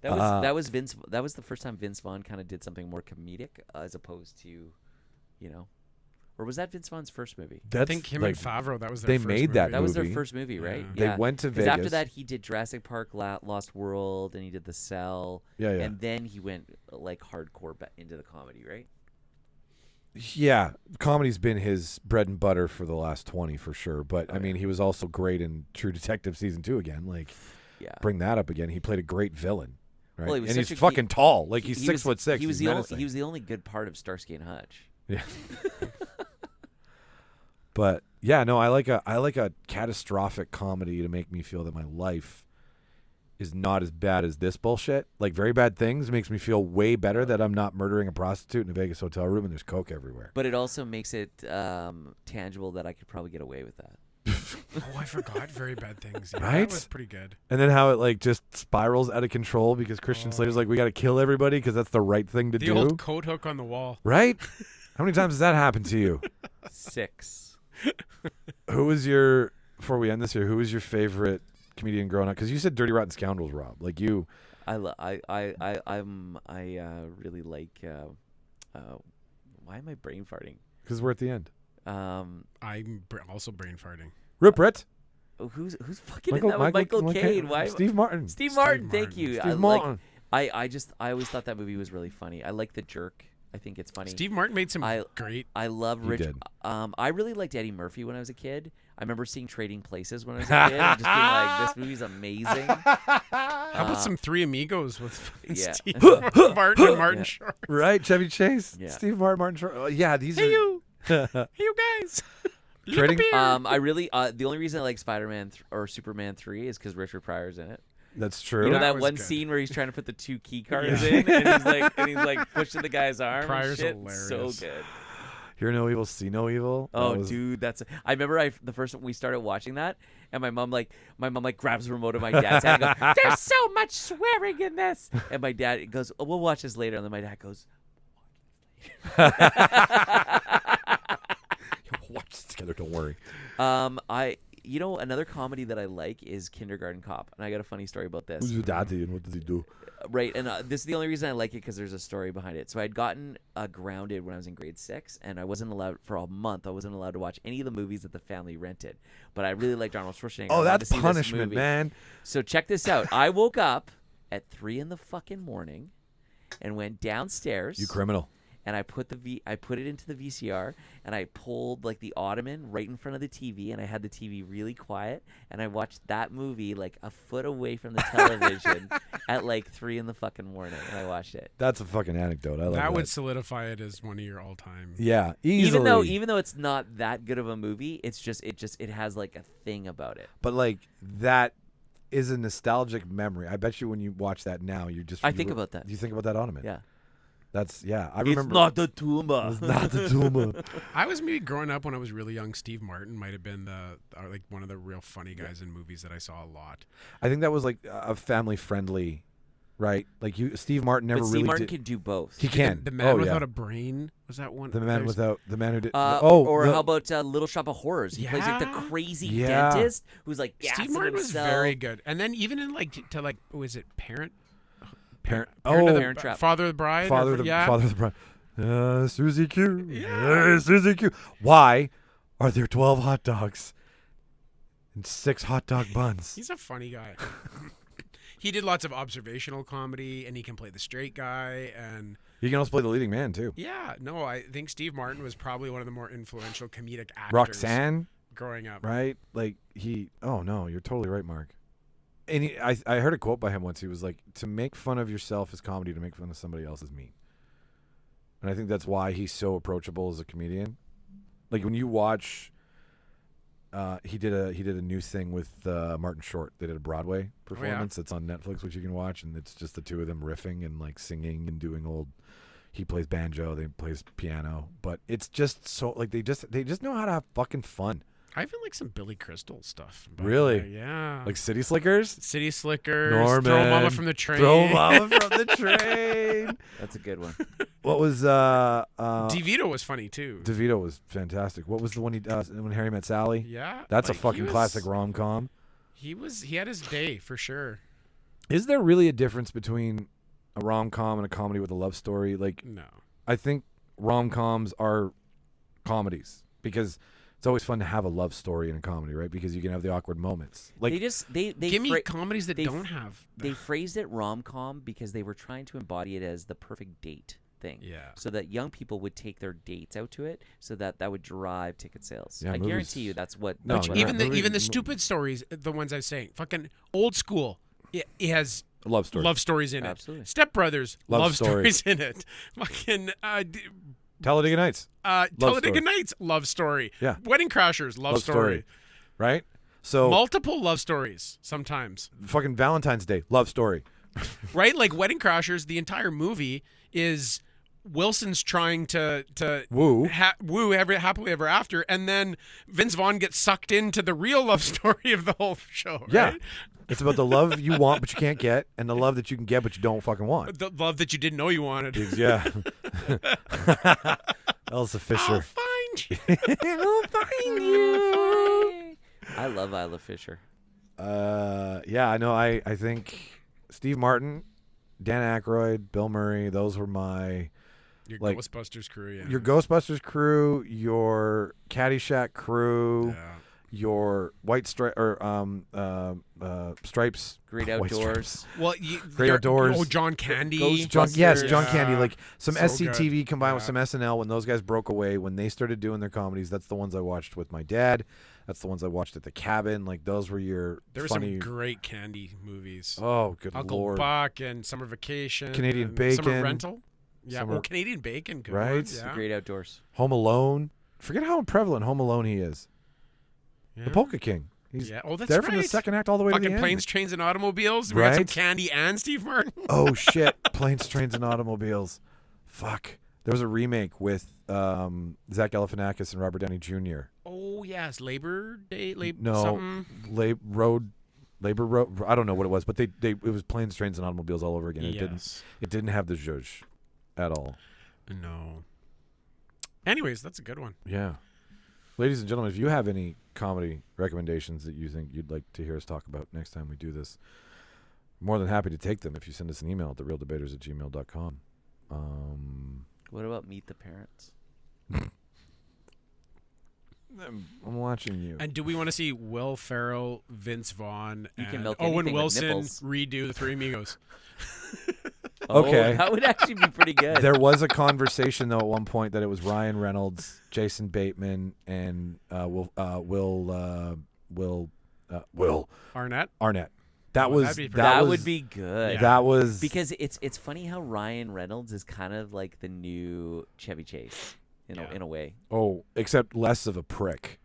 That was Vince. That was the first time Vince Vaughn kind of did something more comedic as opposed to, or was that Vince Vaughn's first movie? That's I think him like, and Favreau. That was they their first made that movie. That was their movie. first movie, right? Yeah. They went to 'Cause after Vegas. that, he did Jurassic Park, Lost World, and he did The Cell. Yeah. And then he went like hardcore into the comedy, right? Yeah, comedy's been his bread and butter for the last 20 for sure. But Oh, I mean, he was also great in True Detective season 2 again. Like, Yeah. bring that up again. He played a great villain, right? Well, he was and such he's a- fucking tall. Like he's He 6'6". He was He's the menacing. he was the only good part of Starsky and Hutch. Yeah. But yeah, no, I like a catastrophic comedy to make me feel that my life is not as bad as this bullshit. Like Very Bad Things makes me feel way better that I'm not murdering a prostitute in a Vegas hotel room and there's coke everywhere. But it also makes it tangible that I could probably get away with that. Oh, I forgot Very Bad Things. Yeah, Right? That was pretty good. And then how it like just spirals out of control because Christian Slater's like, we got to kill everybody because that's the right thing to The do. old coat hook on the wall. Right? How many times has that happened to you? 6. Who was your before we end this here? Who was your favorite comedian growing up? Because you said Dirty Rotten Scoundrels, Rob. Like you. I really like. Why am I brain farting? Because we're at the end. I'm also brain farting. Rupert. Who's fucking in that with Michael Caine? Why? Steve Martin. Steve Martin. Thank you. Steve Martin. I always thought that movie was really funny. I like The Jerk. I think it's funny. Steve Martin made some great. I love Rich. did. I really liked Eddie Murphy when I was a kid. I remember seeing Trading Places when I was a kid and just being like, this movie's amazing. How about some Three Amigos with Yeah. Steve Martin and Martin Short? Right, Chevy Chase. Yeah. Steve Martin. Short. Yeah, these Hey are. you, hey you guys. Look Trading- up here. I really the only reason I like Spider-Man or Superman 3 is because Richard Pryor's in it. That's true. You know That that was one good. scene where he's trying to put the 2 key cards in, and he's like pushing the guy's arm. Pryor's and shit. So hilarious. good. Hear no evil, see no evil. Oh, That was- dude, that's. I remember the first time we started watching that, and my mom grabs the remote of my dad's hand and goes, "There's so much swearing in this," and my dad goes, "Oh, we'll watch this later," and then my dad goes, Watch this together. Don't worry. Another comedy that I like is Kindergarten Cop, and I got a funny story about this. Who's your daddy and what does he do? Right, and this is the only reason I like it because there's a story behind it. So I'd gotten grounded when I was in grade 6, and I wasn't allowed for a month. I wasn't allowed to watch any of the movies that the family rented. But I really liked Arnold Schwarzenegger. I Oh, wanted that's to see this punishment, movie. man. So check this out. I woke up at 3 in the fucking morning and went downstairs. You criminal. And I put it into the VCR, and I pulled like the ottoman right in front of the TV, and I had the TV really quiet, and I watched that movie like a foot away from the television at like 3 in the fucking morning, and I watched it. That's a fucking anecdote. I like that. That would solidify it as one of your all-time. Yeah, easily. Even though it's not that good of a movie, it has like a thing about it. But like that is a nostalgic memory. I bet you when you watch that now, you think about that. You think about that ottoment. Yeah. That's I It's remember. not the Tumba. It's not the Tuma. I was maybe growing up when I was really young. Steve Martin might have been like one of the real funny guys in movies that I saw a lot. I think that was like a family friendly, right? Like Steve Martin never But really Steve Martin did. can do both. He can. The Man Oh, Without yeah. a Brain, was that one? The man who did. Or the- how about Little Shop of Horrors? He plays like the Yeah. crazy Yeah. dentist who's like Steve gassing Martin was himself. very good. And then even in was it Parent? Parent? Parent of the- Parent Trap. Father of the Bride? Father of the yeah. Father of the Bride. Susie Q. Yeah. Susie Q. Why are there 12 hot dogs and 6 hot dog buns? He's a funny guy. He did lots of observational comedy, and he can play the straight guy. And He can also play the leading man too. yeah, no, I think Steve Martin was probably one of the more influential comedic actors Roxanne, growing up. right? Like oh no, you're totally right, Mark. And I heard a quote by him once. He was like, "To make fun of yourself is comedy. To make fun of somebody else is mean." And I think that's why he's so approachable as a comedian. Like when you watch, he did a new thing with Martin Short. They did a Broadway performance that's on Netflix, which you can watch, and it's just the two of them riffing and like singing and doing old. He plays banjo, they plays piano, but it's just so like they just know how to have fucking fun. I even like some Billy Crystal stuff. but, Really? yeah. Like City Slickers. City Slickers. Norman. Throw Mama from the Train. Throw Mama from the Train. That's a good one. What was DeVito was funny too. DeVito was fantastic. What was the one he does when Harry Met Sally? Yeah. That's like, a fucking classic rom-com. He had his day for sure. Is there really a difference between a rom-com and a comedy with a love story? Like, No. I think rom-coms are comedies because it's always fun to have a love story in a comedy, right? Because you can have the awkward moments. Like, they Give me fra- comedies that they don't have. they phrased it rom-com because they were trying to embody it as the perfect date thing. Yeah. So that young people would take their dates out to it, so that would drive ticket sales. Yeah, I movies- guarantee you that's what. No, that's but what even happened. the stupid stories, the ones I was saying, fucking old school. It has a love story. love stories in Absolutely. it. Step Brothers, Love love story. stories in it. Fucking Talladega Nights. Talladega story. Nights, love story. Yeah. Wedding Crashers, love story. Right? So Multiple love stories sometimes. fucking Valentine's Day, love story. Right? Like Wedding Crashers, the entire movie is Wilson's trying to Woo. woo happily ever after, and then Vince Vaughn gets sucked into the real love story of the whole show. Yeah. Right? It's about the love you want but you can't get, and the love that you can get but you don't fucking want. The love that you didn't know you wanted. Yeah. Elsa Fisher. I'll find you. I'll find you. love Isla Fisher. Yeah, I know. I think Steve Martin, Dan Aykroyd, Bill Murray, those were my Your like, Ghostbusters crew, yeah. your Ghostbusters crew, your Caddyshack crew, Yeah. your White Stripe or Stripes. Great White Outdoors. Stripes. Well, Great Outdoors. Oh, John Candy. Ghost- John Yeah. Candy, like some So SCTV good. combined with Yeah. some SNL. When those guys broke away, when they started doing their comedies, that's the ones I watched with my dad. That's the ones I watched at the cabin. Like those were your There were funny. some great Candy movies. Oh, good Uncle lord! Buck and Summer Vacation. Canadian and Bacon. Summer Rental. Yeah. Summer- Canadian Bacon. Good Right? ones, yeah. Great Outdoors. Home Alone. Forget how prevalent Home Alone he is. Yeah. The Polka King. He's Yeah. Oh, that's there right. from the second act all the way to Fucking the end. Planes, Trains, and Automobiles. We got some Right? Candy and Steve Martin. Oh shit! Planes, Trains, and Automobiles. Fuck. There was a remake with Zach Galifianakis and Robert Downey Jr. Oh yes, Labor Day. No, Something. Labor Road. I don't know what it was, but it was Planes, Trains, and Automobiles all over again. Yes. It didn't have the zhuzh at all. No. Anyways, that's a good one. Yeah. Ladies and gentlemen, if you have any comedy recommendations that you think you'd like to hear us talk about next time we do this, more than happy to take them if you send us an email at therealdebaters@gmail.com. What about Meet the Parents? I'm watching you. And do we want to see Will Ferrell, Vince Vaughn, You can and milk Owen anything with Wilson nipples. redo the Three Amigos? Okay. Oh, that would actually be pretty good. There was a conversation though at one point that it was Ryan Reynolds, Jason Bateman, and Will Arnett. Arnett. That Oh, was that'd be pretty- that was would be good. Yeah. that was Because it's funny how Ryan Reynolds is kind of like the new Chevy Chase in Yeah. a way. oh, except less of a prick.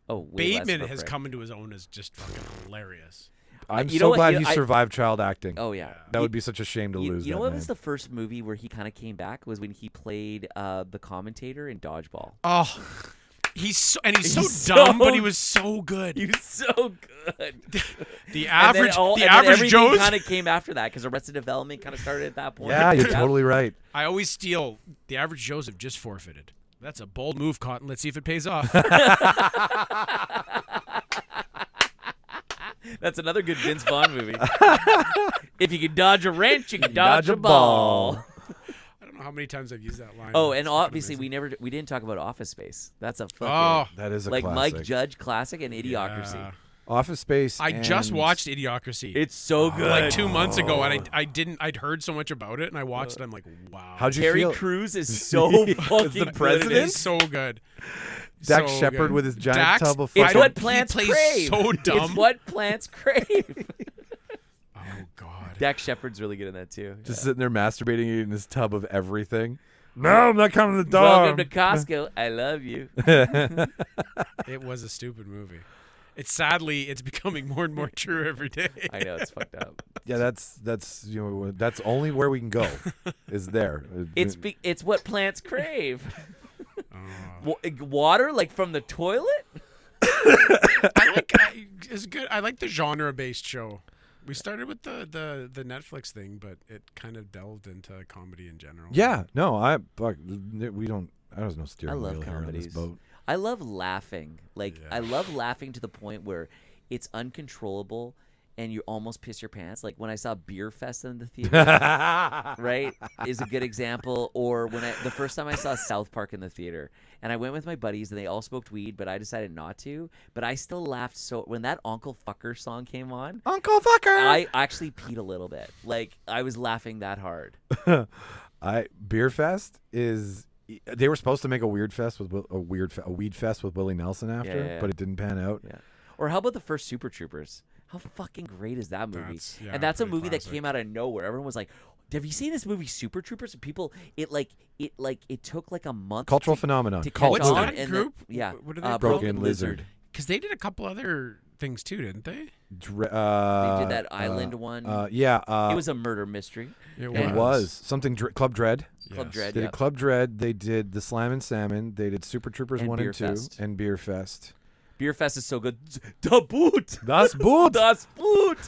Oh, way less of Bateman a has prick. come into his own as just fucking hilarious. I'm you know so what, glad you he know, I- survived child acting. Oh yeah. That would be such a shame to lose. You know that what man. was the first movie where he kind of came back was when he played the commentator in Dodgeball. Oh, he's so He's dumb, but so- he was so good. He was so good. The average everything Joe's. kind of came after that because Arrested Development kind of started at that point. Yeah, you're totally right. I always steal. The average Joes have just forfeited. That's a bold move, Cotton. Let's see if it pays off. That's another good Vince Vaughn movie. If you can dodge a wrench, you can dodge a ball. I don't know how many times I've used that line. Oh, It's and fucking obviously amazing. we didn't talk about Office Space. That's a fucking Oh, That is a like classic. Mike Judge classic and Idiocracy. yeah. Office Space. I just and- watched Idiocracy. It's so good. like 2 months ago, and I'd heard so much about it, and I watched it. I'm like, wow. How'd you Terry feel? Crews is so fucking the good. president? It is so good. Dax So Shepard good. with his giant Dax, tub of I It's don't- what he plants plays crave. so dumb. It's what plants crave. Oh God. Dax Shepard's really good in that too. Just Yeah. sitting there masturbating eating his tub of everything. No, I'm not coming to the dog. Welcome to Costco. I love you. It was a stupid movie. It's becoming more and more true every day. I know it's fucked up. Yeah, that's that's only where we can go. Is there? It's what plants crave. Oh. Water, like from the toilet. It's good. I like the genre-based show. We started with the Netflix thing, but it kind of delved into comedy in general. Yeah, no, we don't. I don't know steering I love wheel here on this comedies. boat. I love laughing. Like Yeah. I love laughing to the point where it's uncontrollable and you almost piss your pants. Like when I saw Beer Fest in the theater, right, is a good example. Or when the first time I saw South Park in the theater, and I went with my buddies and they all smoked weed, but I decided not to. But I still laughed so when that Uncle Fucker song came on. Uncle Fucker. I actually peed a little bit. Like I was laughing that hard. Beer Fest is. They were supposed to make a weed fest with Willie Nelson after, Yeah. but it didn't pan out. Yeah. Or how about the first Super Troopers? How fucking great is that movie? And that's a pretty movie that classic. came out of nowhere. Everyone was like, "Have you seen this movie, Super Troopers?" And people, it took like a month. Cultural to, phenomenon. To Cult catch What's on, that and group? yeah, What are they? Broken Lizard. Because they did a couple other things too, didn't they? They did that island one. Yeah. It was a murder mystery. It It was something. Club Dread. Club Dread. They Yeah. did Club Dread. They did the Slam and Salmon. They did Super Troopers And 1 Beer and 2 Fest. and Beer Fest. Beer Fest is so good. Da Boot. Das Boot. Das Boot.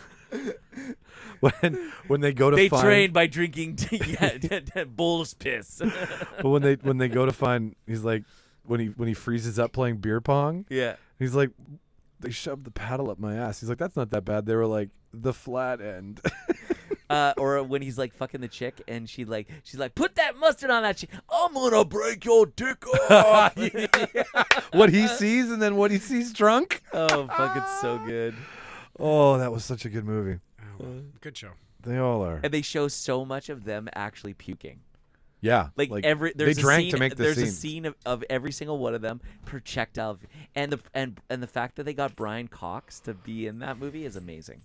when they go to They find train by drinking bull's piss. but when they go to find he's like when he freezes up playing beer pong, Yeah. he's like, they shoved the paddle up my ass. He's like, that's not that bad. They were like, the flat end. Or when he's like fucking the chick and she's like, put that mustard on that chick. I'm gonna break your dick off. What he sees and then what he sees drunk. Oh fuck, it's so good. Oh, that was such a good movie. Oh, good show. They all are. And they show so much of them actually puking. Yeah, Like they there's a drank scene, to make the there's scene. a scene of every single one of them projectile, and the fact that they got Brian Cox to be in that movie is amazing.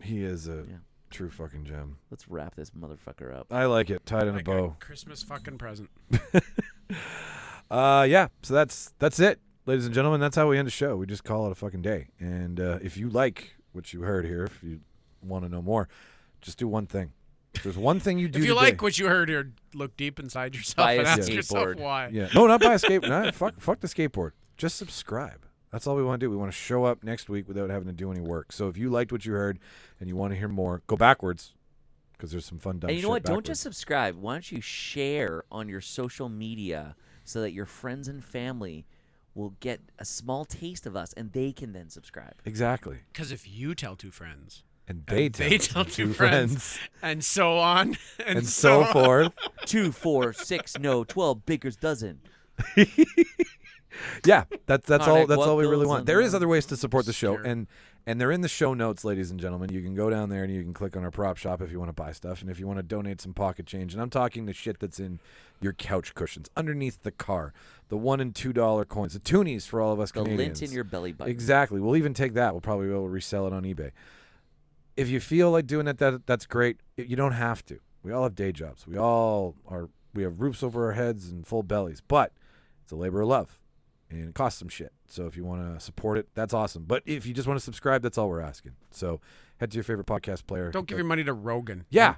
He is a true fucking gem. Let's wrap this motherfucker up. I like it. Tied in a Like bow. Christmas fucking present. Yeah. So that's it, ladies and gentlemen. That's how we end the show. We just call it a fucking day. And if you like what you heard here, if you want to know more, just do one thing. If there's one thing you do. If you today, like what you heard here, look deep inside yourself Buy and a ask yourself skateboard. why. Yeah. No, not buy a skateboard. No, fuck the skateboard. Just subscribe. That's all we want to do. We want to show up next week without having to do any work. So if you liked what you heard and you want to hear more, go backwards because there's some fun dumb And you know shit what? Don't backwards. just subscribe. Why don't you share on your social media so that your friends and family will get a small taste of us and they can then subscribe. Exactly. Because if you tell two friends, And they tell two friends, and so on, and so forth. 2, 4, 6, no, 12 baker's dozen. Yeah, that's all. Tonic, That's what all we really goes want. on There is the- other ways to support the show, Sure. and they're in the show notes, ladies and gentlemen. You can go down there and you can click on our prop shop if you want to buy stuff, and if you want to donate some pocket change. And I'm talking the shit that's in your couch cushions, underneath the car, the $1 and $2 coins, the toonies for all of us The Canadians. lint in your belly button. Exactly. We'll even take that. We'll probably be able to resell it on eBay. If you feel like doing it, that's great. You don't have to. We all have day jobs. We have roofs over our heads and full bellies, but it's a labor of love. And it costs some shit. So if you want to support it, that's awesome. But if you just want to subscribe, that's all we're asking. So head to your favorite podcast player. don't give your money to Rogan. Yeah.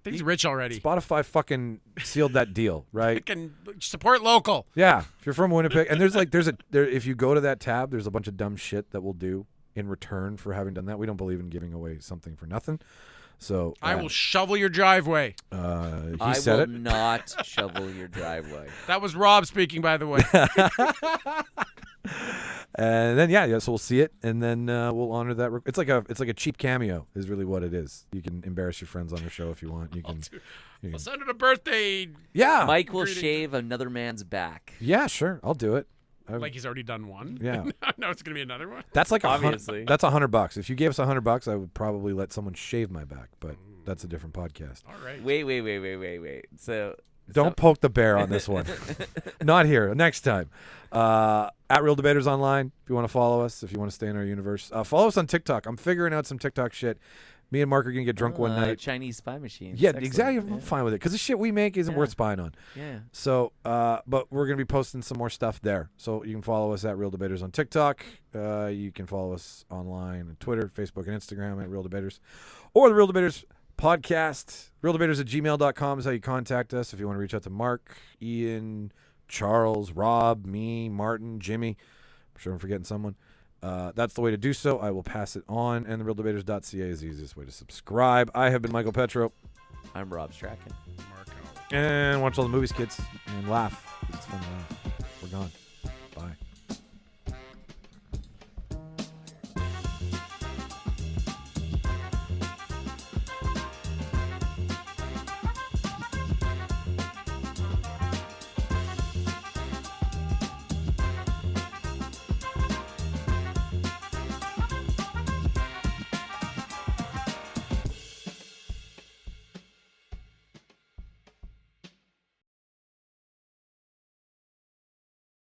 He's rich already. Spotify fucking sealed that deal, right? Can support local. Yeah. If you're from Winnipeg, and if you go to that tab, there's a bunch of dumb shit that we'll do in return for having done that. We don't believe in giving away something for nothing. So I will shovel your driveway. He I said will it. not shovel your driveway. That was Rob speaking, by the way. And then so we'll see it, and then we'll honor that. It's like a cheap cameo, is really what it is. You can embarrass your friends on the show if you want. You can. I'll send it a birthday. Yeah. Mike will Greetings. shave another man's back. Yeah, sure. I'll do it. Like he's already done one. Yeah. Now it's gonna be another one. That's like Obviously. That's $100. If you gave us $100, I would probably let someone shave my back, but that's a different podcast. All right. Wait. So Don't poke the bear on this one. Not here. Next time. At Real Debaters Online, if you want to follow us, if you want to stay in our universe. Follow us on TikTok. I'm figuring out some TikTok shit. Me and Mark are going to get drunk one night. Chinese spy machine. Yeah, Excellent. exactly. I'm Yeah. fine with it because the shit we make isn't Yeah. worth spying on. Yeah. So, but we're going to be posting some more stuff there. So you can follow us at Real Debaters on TikTok. You can follow us online on Twitter, Facebook, and Instagram at Real Debaters. Or the Real Debaters podcast. RealDebaters@gmail.com is how you contact us if you want to reach out to Mark, Ian, Charles, Rob, me, Martin, Jimmy. I'm sure I'm forgetting someone. That's the way to do so. I will pass it on. And the realdebaters.ca is the easiest way to subscribe. I have been Michael Petrow. I'm Rob Strachan. Marco. And watch all the movies, kids, and laugh. It's fun to laugh. We're gone.